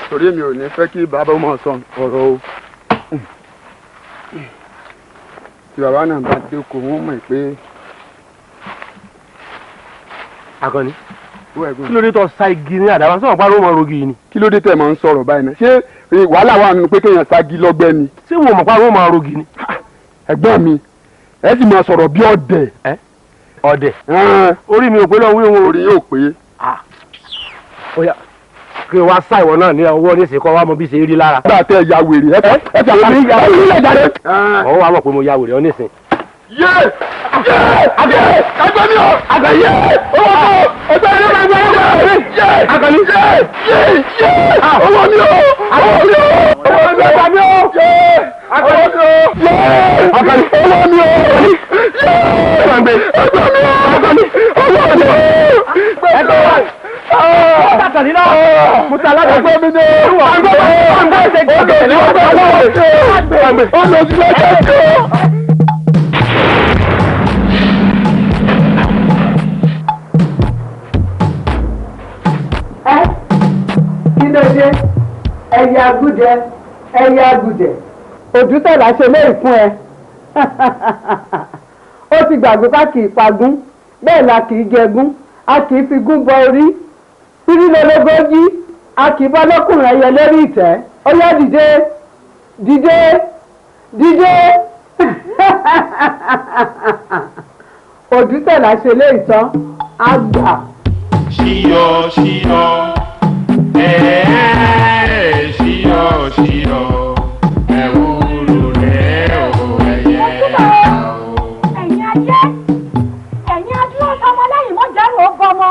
torí mi ò ní fẹ́ kí bàbá ọmọ sọ ọ̀rọ̀ o. tí bàbá náà bá jókòó wọ́n mọ̀ pé. Akànnì kí ló dé tó sa igi ní àdàbà sọ̀rọ̀ pariwo mọ́ rogi ni. kí ló dé tẹ̀ máa ń sọ̀rọ̀ báyìí náà ṣé wàhálà wà nínú pé kéèyàn ságí lọ́gbẹ́ ni. ṣé wọn mọ̀ pariwo mọ́ rogi ni. ẹ̀gbọ́n mi ẹ sì máa sọ̀rọ̀ bí ọ̀dẹ̀. ọ̀dẹ̀ orí mi ò pé lọ́wọ́ wọn. orí yóò pé. kí wàá sá ìwọ náà ní ọwọ́ nísìnyí kọ́ wa mọ bí ṣe rí lára. nígbà tẹ ya wèrè ẹ tẹ àmì ya wèrè jáde. ọwọ́ wa mọ̀ pé mo ya wèrè ọ nísìnyí. yé àgbẹ̀ ẹgbẹ́ mi ò àgbẹ̀ yé owó tó ẹgbẹ́ mi ò àgbẹ̀ yé àgbẹ̀ mi yé owó mi ò owó mi ò owó mi ò àgbẹ̀ mi ò àgbẹ̀ mi ò àgbẹ̀ mi owó mi ò àgbẹ̀ mi ò àgbẹ̀ mi owó mi ò Kàkàní náà, mo ta alágbègbè mi ní àgbẹ̀ ṣe gbọ́dọ̀ ní ọjọ́ àgbẹ̀ ọ̀nà ìṣẹ̀lẹ̀ kẹ́kẹ́. Kí ló dé? Ẹyẹ agúdẹ, ẹyẹ agúdẹ. Òdútẹ̀lá ṣe léyìí fún ẹ. Ó ti gbàgbé ká kì í pagún, bẹ́ẹ̀ la kì í jẹgún, a kì í fi gún bọ orí. Irílélógójì, a kì í bá lọ́kùnrin ẹyẹ lórí ìtẹ́. Ó yá dìde, dìde, dìde. Òdútẹ̀lá ṣe léyìí tán, á gbà. Ṣíyọ ṣíyọ ṣíyọ ẹ̀wúrú rẹ̀ ò ẹ̀yẹ. ẹ̀yin ayé ẹ̀yin adúró sọmọ lẹ́yìn mọ́ jẹ́rù ó bọ́mọ.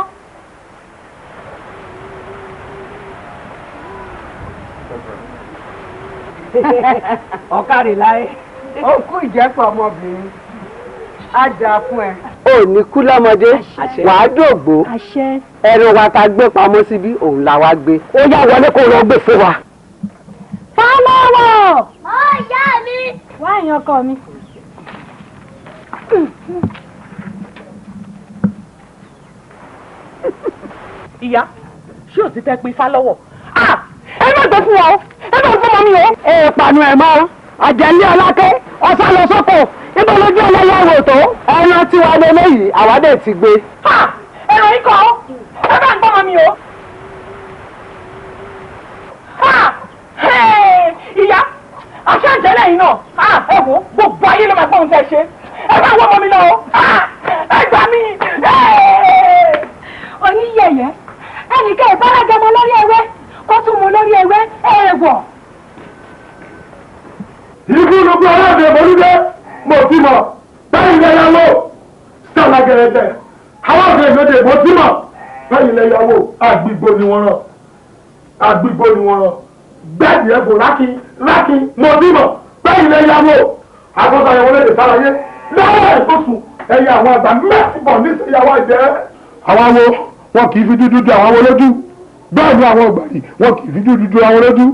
Ọ̀kàrì láyé ó kú ìjẹ́pọ̀ ọmọbìnrin á dáa fún ẹ. ò ní kú lọ́mọdé wàá dògbó ẹnu wa ta gbé pamọ́ síbí òun là wá gbé ó yá wọlé kó lọ gbé fún wa. fọlọ́wọ̀. ó yá mi. wá èèyàn ọkọ mi. ìyá ṣé ò ti tẹ́ pé ifá lọ́wọ́. ẹ má gbé fún wa o ẹ má fún ọmọ mi o. ẹ pàánù ẹ mọ àjẹlé ọlákẹ́ ọ̀sán lọ sọ́kò níbo lójú ọlọ́yà wò tó ẹran tí wàá lé léyìí àwádẹ́ ti gbé. ẹ̀rọ ikọ̀ ẹ bá ń gbọ́ ọmọ mi o. ìyá àṣà ìjẹ́lẹ̀ yìí náà ẹ wo gbogbo ayé ló máa gbọ́ ohun tẹ́ ṣe ẹ bá wọ ọmọ mi náà o ẹ gbà mí. oníyẹyẹ ẹnìkan ìbárajọmọ lórí ewé kó tún mú lórí ewé èèwọ̀. ikú ló gbé aláàbẹ̀ mọ́lúdé mo ti mọ̀ báyìí lẹ́yà wò sàlá gẹ̀rẹ́gẹ̀ àwọn ọ̀gá ìgbẹ́dẹ̀ mo ti mọ̀ báyìí lẹ́yà wò àgbìgbò ni wọ́n rán àgbìgbò ni wọ́n rán bẹ́ẹ̀ni ẹ̀fọ́ lákì mo ti mọ̀ báyìí lẹ́yà wò àkọsọ àyẹ̀wò lè sàlàyé lọ́wọ́ ìfọ̀sùn ẹ̀yà àwọn àgbà mẹ́sìbọ̀ níṣẹ́yàwó ìjẹ́. àwọn awo wọn kì í fi dúdú du àwọn lójú bẹ́ẹ̀ ni àwọn ọ̀gbàdì wọn kì í fi dúdú du àwọn lójú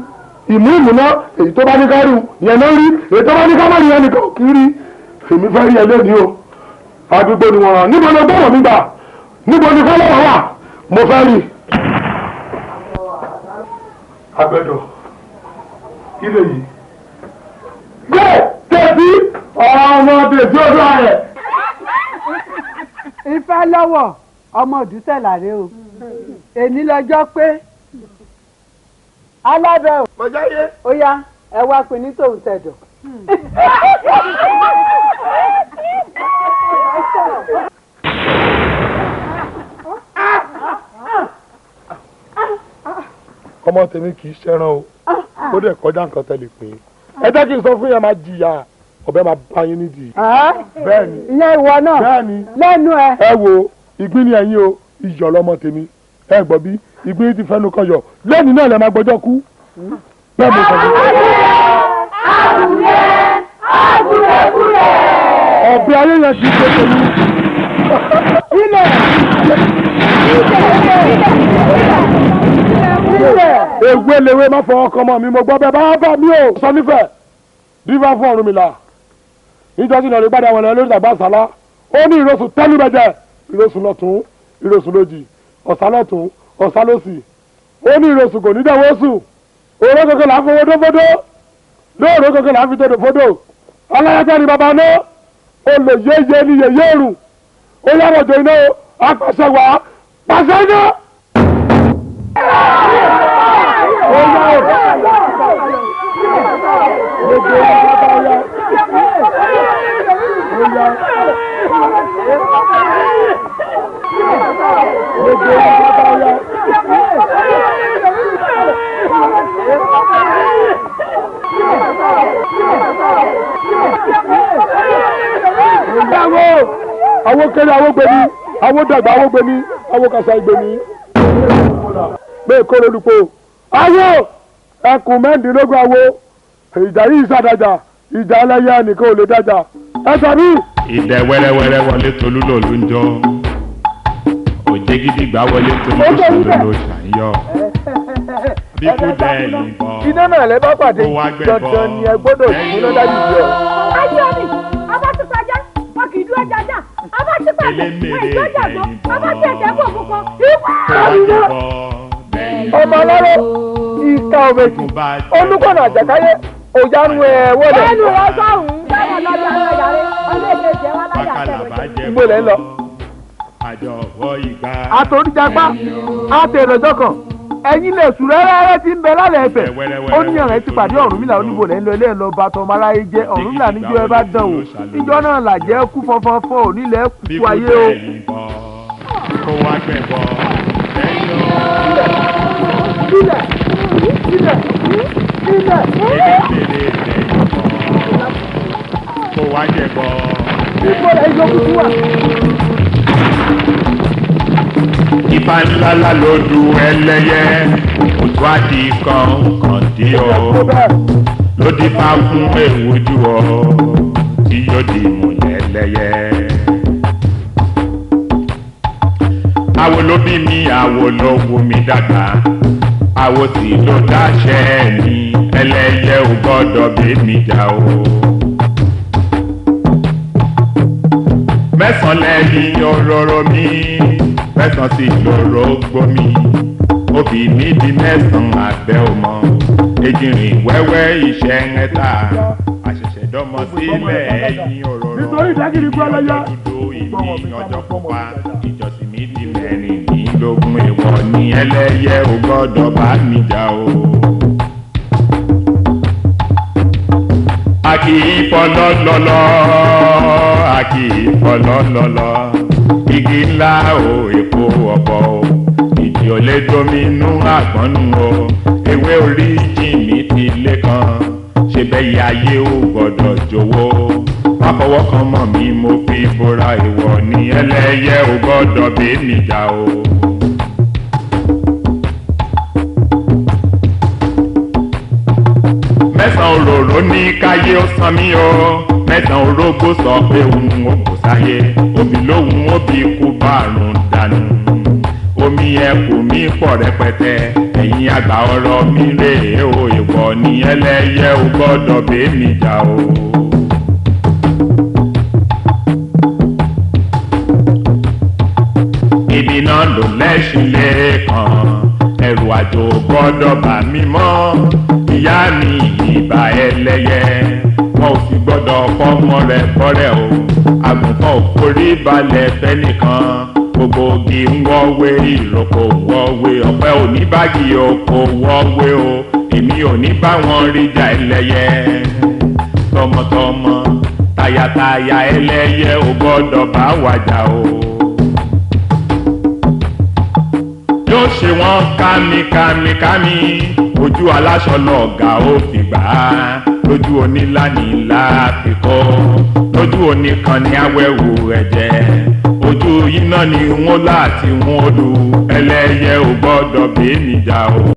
ìmú ìmúná èyí tó bá ní kárù yẹn ló rí èyí tó bá ní kámárì yẹn nìkan kì í rí èmi fẹ́ rí ẹlẹ́ni o àdúgbò ni wọ́n rán níbo ni gbọ́dọ̀ mi gbà níbo ni fọlọ́wọ́ wà mo fẹ́ rí. agbẹ́dọ̀ ilé yìí bẹ́ẹ̀ tẹ̀sí ọmọ tẹ̀sí ọdún ààrẹ. Ifá lọ́wọ́ ọmọ Òdútẹ̀lá rẹ o èní lọ́jọ́ pé alábẹ́ ò mọ̀jáyé ó yá ẹ wá pin ní tòun tẹ̀dọ̀. ọmọ tèmi kì í ṣẹran o ó dẹ̀ kọjá nǹkan tẹ́lẹ̀ pé ẹ jẹ́ kí n sọ fún yẹn máa jìyà ọ̀bẹ máa bá yín nídìí. bẹ́ẹ̀ni ìyẹn ìwọ náà bẹ́ẹ̀ni lẹ́nu ẹ. ẹ wo ìgbín ni ẹ̀yin o ìyọ̀ lọ́mọ tèmi ẹ gbọ́ bí ìgbín ti fẹ́nu kan yọ lẹ́ni náà lẹ máa gbọ́jọ́ kú. bẹ́ẹ̀ mo sọ fún yín. ọ̀bẹ ayé yẹn ti ṣe tèmi. ilẹ̀ ewé lewé má fọ ọkọ ọmọ mi mo gbọ́ bẹ́ẹ̀ bá bá mi ò sọ nífẹ̀ẹ́ dífá fún Ọ̀rúnmìlà níjọ́sí náà lè gbádùn àwọn ẹ̀rọ lórí ìdàgbà sálá ó ní ìrosùn tẹ́lúbẹ̀jẹ̀ ìrosùn lọ́tún ìrosùn lójì ọ̀sán lọ́tún ọ̀sán lọ́sì ó ní ìrosùn kò ní dẹ̀wọ́ sùn òró kankan là ń fowó dó fódó lóòró kankan là ń fi tòdò fódò aláyàtọ̀ ni bàbá náà olè yéye ni yèyé rùn ó yàrá iná apàṣẹ wá pàṣẹ iná. Àwọn kéré àwọn gbẹmí àwọn dàgbà àwọn gbẹmí àwọn kàṣà gbẹmí bẹ́ẹ̀ kó lórúkọ àwọn ẹkùn mẹ́rìndínlógún àwọn ìjà yìí ṣàdájà ìjà ẹlẹ́yà nìkan ò lè dájà ẹ sàbí. ìdẹ wẹ́rẹ́wẹ́rẹ́ wọlé tolú lòlú ń jọ òjé gidi gbà wọlé tolú lòlú ló ṣàyọ bíkú dẹ ìbọn iná náà lẹ bá pàdé dandan ni ẹ gbọ́dọ̀ ìgbóná dájú jẹ. ayé mi ọba ti pàjá wọn kì í dúró jájá ọba ti pàjá wọn ìjọ jàgbọ́ ọba ti ẹ̀jẹ̀ bọ̀ púpọ̀ ìwọ. ọmọ aláró ìka òmèjì olùkọ́nà àjàkáyé òjánu ẹ̀ wọlé. ẹnu rẹ sọ̀hún bẹ́ẹ̀ lọ́jọ́ àwọn ìyàrá ọlọ́ọ̀dẹ jẹ́ wọn láyà tẹ̀lé. ibo lẹ́ ń lọ. àtòríjàgbá àtẹ̀rẹ̀jọ́ kan ẹ̀yin lè sùn rẹ́rẹ́rẹ́ tí ń bẹ lálẹ́ ẹ̀fẹ̀ ó ní ọ̀rẹ́ ti pàdé Ọ̀rúnmìlà oníbò lẹ́ ń lọ ilé ẹ̀ lọ bá tọmọ aráyé jẹ́ Ọ̀rúnmìlà níjọ́ ẹ bá dán o níjọ́ náà làjẹ́ kú fọ́nfọ́nfọ́ ò nílẹ̀ kú ayé o. kó wá gbẹ̀bọ̀ sílẹ̀ sílẹ̀ sílẹ̀. kó wá gbẹ̀bọ̀. ipò rẹ̀ yọ kúkú wà. Ifá ńláńlá ló du ẹlẹ́yẹ òtún àti kọ̀ọ̀kan dí ọ ló dífá fún èwújú ọ tí yóò di ìmùlẹ̀ ẹlẹ́yẹ. Àwo ló bí mi àwo ló wù mí dàgbà àwo sì ló dáṣẹ́ mi ẹlẹ́yẹ ò gbọ́dọ̀ bí mi jà o. Mẹ́sàn-án lẹ́yìn òróró mi mẹ́sàn-án sì lóró gbómi obì mi di mẹ́sàn-án àgbẹ̀ ọmọ ejìnrìn wẹ́wẹ́ iṣẹ́ ẹ̀ta àṣẹ̀ṣẹ̀ dọ́mọ sílẹ̀ ẹ̀yìn òróró ìjọ dúdú ìní ọjọ́ pupa ìjọsìn mi di mẹ́rìndínlógún èèwọ̀ ní ẹlẹ́yẹ ò gbọ́dọ̀ bá mi jà o. a kì í fọlọ́ lọ́lọ́ a kì í fọlọ́ lọ́lọ́ igi ńlá o èpo ọ̀pọ̀ o ìdí ò lè dominú àgbọ̀nù o ewé orí jìnnì ti lé kan ṣe bẹ́ẹ̀ ayé ò gbọ́dọ̀ jọ̀wọ́ má fọwọ́ kan mọ́ mi mo fi bora ìwọ ní ẹlẹ́yẹ ò gbọ́dọ̀ bẹ́ẹ̀ mi jà o. mẹ́sàn-án òróró ní káyé ó san mí o mẹ́sàn-án orógbó sọ pé òun ò kò sáyé omi lóhun ó bí kú bárùn dànù omi ẹkùn mi pọ̀ rẹpẹtẹ ẹ̀yin àgbà ọ̀rọ̀ mi rèé o ìwọ ní ẹlẹ́yẹ ò gbọ́dọ̀ bẹ́ẹ̀ mi jà o. ibi náà ló lẹ́sìn lẹ́ẹ̀kan ẹrù àjò gbọ́dọ̀ bà mí mọ́ ìyá mi ìbà ẹlẹ́yẹ wọn ò sì gbọ́dọ̀ fọ́mọ rẹ̀ fọ́rẹ́ o àgùntàn ò forí balẹ̀ fẹ́nìkan gbogbo igi ń wọ́wé ìrókò wọ́wé ọ̀pẹ oníbàgì oko wọ́wé o èmi ò ní bá wọn ríjà ẹlẹ́yẹ tọmọtọmọ tayataya ẹlẹ́yẹ ò gbọ́dọ̀ bá wàjà o. yóò ṣe wọ́n kámi ojú aláṣọ lọ́ọ̀gá ó fi gbà á lójú onílànìlà àfikọ́ lójú oníkan ní awẹ́wò ẹ̀jẹ̀ ojú yìí náà ni wọ́n láti wọ́n lu ẹlẹ́yẹ ò gbọ́dọ̀ bẹ́ẹ̀ níjà o.